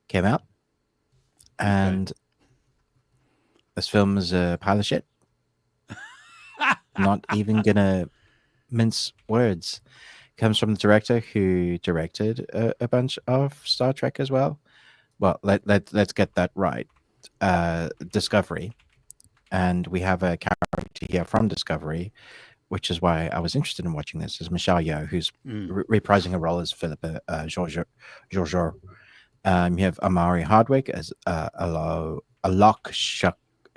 [SPEAKER 1] came out, and this film is a pile of shit. Not even gonna mince words. Comes from the director who directed a bunch of Star Trek as well. Well, let's get that right. Discovery, and we have a character here from Discovery, which is why I was interested in watching this. Is Michelle Yeoh, who's reprising a role as Philippa Georgiou. You have Amari Hardwick as Alok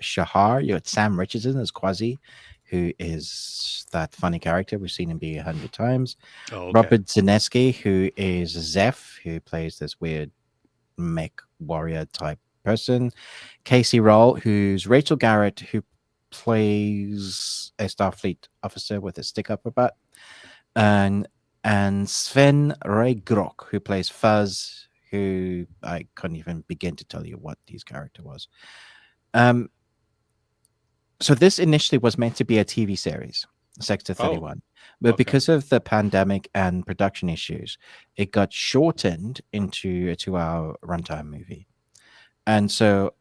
[SPEAKER 1] Shahar. You got Sam Richardson as Quasi, who is that funny character. We've seen him be 100 times.
[SPEAKER 2] Oh, okay.
[SPEAKER 1] Robert Zineski, who is Zeph, who plays this weird mech warrior type person. Casey Roll, who's Rachel Garrett, who plays a Starfleet officer with a stick up her butt. And Sven Regrok, who plays Fuzz, who I couldn't even begin to tell you what his character was. So this initially was meant to be a TV series, Sector
[SPEAKER 2] Oh,
[SPEAKER 1] 31. But
[SPEAKER 2] okay.
[SPEAKER 1] because of the pandemic and production issues, it got shortened into a 2-hour runtime movie. And so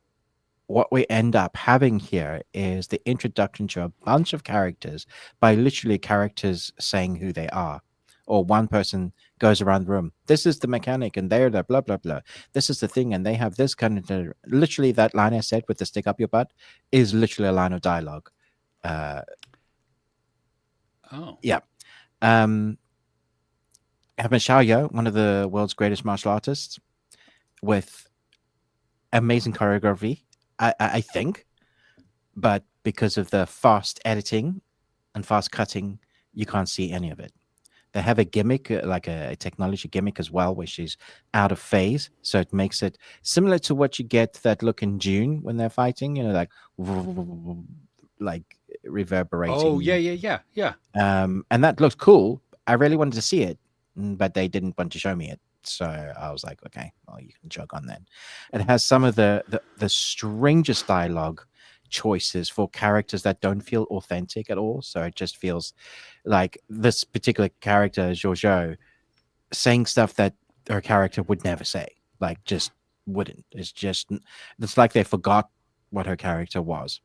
[SPEAKER 1] what we end up having here is the introduction to a bunch of characters by literally characters saying who they are. Or one person goes around the room. This is the mechanic, and they're the blah blah blah. This is the thing, and they have this kind of literally that line I said with the stick up your butt is literally a line of dialogue. Uh,
[SPEAKER 2] Oh.
[SPEAKER 1] yeah. Um, have Michelle Yeoh, one of the world's greatest martial artists, with amazing choreography, I think, but because of the fast editing and fast cutting, you can't see any of it. They have a gimmick, like a technology gimmick as well, where she's out of phase, so it makes it similar to what you get that look in June when they're fighting, like
[SPEAKER 2] Oh, yeah,
[SPEAKER 1] reverberating.
[SPEAKER 2] yeah, yeah, yeah.
[SPEAKER 1] And that looks cool. I really wanted to see it, but they didn't want to show me it. So I was like, okay, well, you can jog on then. It has some of the strangest dialogue choices for characters that don't feel authentic at all. So it just feels like this particular character, Giorgio, saying stuff that her character would never say. Like, just wouldn't. It's like they forgot what her character was.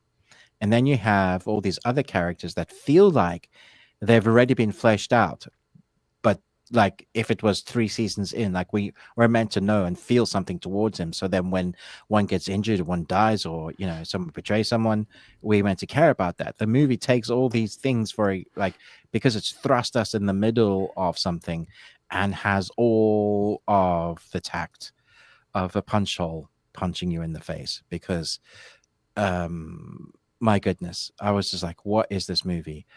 [SPEAKER 1] And then you have all these other characters that feel like they've already been fleshed out. But like if it was 3 seasons in, like we're meant to know and feel something towards him. So then when one gets injured, one dies, or someone betrays someone, we meant to care about that. The movie takes all these things because it's thrust us in the middle of something and has all of the tact of a punch hole punching you in the face because my goodness, I was just like, what is this movie?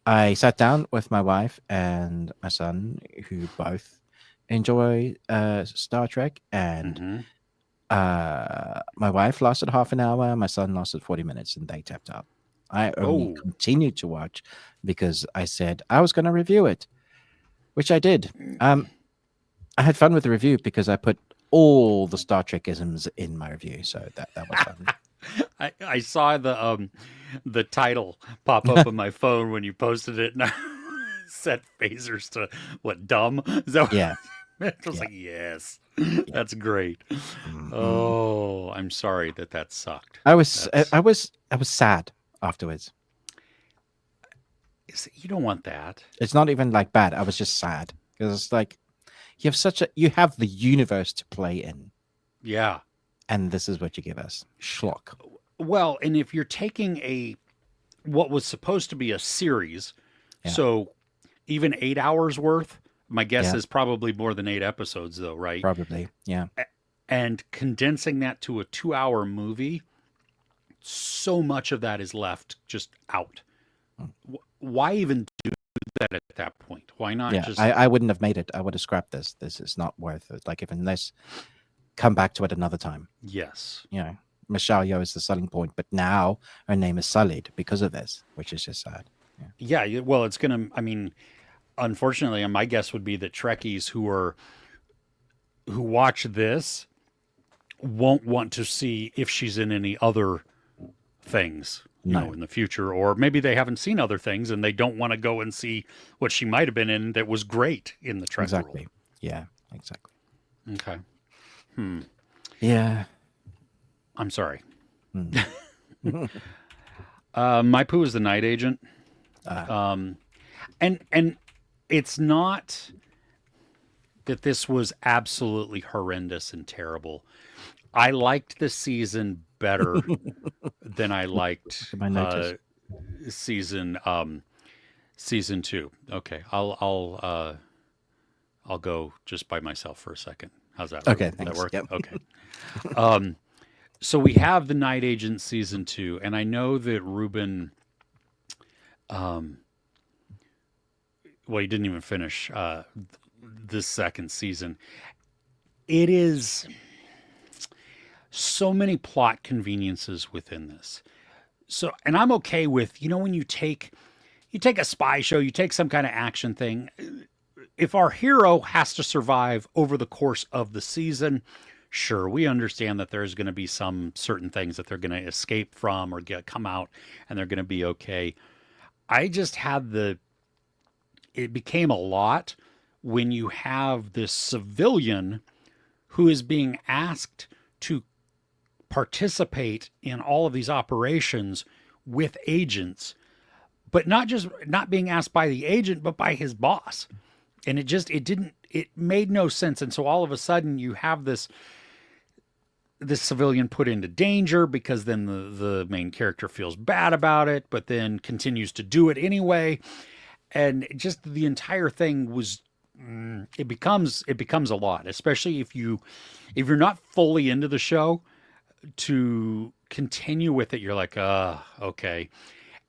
[SPEAKER 1] I sat down with my wife and my son, who both enjoy Star Trek, and
[SPEAKER 2] Mm-hmm.
[SPEAKER 1] my wife lasted half an hour, my son lasted 40 minutes, and they tapped out. I only
[SPEAKER 2] Oh.
[SPEAKER 1] continued to watch because I said I was going to review it, which I did. I had fun with the review because I put all the Star Trek isms in my review, so that was fun.
[SPEAKER 2] I saw the title pop up on my phone when you posted it, and I set phasers to what, dumb? Is that
[SPEAKER 1] Yeah,
[SPEAKER 2] what I was
[SPEAKER 1] yeah,
[SPEAKER 2] like, yes,
[SPEAKER 1] yeah.
[SPEAKER 2] that's great.
[SPEAKER 1] Mhm.
[SPEAKER 2] Oh, I'm sorry that sucked.
[SPEAKER 1] I was
[SPEAKER 2] That's
[SPEAKER 1] I was sad afterwards.
[SPEAKER 2] you don't want that.
[SPEAKER 1] It's not even like bad. I was just sad because it's like you have the universe to play in,
[SPEAKER 2] Yeah.
[SPEAKER 1] and this is what you give us. Schlock.
[SPEAKER 2] Well, and if you're taking what was supposed to be a series,
[SPEAKER 1] Yeah,
[SPEAKER 2] so even 8 hours worth, my guess
[SPEAKER 1] yeah,
[SPEAKER 2] is probably more than 8 episodes, though, right?
[SPEAKER 1] probably. Yeah,
[SPEAKER 2] And condensing that to a 2 hour movie, so much of that is left just out.
[SPEAKER 1] mm,
[SPEAKER 2] Why even do that at that point? Why not
[SPEAKER 1] yeah.
[SPEAKER 2] just,
[SPEAKER 1] I wouldn't have made it. I would have scrapped this. This is not worth it. Like, if unless come back to it another time.
[SPEAKER 2] yes.
[SPEAKER 1] Michelle Yeoh is the selling point, but now her name is sullied because of this, which is just sad. Yeah.
[SPEAKER 2] Yeah, well, it's going to, I mean, unfortunately, my guess would be that Trekkies who watch this won't want to see if she's in any other things,
[SPEAKER 1] No,
[SPEAKER 2] in the future, or maybe they haven't seen other things and they don't want to go and see what she might have been in that was great in the Trek world.
[SPEAKER 1] exactly. Yeah, exactly.
[SPEAKER 2] Okay.
[SPEAKER 1] Yeah.
[SPEAKER 2] I'm sorry.
[SPEAKER 1] Mm.
[SPEAKER 2] My poo is the night agent.
[SPEAKER 1] Uh,
[SPEAKER 2] And it's not that this was absolutely horrendous and terrible. I liked the season better than I liked
[SPEAKER 1] I notice.
[SPEAKER 2] season season 2. Okay, I'll go just by myself for a second. How's that,
[SPEAKER 1] Okay,
[SPEAKER 2] Ruben? That
[SPEAKER 1] thanks.
[SPEAKER 2] work?
[SPEAKER 1] Yep.
[SPEAKER 2] Okay. So we have the Night Agent season 2, and I know that Ruben, well, he didn't even finish this second season. It is so many plot conveniences within this. So, and I'm okay with, when you take a spy show, you take some kind of action thing. If our hero has to survive over the course of the season, Sure, we understand that there's going to be some certain things that they're going to escape from or come out and they're going to be okay. I just had it became a lot when you have this civilian who is being asked to participate in all of these operations with agents, but not being asked by the agent, but by his boss. And it made no sense. And so all of a sudden you have this civilian put into danger because then the main character feels bad about it, but then continues to do it anyway. And just the entire thing was it becomes a lot, especially if you're not fully into the show to continue with it. You're like, okay.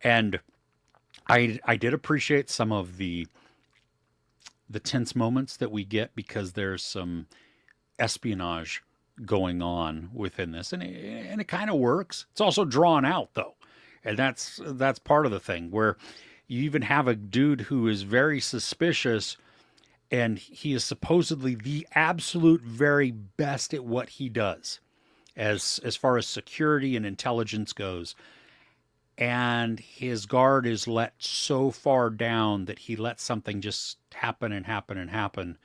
[SPEAKER 2] And I did appreciate some of the tense moments that we get because there's some espionage going on within this, and it kind of works. It's also drawn out though, and that's part of the thing where you even have a dude who is very suspicious, and he is supposedly the absolute very best at what he does, as far as security and intelligence goes. And his guard is let so far down that he lets something just happen and happen and happen.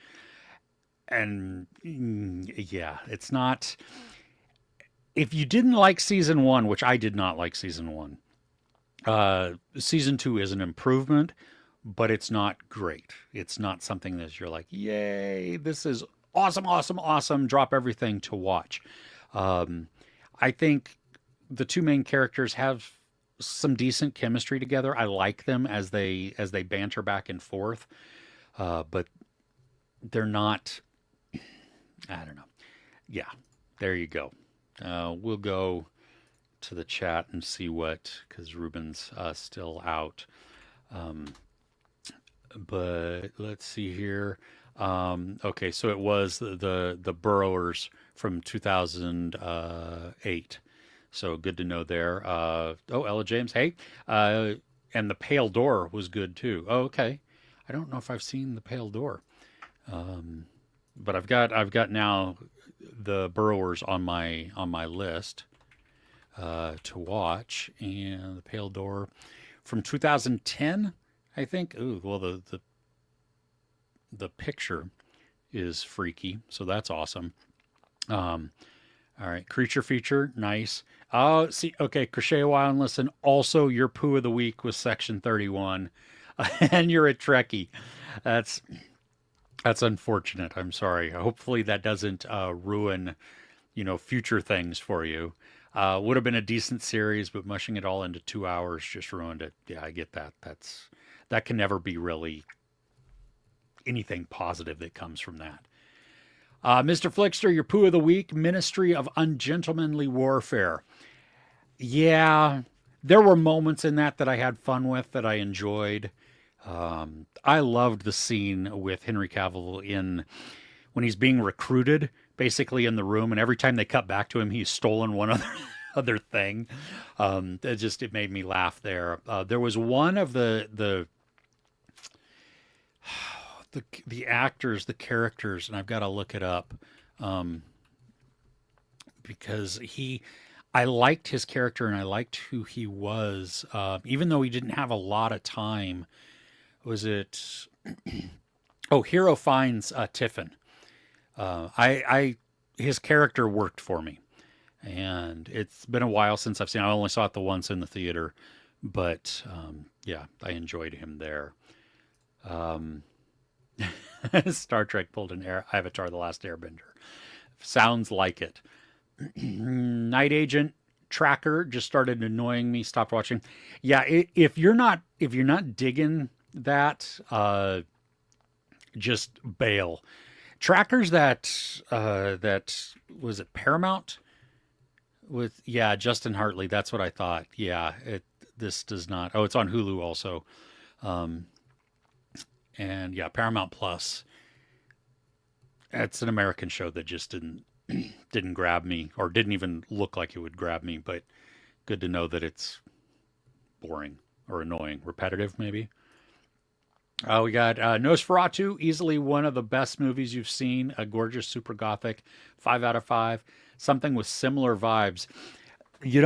[SPEAKER 2] And yeah, it's not. If you didn't like season one, which I did not like season one, season two is an improvement, but it's not great. It's not something that you're like, yay, this is awesome, awesome, awesome. Drop everything to watch. I think the two main characters have some decent chemistry together. I like them as they banter back and forth, but they're not. I don't know. Yeah, there you go. We'll go to the chat and see because Ruben's still out. But let's see here. Okay, so it was the Burrowers from 2008. So good to know there. Ella James, hey. And the Pale Door was good too. Oh, okay. I don't know if I've seen the Pale Door. But I've got now the Burrowers on my list to watch, and the Pale Door from 2010, I think. Ooh, well the picture is freaky, so that's awesome. All right, creature feature, nice. Oh, see, okay, crochet a while and listen. Also, your poo of the week was section 31, and you're a Trekkie. That's unfortunate. I'm sorry. Hopefully that doesn't ruin, future things for you. Would have been a decent series, but mushing it all into 2 hours just ruined it. Yeah, I get that. That can never be really anything positive that comes from that. Mr. Flickster, your poo of the week, Ministry of Ungentlemanly Warfare. Yeah, there were moments in that I had fun with, that I enjoyed. I loved the scene with Henry Cavill when he's being recruited, basically in the room, and every time they cut back to him, he's stolen one other thing. It made me laugh there. There was one of the actors, the characters, and I've got to look it up, because I liked his character and I liked who he was, even though he didn't have a lot of time. Was it? Oh, Hero finds Tiffin. His character worked for me, and it's been a while since I've seen. I only saw it the once in the theater, but yeah, I enjoyed him there. Star Trek pulled an Avatar: The Last Airbender. Sounds like it. Night Agent Tracker just started annoying me. Stopped watching. Yeah, if you're not digging that, just bail. Trackers that was it Paramount with Justin Hartley. That's what I thought. Yeah, this does not. Oh, it's on Hulu also. And yeah, Paramount Plus. It's an American show that just didn't grab me, or didn't even look like it would grab me, but good to know that it's boring or annoying, repetitive maybe. We got Nosferatu, easily one of the best movies you've seen. A gorgeous, super gothic, 5 out of 5. Something with similar vibes.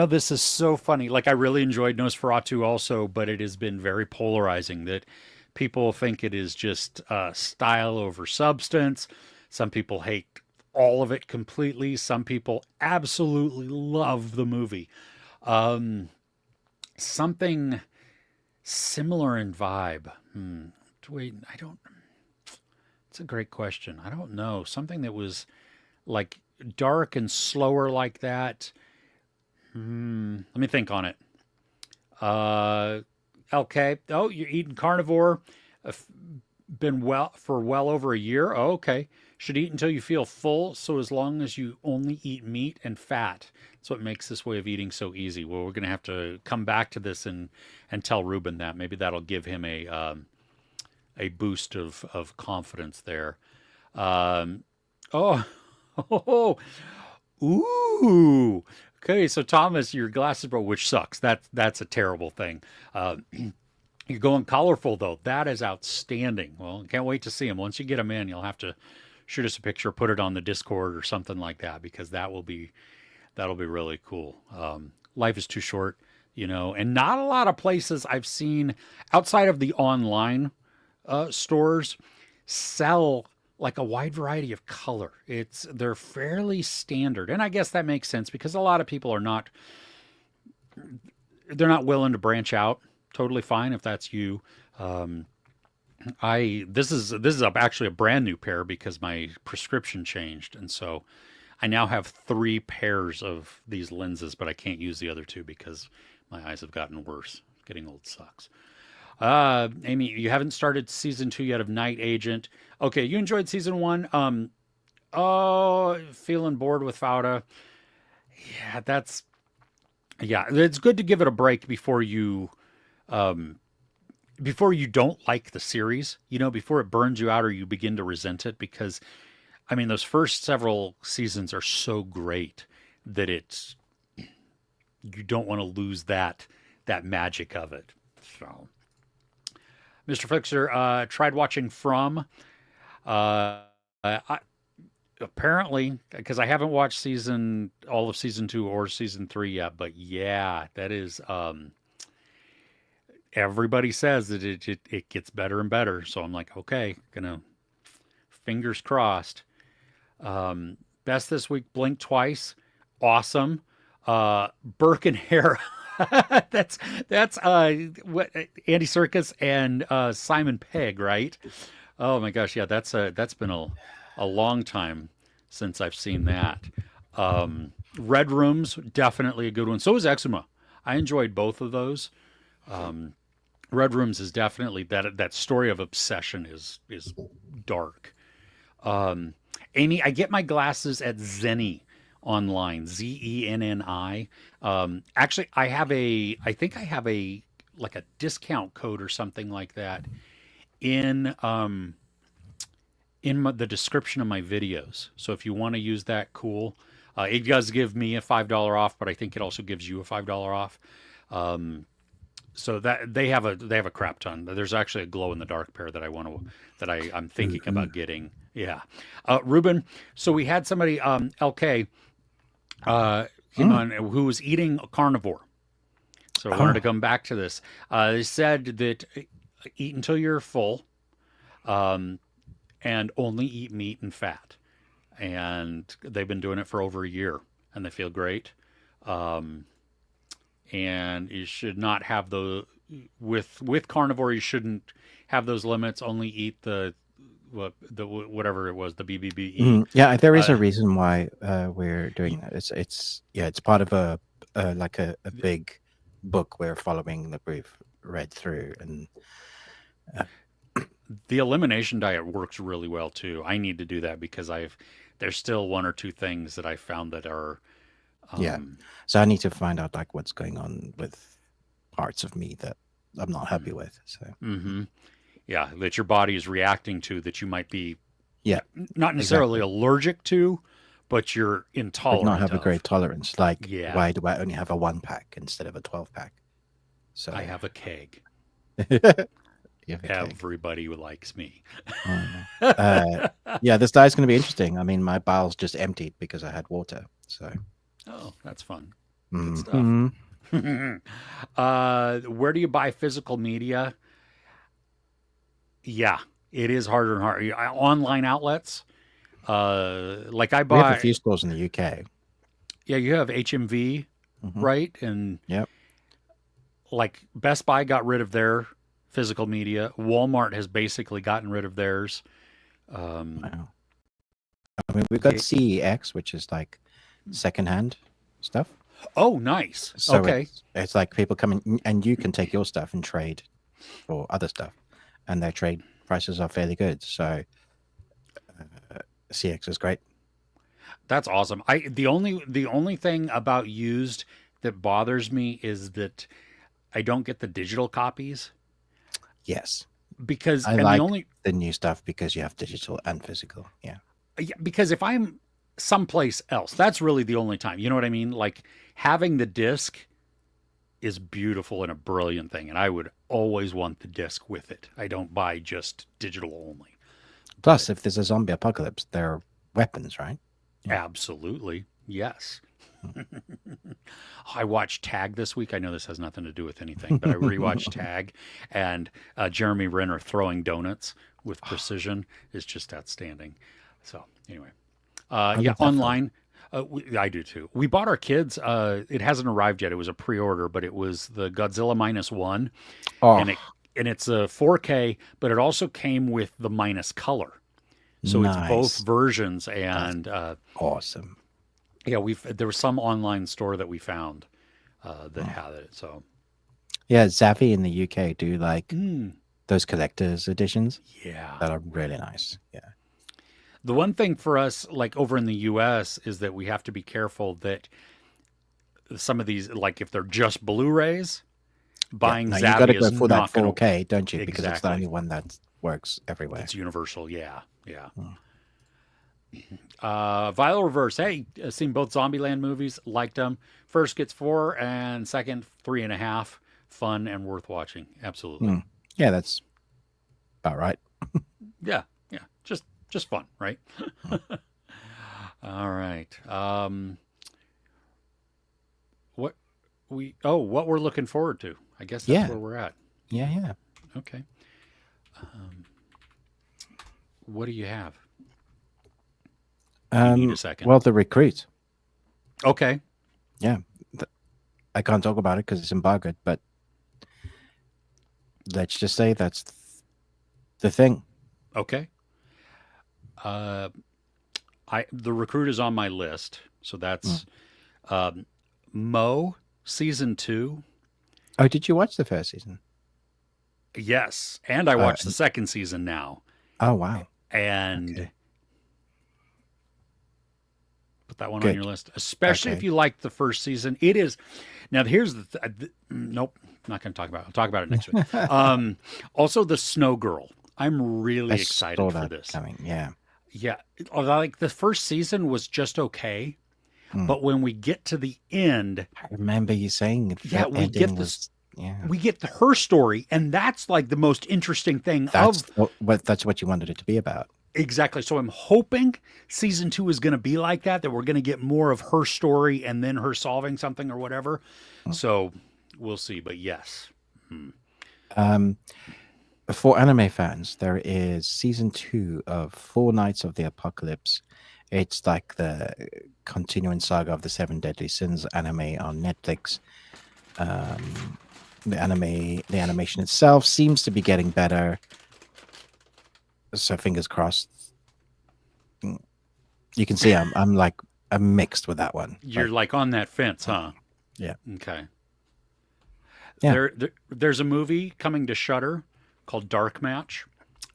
[SPEAKER 2] This is so funny. Like, I really enjoyed Nosferatu also, but it has been very polarizing that people think it is just style over substance. Some people hate all of it completely. Some people absolutely love the movie. Um, Something similar in vibe. Wait, I don't. It's a great question. I don't know. Something that was like dark and slower like that. Let me think on it. Uh, okay. Oh, you're eating carnivore. Uh, been well over a year. Oh, okay. Should eat until you feel full. So as long as you only eat meat and fat, that's what makes this way of eating so easy. Well, we're gonna have to come back to this and tell Ruben that. Maybe that'll give him a boost of confidence there. Um, oh, oh, ooh. Okay, so Thomas, your glasses broke, which sucks. That's a terrible thing. Uh, you're going colorful though. That is outstanding. Well, can't wait to see them. Once you get them in, you'll have to shoot us a picture, put it on the Discord or something like that, because that'll be really cool. Life is too short, and not a lot of places I've seen outside of the online stores sell like a wide variety of color. They're fairly standard, and I guess that makes sense because a lot of people are not they're not willing to branch out. Totally fine if that's you. Um, I this is actually a brand new pair because my prescription changed, and so I now have 3 pairs of these lenses, but I can't use the other 2 because my eyes have gotten worse. Getting old sucks. Amy, you haven't started season 2 yet of Night Agent. Okay, you enjoyed season 1. Oh, feeling bored with Fauda. Yeah, yeah. It's good to give it a break um, before you don't like the series. Before it burns you out or you begin to resent it. Because I mean, those first several seasons are so great that you don't want to lose that magic of it. So. Mr. Fixer tried watching From. I, apparently, because I haven't watched all of season 2 or season 3 yet, but yeah, that is. Everybody says that it gets better and better, so I'm like, okay, gonna fingers crossed. Best this week, Blink Twice, awesome. Burke and Hare. That's what Andy Serkis and Simon Pegg, right? Oh my gosh, yeah, that's been a long time since I've seen that. Red Rooms, definitely a good one. So is Exuma. I enjoyed both of those. Um, Red Rooms is definitely that story of obsession is dark. Um, Amy, I get my glasses at Zenni online, Zenni. Actually, I think I have like a discount code or something like that in the description of my videos. So if you want to use that, cool. It does give me a $5 off, but I think it also gives you a $5 off. Um, so that they have a crap ton. There's actually a glow in the dark pair that I'm thinking about getting. Yeah, Ruben. So we had somebody LK came on who was eating a carnivore. So I wanted to come back to this. They said that eat until you're full, um, and only eat meat and fat. And they've been doing it for over a year, and they feel great. Um, and you should not have with carnivore. You shouldn't have those limits. Only eat whatever it was, the BBBE.
[SPEAKER 1] Yeah, there is a
[SPEAKER 2] Uh,
[SPEAKER 1] reason why we're doing that. It's part of like a big book we're following that we've read through, and uh,
[SPEAKER 2] the elimination diet works really well too. I need to do that because there's still 1 or 2 things that I found that are
[SPEAKER 1] yeah.
[SPEAKER 2] um,
[SPEAKER 1] So I need to find out like what's going on with parts of me that I'm not happy with. So
[SPEAKER 2] mm-hmm, yeah, that your body is reacting to that you might be
[SPEAKER 1] yeah,
[SPEAKER 2] not necessarily
[SPEAKER 1] exactly.
[SPEAKER 2] allergic to, but you're
[SPEAKER 1] But not
[SPEAKER 2] intolerant
[SPEAKER 1] have a
[SPEAKER 2] of.
[SPEAKER 1] great tolerance. Like,
[SPEAKER 2] Yeah,
[SPEAKER 1] why do I only have a 1 pack instead of a 12 pack?
[SPEAKER 2] I
[SPEAKER 1] So
[SPEAKER 2] have a keg.
[SPEAKER 1] You have a cake.
[SPEAKER 2] Everybody likes me.
[SPEAKER 1] Yeah, this diet's going to be interesting. I mean, my bowels just emptied because I had water. So,
[SPEAKER 2] Oh, that's fun. Good stuff.
[SPEAKER 1] mhm.
[SPEAKER 2] Where do you buy physical media? Yeah, it is harder and harder. Online outlets. Like I
[SPEAKER 1] We have a
[SPEAKER 2] buy.
[SPEAKER 1] few stores in the UK.
[SPEAKER 2] Yeah, you have HMV,
[SPEAKER 1] Hmm.
[SPEAKER 2] right? And
[SPEAKER 1] Yep.
[SPEAKER 2] like Best Buy got rid of their physical media. Walmart has basically gotten rid of theirs. Um,
[SPEAKER 1] Wow. I mean, we've got
[SPEAKER 2] it,
[SPEAKER 1] CEX, which is like secondhand stuff.
[SPEAKER 2] oh, nice.
[SPEAKER 1] So
[SPEAKER 2] Okay.
[SPEAKER 1] it's like people coming and you can take your stuff and trade for other stuff, and their trade prices are fairly good. So CX is great.
[SPEAKER 2] That's awesome. The only thing about used that bothers me is that I don't get the digital copies
[SPEAKER 1] Yes,
[SPEAKER 2] because
[SPEAKER 1] I
[SPEAKER 2] and the
[SPEAKER 1] like
[SPEAKER 2] only
[SPEAKER 1] the new stuff because you have digital and physical. Yeah.
[SPEAKER 2] yeah, because if I'm someplace else, that's really the only time. You know what I mean? Like having the disc is beautiful and a brilliant thing, and I would always want the disc with it. I don't buy just digital only. But
[SPEAKER 1] Plus, if there's a zombie apocalypse, there are weapons, right? Yeah.
[SPEAKER 2] absolutely, yes.
[SPEAKER 1] Mm.
[SPEAKER 2] I watched Tag this week. I know this has nothing to do with anything, but I rewatched Tag, and Jeremy Renner throwing donuts with precision is just outstanding. So anyway,
[SPEAKER 1] I
[SPEAKER 2] yeah,
[SPEAKER 1] love that film.
[SPEAKER 2] online. I do too. We bought our kids. It hasn't arrived yet. It was a pre-order, but it was the Godzilla -1,
[SPEAKER 1] Oh,
[SPEAKER 2] and it's a 4K, but it also came with the minus color. So it's both
[SPEAKER 1] nice.
[SPEAKER 2] versions,
[SPEAKER 1] That's
[SPEAKER 2] and
[SPEAKER 1] awesome.
[SPEAKER 2] yeah, there was some online store that we found that
[SPEAKER 1] Mm.
[SPEAKER 2] had it. So
[SPEAKER 1] Yeah, Zavvi in the UK do like
[SPEAKER 2] mm,
[SPEAKER 1] those collector's editions
[SPEAKER 2] yeah,
[SPEAKER 1] that are really nice. Yeah.
[SPEAKER 2] the one thing for us, like over in the U.S., is that we have to be careful that some of these, like if they're just Blu-rays,
[SPEAKER 1] Yeah.
[SPEAKER 2] buying
[SPEAKER 1] No, you got to
[SPEAKER 2] Zavvi
[SPEAKER 1] go
[SPEAKER 2] is
[SPEAKER 1] for that
[SPEAKER 2] not going to
[SPEAKER 1] 4K, don't you? Because it's the
[SPEAKER 2] exactly.
[SPEAKER 1] only one that works everywhere.
[SPEAKER 2] It's universal. Yeah, yeah.
[SPEAKER 1] Mm.
[SPEAKER 2] Vile Reverse. Hey, I've seen both Zombieland movies. Liked them. First gets 4, and second 3.5. Fun and worth watching. Absolutely.
[SPEAKER 1] Mm. Yeah, that's about right.
[SPEAKER 2] Yeah, yeah. Just fun, right?
[SPEAKER 1] Mm.
[SPEAKER 2] All right. What we're looking forward to. I guess that's
[SPEAKER 1] Yeah.
[SPEAKER 2] where we're at.
[SPEAKER 1] Yeah, yeah.
[SPEAKER 2] Okay. Um, what do you have? You need a second.
[SPEAKER 1] Well, the recruit.
[SPEAKER 2] Okay.
[SPEAKER 1] Yeah. th- I can't talk about it because it's embargoed, but let's just say that's the thing.
[SPEAKER 2] Okay. Uh, the recruit is on my list, so
[SPEAKER 1] Mm.
[SPEAKER 2] that's Mo season 2.
[SPEAKER 1] Oh, did you watch the first season?
[SPEAKER 2] Yes, and I watched the second season now,
[SPEAKER 1] Oh, wow.
[SPEAKER 2] and
[SPEAKER 1] Okay.
[SPEAKER 2] put that one on
[SPEAKER 1] Good.
[SPEAKER 2] your list, especially if
[SPEAKER 1] Okay.
[SPEAKER 2] you liked the first season. It is now. Here's nope, not going to talk about it. I'll talk about it next week. Also, the Snow Girl. I'm really
[SPEAKER 1] I
[SPEAKER 2] excited
[SPEAKER 1] saw
[SPEAKER 2] for
[SPEAKER 1] that
[SPEAKER 2] this.
[SPEAKER 1] coming. Yeah.
[SPEAKER 2] Yeah, like the first season was just okay,
[SPEAKER 1] Mm.
[SPEAKER 2] but when we get to the end,
[SPEAKER 1] I remember you saying
[SPEAKER 2] yeah,
[SPEAKER 1] the
[SPEAKER 2] we get
[SPEAKER 1] ending
[SPEAKER 2] this.
[SPEAKER 1] was, yeah.
[SPEAKER 2] We get her story, and that's like the most interesting thing
[SPEAKER 1] That's
[SPEAKER 2] of
[SPEAKER 1] that's what you wanted it to be about.
[SPEAKER 2] exactly. So I'm hoping season 2 is going to be like that we're going to get more of her story and then her solving something or whatever.
[SPEAKER 1] Mm.
[SPEAKER 2] So we'll see. But yes.
[SPEAKER 1] Um, for anime fans, there is season 2 of Four Nights of the Apocalypse. It's like the continuing saga of the Seven Deadly Sins anime on Netflix. The animation itself seems to be getting better. So fingers crossed. Mm. You can see I'm mixed with that one.
[SPEAKER 2] You're like on that fence, huh?
[SPEAKER 1] Yeah.
[SPEAKER 2] Okay.
[SPEAKER 1] Yeah.
[SPEAKER 2] There's a movie coming to Shudder called Dark Match.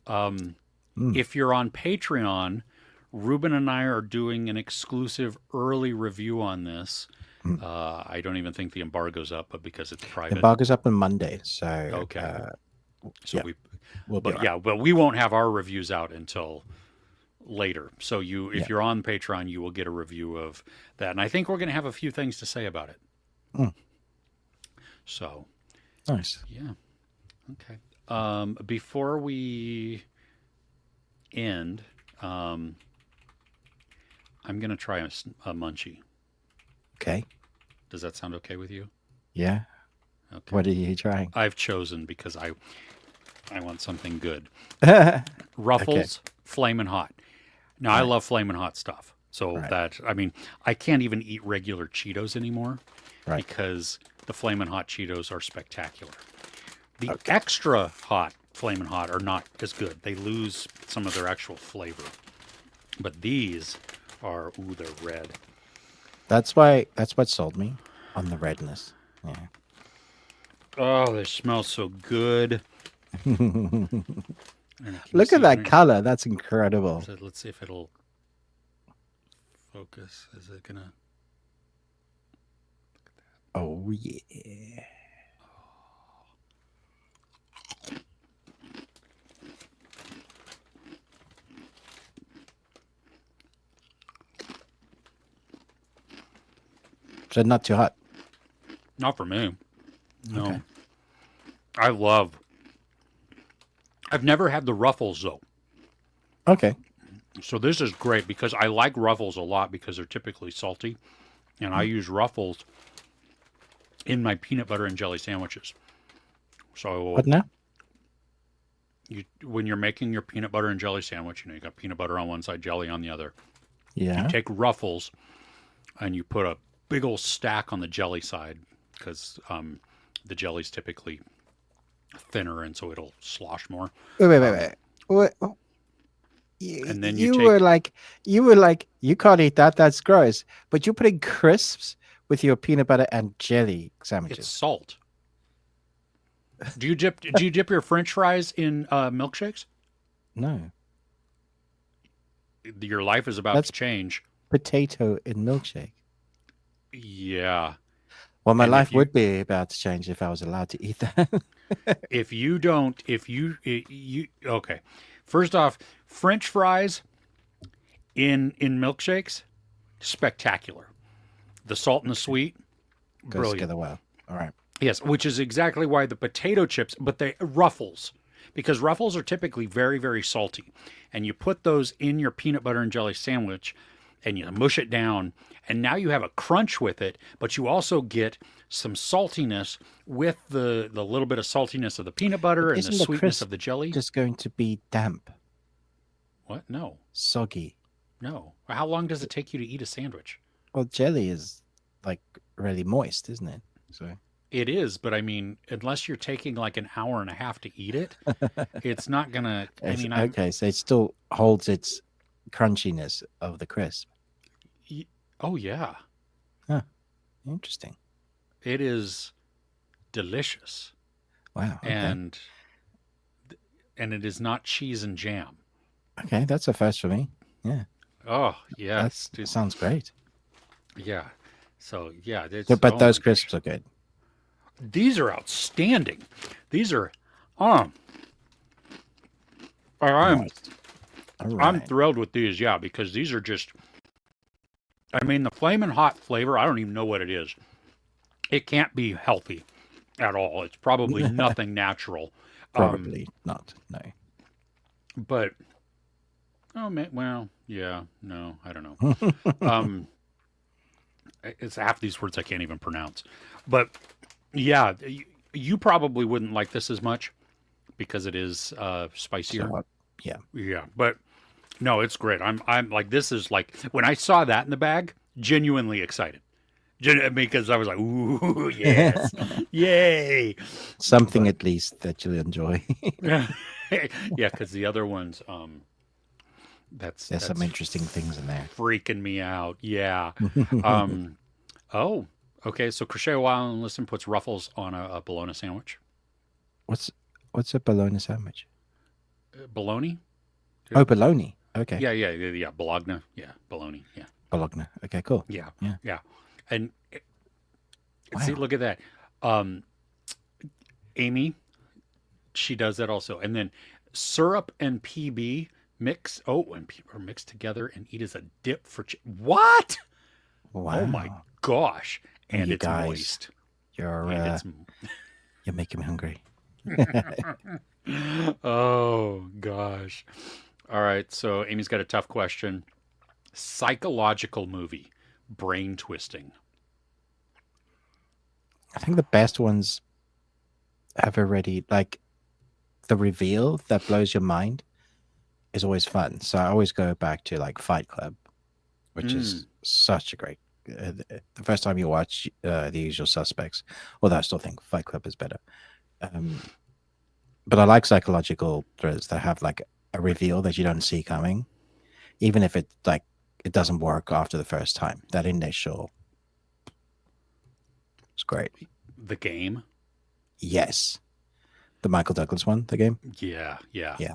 [SPEAKER 2] If you're on Patreon, Ruben and I are doing an exclusive early review on this. I don't even think the embargo's up, but because it's private.
[SPEAKER 1] Embargo's up on Monday, so
[SPEAKER 2] Okay. So
[SPEAKER 1] yeah, we'll be
[SPEAKER 2] but
[SPEAKER 1] all
[SPEAKER 2] yeah, but we won't have our reviews out until later. So if you're on Patreon, you will get a review of that, and I think we're going to have a few things to say about it.
[SPEAKER 1] Mm.
[SPEAKER 2] So
[SPEAKER 1] nice.
[SPEAKER 2] yeah, okay. Before we end, I'm gonna try a munchie.
[SPEAKER 1] Okay.
[SPEAKER 2] Does that sound okay with you?
[SPEAKER 1] Yeah.
[SPEAKER 2] Okay.
[SPEAKER 1] What are you trying?
[SPEAKER 2] I've chosen because I want something good.
[SPEAKER 1] Okay.
[SPEAKER 2] Ruffles, Flamin' Hot. Now I
[SPEAKER 1] Right.
[SPEAKER 2] love Flamin' Hot stuff. So
[SPEAKER 1] Right.
[SPEAKER 2] that I mean, I can't even eat regular Cheetos anymore
[SPEAKER 1] Right.
[SPEAKER 2] because the Flamin' Hot Cheetos are spectacular. The
[SPEAKER 1] Okay.
[SPEAKER 2] extra hot Flamin' Hot are not as good. They lose some of their actual flavor. But these are they're red.
[SPEAKER 1] That's what sold me on the redness. Yeah.
[SPEAKER 2] Oh, they smell so good. And can you
[SPEAKER 1] Look
[SPEAKER 2] see
[SPEAKER 1] at that
[SPEAKER 2] when
[SPEAKER 1] color. That's incredible.
[SPEAKER 2] so let's see if it'll focus. Is it gonna?
[SPEAKER 1] Oh yeah. So not too hot.
[SPEAKER 2] Not for me. No.
[SPEAKER 1] Okay.
[SPEAKER 2] I love. I've never had the Ruffles though.
[SPEAKER 1] Okay.
[SPEAKER 2] So this is great because I like Ruffles a lot because they're typically salty, and I use Ruffles in my peanut butter and jelly sandwiches. So
[SPEAKER 1] What now?
[SPEAKER 2] when you're making your peanut butter and jelly sandwich, you got peanut butter on one side, jelly on the other. You
[SPEAKER 1] Yeah.
[SPEAKER 2] take Ruffles and you put a big old stack on the jelly side because the jelly's typically thinner and so it'll slosh more.
[SPEAKER 1] Wait. Oh,
[SPEAKER 2] And then
[SPEAKER 1] you
[SPEAKER 2] you
[SPEAKER 1] were
[SPEAKER 2] take
[SPEAKER 1] like, you can't eat that. That's gross. But you're putting crisps with your peanut butter and jelly
[SPEAKER 2] it's
[SPEAKER 1] sandwiches.
[SPEAKER 2] salt. Do you dip your French fries in milkshakes?
[SPEAKER 1] No,
[SPEAKER 2] Your life is about
[SPEAKER 1] that's
[SPEAKER 2] to change.
[SPEAKER 1] potato in milkshake.
[SPEAKER 2] Yeah.
[SPEAKER 1] Well, my
[SPEAKER 2] And
[SPEAKER 1] life would be about to change if I was allowed to eat that.
[SPEAKER 2] if you okay. First off, French fries in milkshakes, spectacular. The salt and the sweet,
[SPEAKER 1] Goes
[SPEAKER 2] brilliant.
[SPEAKER 1] together well. All right.
[SPEAKER 2] Yes, which is exactly why the potato chips, but they Ruffles, because Ruffles are typically very, very salty, and you put those in your peanut butter and jelly sandwich, and you mush it down, and now you have a crunch with it, but you also get some saltiness with the little bit of saltiness of the peanut butter and the
[SPEAKER 1] Isn't the
[SPEAKER 2] sweetness
[SPEAKER 1] crisp
[SPEAKER 2] of the jelly.
[SPEAKER 1] just going to be damp,
[SPEAKER 2] What? No,
[SPEAKER 1] soggy?
[SPEAKER 2] no. How long does it take you to eat a sandwich?
[SPEAKER 1] Well, jelly is like really moist, isn't it? So
[SPEAKER 2] It is, but I mean, unless you're taking like an hour and a half to eat it, it's not gonna. I mean,
[SPEAKER 1] okay, so it still holds its crunchiness of the crisp.
[SPEAKER 2] oh yeah,
[SPEAKER 1] Interesting.
[SPEAKER 2] it is delicious,
[SPEAKER 1] Wow. Okay.
[SPEAKER 2] and it is not cheese and jam.
[SPEAKER 1] Okay, that's a first for me. Yeah,
[SPEAKER 2] Oh yes,
[SPEAKER 1] that sounds great.
[SPEAKER 2] yeah. So yeah, it's,
[SPEAKER 1] So, but
[SPEAKER 2] oh
[SPEAKER 1] those
[SPEAKER 2] my gosh.
[SPEAKER 1] crisps are good.
[SPEAKER 2] These are outstanding. These are, I'm
[SPEAKER 1] Nice. All
[SPEAKER 2] I'm
[SPEAKER 1] right.
[SPEAKER 2] thrilled with these. Yeah, because these are just. I mean, the flaming hot flavor. I don't even know what it is. It can't be healthy at all. It's probably nothing natural.
[SPEAKER 1] Probably not. No.
[SPEAKER 2] But oh man, well, yeah, no, I don't know. um, it's half these words I can't even pronounce. But yeah, you probably wouldn't like this as much because it is spicier.
[SPEAKER 1] So, yeah.
[SPEAKER 2] Yeah, but no, it's great. I'm like this is like when I saw that in the bag, genuinely excited. Because I was like, ooh, yes, yay.
[SPEAKER 1] Something at least that you'll enjoy.
[SPEAKER 2] Yeah, because the other ones,
[SPEAKER 1] There's some interesting things in there.
[SPEAKER 2] freaking me out. Yeah. Oh, okay. So Crochet While and Listen puts Ruffles on a bologna sandwich.
[SPEAKER 1] What's a bologna sandwich?
[SPEAKER 2] Bologna?
[SPEAKER 1] Oh, bologna. Okay.
[SPEAKER 2] Yeah. Bologna. Yeah, bologna. Yeah,
[SPEAKER 1] Bologna. Okay, cool.
[SPEAKER 2] yeah,
[SPEAKER 1] Yeah.
[SPEAKER 2] yeah. And see,
[SPEAKER 1] Wow.
[SPEAKER 2] look at that. Amy, she does that also. And then syrup and PB mix. Oh, and are mixed together and eat as a dip for what?
[SPEAKER 1] Wow.
[SPEAKER 2] Oh my gosh! And
[SPEAKER 1] You
[SPEAKER 2] it's
[SPEAKER 1] guys,
[SPEAKER 2] moist.
[SPEAKER 1] You're
[SPEAKER 2] And it's
[SPEAKER 1] you're making me hungry.
[SPEAKER 2] Oh gosh. All right, so Amy's got a tough question. Psychological movie, brain twisting.
[SPEAKER 1] I think the best ones have already like the reveal that blows your mind is always fun. So I always go back to like Fight Club, which
[SPEAKER 2] Mm.
[SPEAKER 1] is such a great. The first time you watch The Usual Suspects, although I still think Fight Club is better. Um, but I like psychological thrillers that have like a reveal that you don't see coming, even if it doesn't work after the first time. That initial is great.
[SPEAKER 2] The Game.
[SPEAKER 1] Yes, the Michael Douglas one, the game.
[SPEAKER 2] Yeah, yeah,
[SPEAKER 1] Yeah,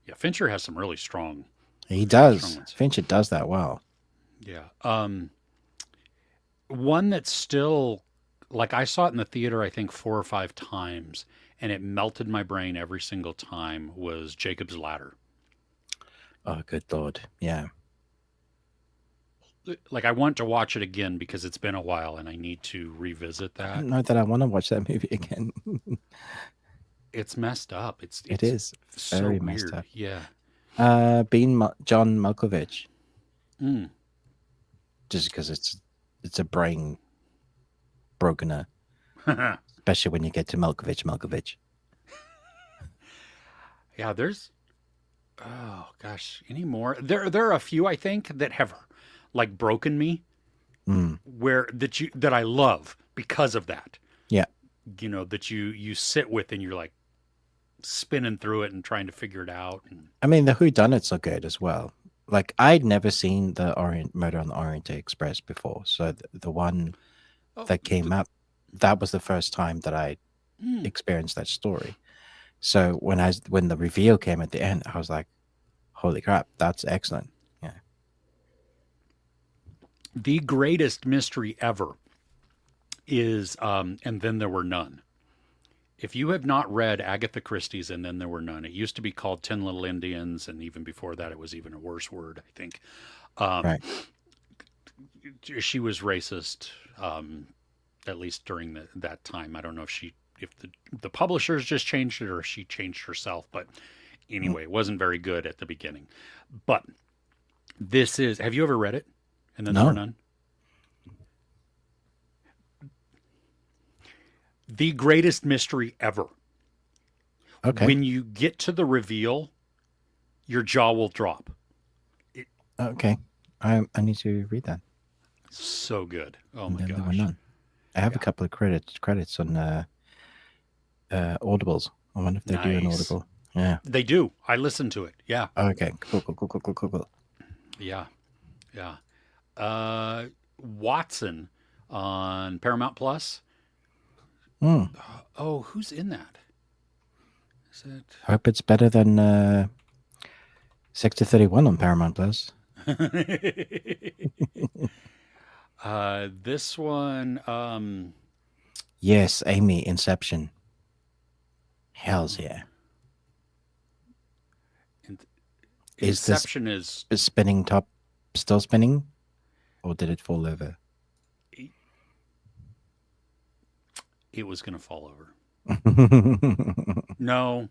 [SPEAKER 2] yeah. Fincher has some really strong,
[SPEAKER 1] he
[SPEAKER 2] strong
[SPEAKER 1] does.
[SPEAKER 2] ones.
[SPEAKER 1] Fincher does that well.
[SPEAKER 2] Yeah. One that's still like I saw it in the theater, I think 4 or 5 times, and it melted my brain every single time was Jacob's Ladder.
[SPEAKER 1] Oh, good lord. Yeah.
[SPEAKER 2] Like I want to watch it again because it's been a while and I need to revisit
[SPEAKER 1] I
[SPEAKER 2] that.
[SPEAKER 1] don't know that I want to watch that movie again.
[SPEAKER 2] It's messed up.
[SPEAKER 1] It
[SPEAKER 2] It's
[SPEAKER 1] is
[SPEAKER 2] so
[SPEAKER 1] very messed
[SPEAKER 2] weird.
[SPEAKER 1] up.
[SPEAKER 2] Yeah.
[SPEAKER 1] John Malkovich,
[SPEAKER 2] Mm.
[SPEAKER 1] just because it's a brain brokener, especially when you get to Malkovich.
[SPEAKER 2] Yeah, there's oh gosh, any more? There are a few I think that have like broken me
[SPEAKER 1] Mm.
[SPEAKER 2] where that I love because of that.
[SPEAKER 1] Yeah.
[SPEAKER 2] You know, that you sit with and you're like spinning through it and trying to figure it out and
[SPEAKER 1] I mean, the whodunits are good as well. Like, I'd never seen the Murder on the Orient Express before. So the one
[SPEAKER 2] oh
[SPEAKER 1] that came up, that was the first time that I
[SPEAKER 2] mm,
[SPEAKER 1] experienced that story. So when the reveal came at the end, I was like, holy crap, that's excellent. Yeah.
[SPEAKER 2] the greatest mystery ever is and then there were none. If you have not read Agatha Christie's And Then There Were None, it used to be called Ten Little Indians, and even before that, it was even a worse word, I think. Um,
[SPEAKER 1] Right.
[SPEAKER 2] she was racist, at least during that time. I don't know if the publishers just changed it or she changed herself, but
[SPEAKER 1] Mm.
[SPEAKER 2] anyway, it wasn't very good at the beginning. But this is. Have you ever read it? And then there were
[SPEAKER 1] No.
[SPEAKER 2] none. The greatest mystery ever.
[SPEAKER 1] Okay.
[SPEAKER 2] When you get to the reveal, your jaw will drop. It,
[SPEAKER 1] Okay. I need to read that.
[SPEAKER 2] so good. Oh
[SPEAKER 1] And
[SPEAKER 2] my
[SPEAKER 1] then there were
[SPEAKER 2] gosh.
[SPEAKER 1] none. I have a
[SPEAKER 2] Yeah.
[SPEAKER 1] couple of credits on Audibles. I wonder if they do an
[SPEAKER 2] Nice.
[SPEAKER 1] Audible. Yeah.
[SPEAKER 2] They do. I listened to it. Yeah.
[SPEAKER 1] Okay. Cool.
[SPEAKER 2] Yeah. Yeah. Watson on Paramount Plus.
[SPEAKER 1] Hmm.
[SPEAKER 2] Oh, who's in that? Is
[SPEAKER 1] Hope it's better than 6 to 31 on Paramount Plus.
[SPEAKER 2] it? This one.
[SPEAKER 1] Yes, Amy, Inception. Hells yeah. Is this
[SPEAKER 2] Inception is.
[SPEAKER 1] spinning top still spinning? Or did it fall over?
[SPEAKER 2] It was going to fall over. No,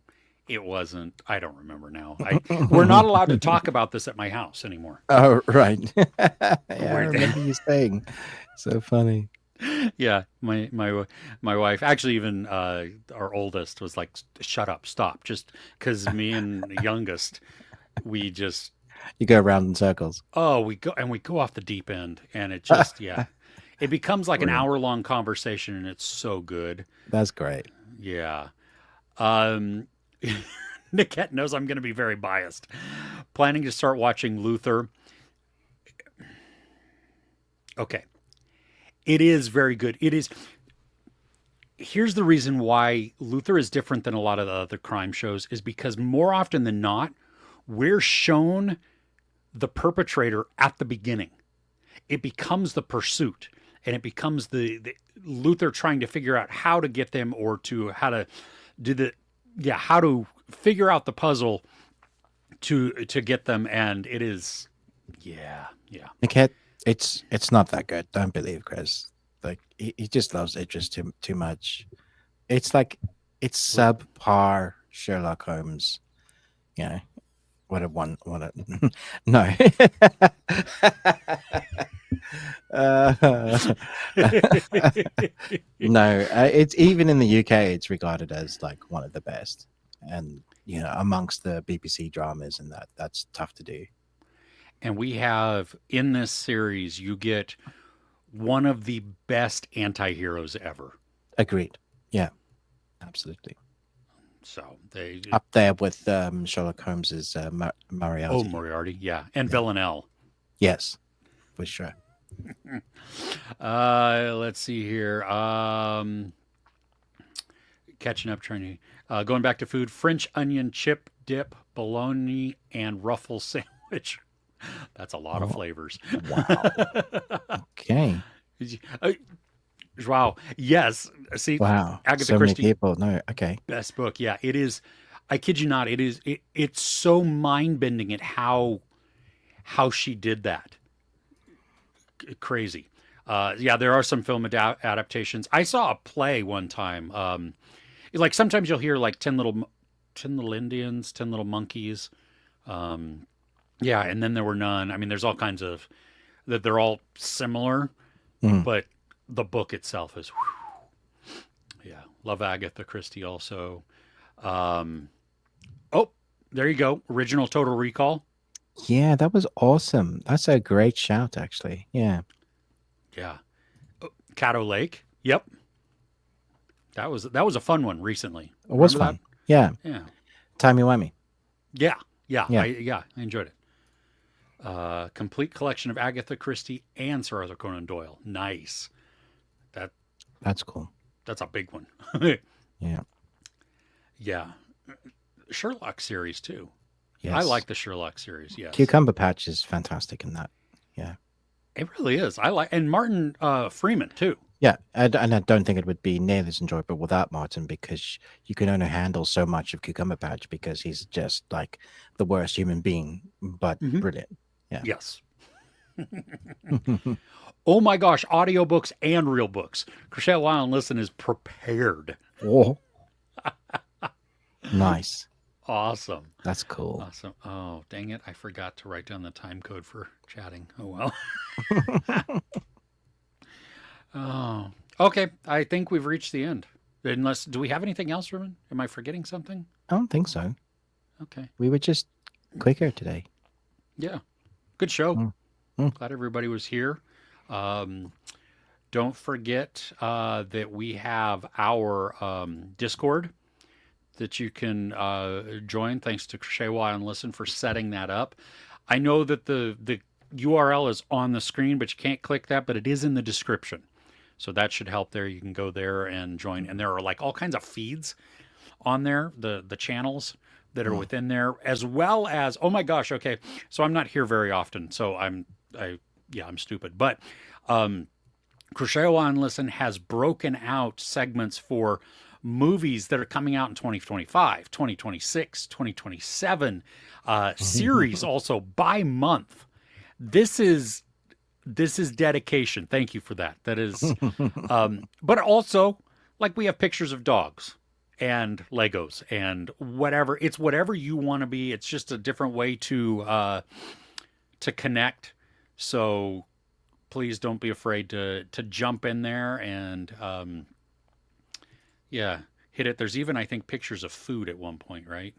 [SPEAKER 2] it wasn't. I don't remember now. We're not allowed to talk about this at my house anymore.
[SPEAKER 1] Oh, right. Yeah, I
[SPEAKER 2] We're-
[SPEAKER 1] remember you saying. So funny.
[SPEAKER 2] Yeah, my wife, actually, even our oldest was like, "Shut up, stop!" Just because me and the youngest, we just
[SPEAKER 1] You go around in circles.
[SPEAKER 2] we go off the deep end, and it just yeah, it becomes like an
[SPEAKER 1] Brilliant.
[SPEAKER 2] hour-long conversation, and it's so good.
[SPEAKER 1] That's great.
[SPEAKER 2] Yeah. Nickette knows I'm going to be very biased. Planning to start watching Luther. Okay. It is very good. It is. Here's the reason why Luther is different than a lot of the other crime shows is because more often than not, we're shown the perpetrator at the beginning. It becomes the pursuit and it becomes the Luther trying to figure out how to get them or to how to do how to figure out the puzzle to get them, and it is yeah.
[SPEAKER 1] Nickette, it's not that good. Don't believe Chris. Like he just loves Idris too much. It's like it's subpar Sherlock Holmes. You know, what a one. What a no. uh, no, it's even in the UK, it's regarded as like one of the best, and amongst the BBC dramas, and that's tough to do.
[SPEAKER 2] And we have in this series, you get one of the best anti-heroes ever.
[SPEAKER 1] Agreed. Yeah, absolutely.
[SPEAKER 2] So they
[SPEAKER 1] Up there with Sherlock Holmes's
[SPEAKER 2] oh,
[SPEAKER 1] Moriarty.
[SPEAKER 2] Moriarty, yeah, and
[SPEAKER 1] Yeah.
[SPEAKER 2] Villanelle.
[SPEAKER 1] Yes, for sure.
[SPEAKER 2] Let's see here. Catching up, trying to going back to food: French onion chip dip, bologna, and ruffle sandwich. That's a lot of
[SPEAKER 1] Oh,
[SPEAKER 2] flavors.
[SPEAKER 1] wow. Okay.
[SPEAKER 2] Uh, wow. Yes. See,
[SPEAKER 1] Wow.
[SPEAKER 2] Agatha
[SPEAKER 1] So many
[SPEAKER 2] Christie,
[SPEAKER 1] people. No. Okay.
[SPEAKER 2] best book. Yeah, it is. I kid you not. It is. It's so mind bending at how she did that. Crazy. Yeah, there are some film adaptations. I saw a play one time. Like sometimes you'll hear like 10 little Indians, 10 little monkeys. Um, yeah, and then there were none. I mean, there's all kinds of that. They're all similar,
[SPEAKER 1] Mm.
[SPEAKER 2] but the book itself is. Yeah, love Agatha Christie also. Um, oh, there you go. Original Total Recall.
[SPEAKER 1] Yeah, that was awesome. That's a great shout, actually. Yeah,
[SPEAKER 2] Yeah, Caddo Lake. Yep, that was a fun one recently.
[SPEAKER 1] it was
[SPEAKER 2] Remember
[SPEAKER 1] fun. Yeah,
[SPEAKER 2] that? Yeah,
[SPEAKER 1] timey wimey.
[SPEAKER 2] yeah, yeah.
[SPEAKER 1] Yeah,
[SPEAKER 2] I enjoyed it. Complete collection of Agatha Christie and Sir Arthur Conan Doyle. Nice. That
[SPEAKER 1] that's cool.
[SPEAKER 2] that's a big one.
[SPEAKER 1] Yeah.
[SPEAKER 2] Yeah, Sherlock series too. I
[SPEAKER 1] Yes.
[SPEAKER 2] like the Sherlock series. Yes,
[SPEAKER 1] Cucumber Patch is fantastic in that. Yeah.
[SPEAKER 2] it really is. I like and Martin Freeman too.
[SPEAKER 1] Yeah, and I don't think it would be nearly as enjoyable without Martin because you can only handle so much of Cucumber Patch because he's just like the worst human being, but
[SPEAKER 2] Hmm.
[SPEAKER 1] brilliant. Yeah.
[SPEAKER 2] Yes. Oh my gosh, audiobooks and real books. Crochet While and Listen is prepared.
[SPEAKER 1] Oh, nice.
[SPEAKER 2] Awesome.
[SPEAKER 1] That's cool.
[SPEAKER 2] Awesome. Oh, dang it. I forgot to write down the time code for chatting. Oh, well. Oh, okay. I think we've reached the end. Unless, do we have anything else, Ruben? Am I forgetting something?
[SPEAKER 1] I don't think so.
[SPEAKER 2] Okay.
[SPEAKER 1] We were just quicker today.
[SPEAKER 2] Yeah. Good show.
[SPEAKER 1] Mm. Mm.
[SPEAKER 2] Glad everybody was here. Um, don't forget that we have our Discord that you can join. Thanks to Crochet While and Listen for setting that up. I know that the URL is on the screen, but you can't click that, but it is in the description. So that should help there. You can go there and join. And there are like all kinds of feeds on there, the channels that are within there, as well as, oh my gosh, okay. So I'm not here very often. So I'm stupid. But Crochet While and Listen has broken out segments for movies that are coming out in 2025, 2026, 2027, series also by month. This is dedication. Thank you for that. That is, but also like we have pictures of dogs and Legos and whatever. It's whatever you want to be. It's just a different way to connect. So please don't be afraid to jump in there and yeah, hit it. There's even I think pictures of food at one point, right?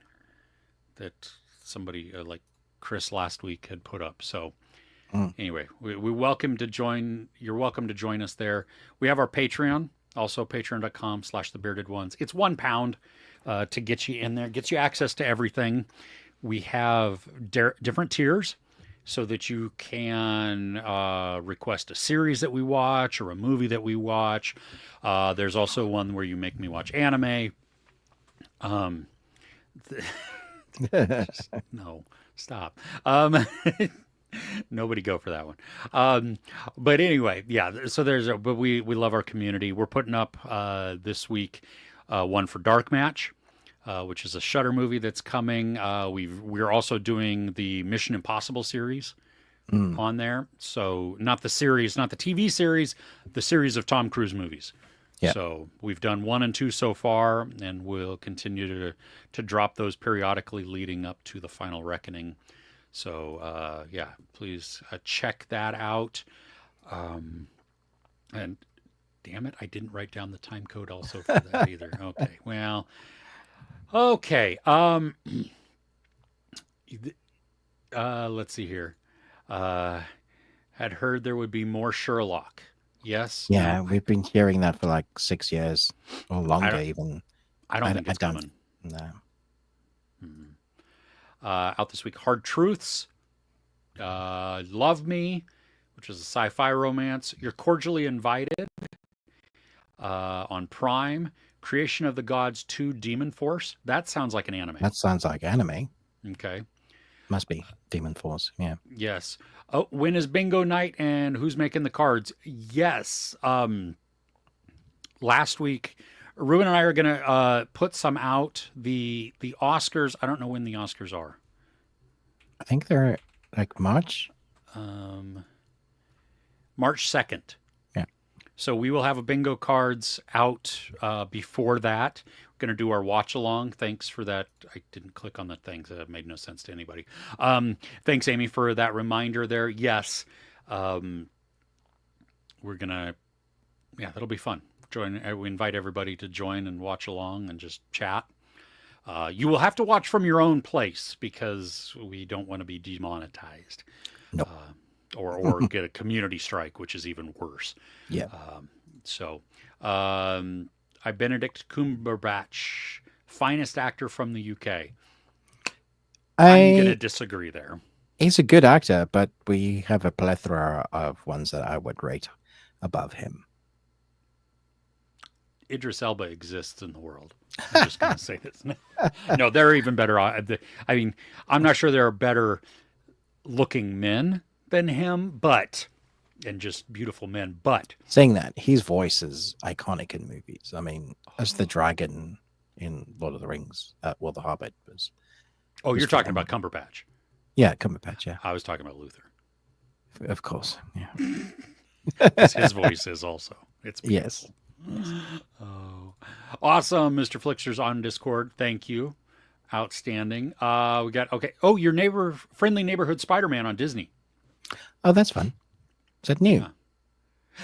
[SPEAKER 2] That somebody like Chris last week had put up. So anyway, we welcome to join. You're welcome to join us there. We have our Patreon, also patreon.com/thebearded ones. It's £1 to get you in there, gets you access to everything. We have different tiers so that you can request a series that we watch or a movie that we watch. There's also one where you make me watch anime. No, stop. Nobody go for that one. But anyway, yeah. So but we love our community. We're putting up this week one for Dark Match, which is a Shudder movie that's coming. We're also doing the Mission Impossible series on there. So not the series, not the TV series, the series of Tom Cruise movies.
[SPEAKER 1] Yeah.
[SPEAKER 2] So we've done 1 and 2 so far, and we'll continue to drop those periodically leading up to the final reckoning. So yeah, please check that out. And damn it, I didn't write down the time code also for that either. Okay, well, okay. Let's see here. Had heard there would be more Sherlock. Yes.
[SPEAKER 1] Yeah,
[SPEAKER 2] No.
[SPEAKER 1] we've been hearing that for like 6 years or
[SPEAKER 2] I
[SPEAKER 1] longer,
[SPEAKER 2] don't.
[SPEAKER 1] even.
[SPEAKER 2] I don't think
[SPEAKER 1] I
[SPEAKER 2] it's
[SPEAKER 1] don't.
[SPEAKER 2] coming.
[SPEAKER 1] No.
[SPEAKER 2] Out this week, Hard Truths, Love Me, which is a sci-fi romance. You're Cordially Invited on Prime. Creation of the Gods 2 Demon Force. That sounds like an anime.
[SPEAKER 1] That sounds like anime.
[SPEAKER 2] Okay.
[SPEAKER 1] Must be Demon Force. Yeah.
[SPEAKER 2] Yes. Oh, when is bingo night and who's making the cards? Yes. Last week, Ruben and I are going to put some out. The Oscars, I don't know when the Oscars are.
[SPEAKER 1] I think they're like March.
[SPEAKER 2] March 2nd.
[SPEAKER 1] Yeah.
[SPEAKER 2] So we will have a bingo cards out before that. We're going to do our watch along. Thanks for that. I didn't click on the thing, so that made no sense to anybody. Thanks, Amy, for that reminder there. Yes. We're going to, yeah, that'll be fun. We invite everybody to join and watch along and just chat. You will have to watch from your own place because we don't want to be demonetized.
[SPEAKER 1] No.
[SPEAKER 2] Or get a community strike, which is even worse.
[SPEAKER 1] Yeah.
[SPEAKER 2] Benedict Cumberbatch, finest actor from the UK. I'm going to disagree there.
[SPEAKER 1] He's a good actor, but we have a plethora of ones that I would rate above him.
[SPEAKER 2] Idris Elba exists in the world. I'm just going to say this. No, they're even better. I mean, I'm not sure there are better looking men than him, and just beautiful men. But
[SPEAKER 1] saying that, his voice is iconic in movies. I mean, as the dragon in Lord of the Rings, The Hobbit was.
[SPEAKER 2] Oh, you're talking about Cumberbatch.
[SPEAKER 1] Yeah, Cumberbatch. Yeah,
[SPEAKER 2] I was talking about Luther.
[SPEAKER 1] Of course. Yeah.
[SPEAKER 2] His voice is also. It's beautiful.
[SPEAKER 1] Yes.
[SPEAKER 2] Oh, awesome, Mr. Flixer's on Discord. Thank you. Outstanding. We got okay. Oh, your friendly neighborhood Spider-Man on Disney.
[SPEAKER 1] Oh, that's fun. Is that new?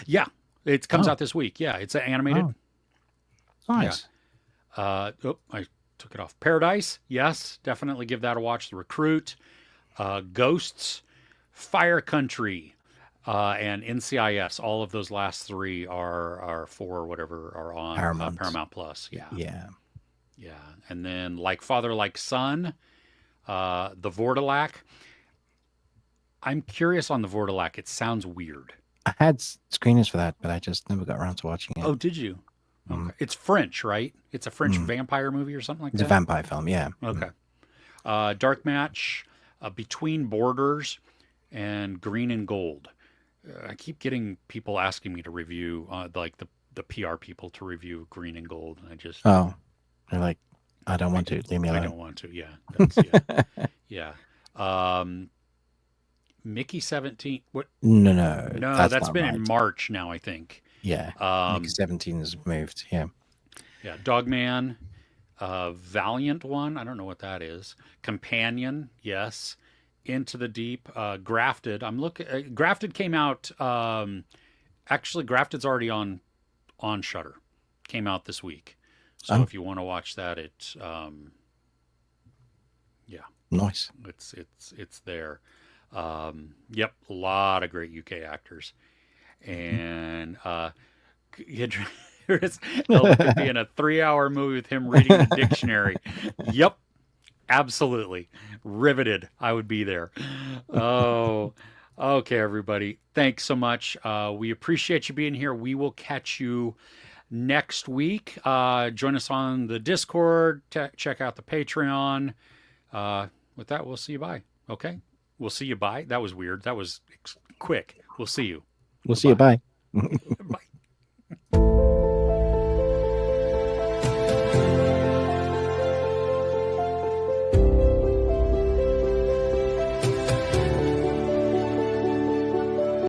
[SPEAKER 2] Yeah, it comes out this week. Yeah, it's animated.
[SPEAKER 1] Oh. Nice.
[SPEAKER 2] Yeah. I took it off. Paradise. Yes, definitely give that a watch. The Recruit, Ghosts, Fire Country. And NCIS, all of those last 3 are for whatever are on Paramount Plus. Yeah.
[SPEAKER 1] Yeah.
[SPEAKER 2] Yeah. And then Like Father, Like Son, The Vortilac. I'm curious on The Vortilac. It sounds weird.
[SPEAKER 1] I had screeners for that, but I just never got around to watching it.
[SPEAKER 2] Oh, did you? Okay. It's French, right? It's a French vampire movie or something like that?
[SPEAKER 1] It's a vampire film, yeah.
[SPEAKER 2] Okay. Dark Match, Between Borders, and Green and Gold. I keep getting people asking me to review, like the PR people to review Green and Gold, and I just
[SPEAKER 1] they're like, I don't want to. Leave me alone.
[SPEAKER 2] I don't want to. Yeah, yeah. Mickey 17. What?
[SPEAKER 1] No.
[SPEAKER 2] That's been in March now, I think.
[SPEAKER 1] Yeah. Mickey 17 has moved. Yeah.
[SPEAKER 2] Yeah. Dogman, Valiant one. I don't know what that is. Companion. Yes. Into the Deep, Grafted. I'm looking. Grafted came out. Actually, Grafted's already on Shudder. Came out this week. So if you want to watch that, yeah,
[SPEAKER 1] nice.
[SPEAKER 2] It's there. Yep, a lot of great UK actors, and Idris Elba could be in a 3-hour movie with him reading the dictionary. Yep. Absolutely. Riveted. I would be there. Oh, okay, everybody. Thanks so much. We appreciate you being here. We will catch you next week. Join us on the Discord. Check out the Patreon. With that, we'll see you. Bye. Okay? We'll see you. Bye. That was weird. That was quick. We'll see you.
[SPEAKER 1] We'll see you. Bye.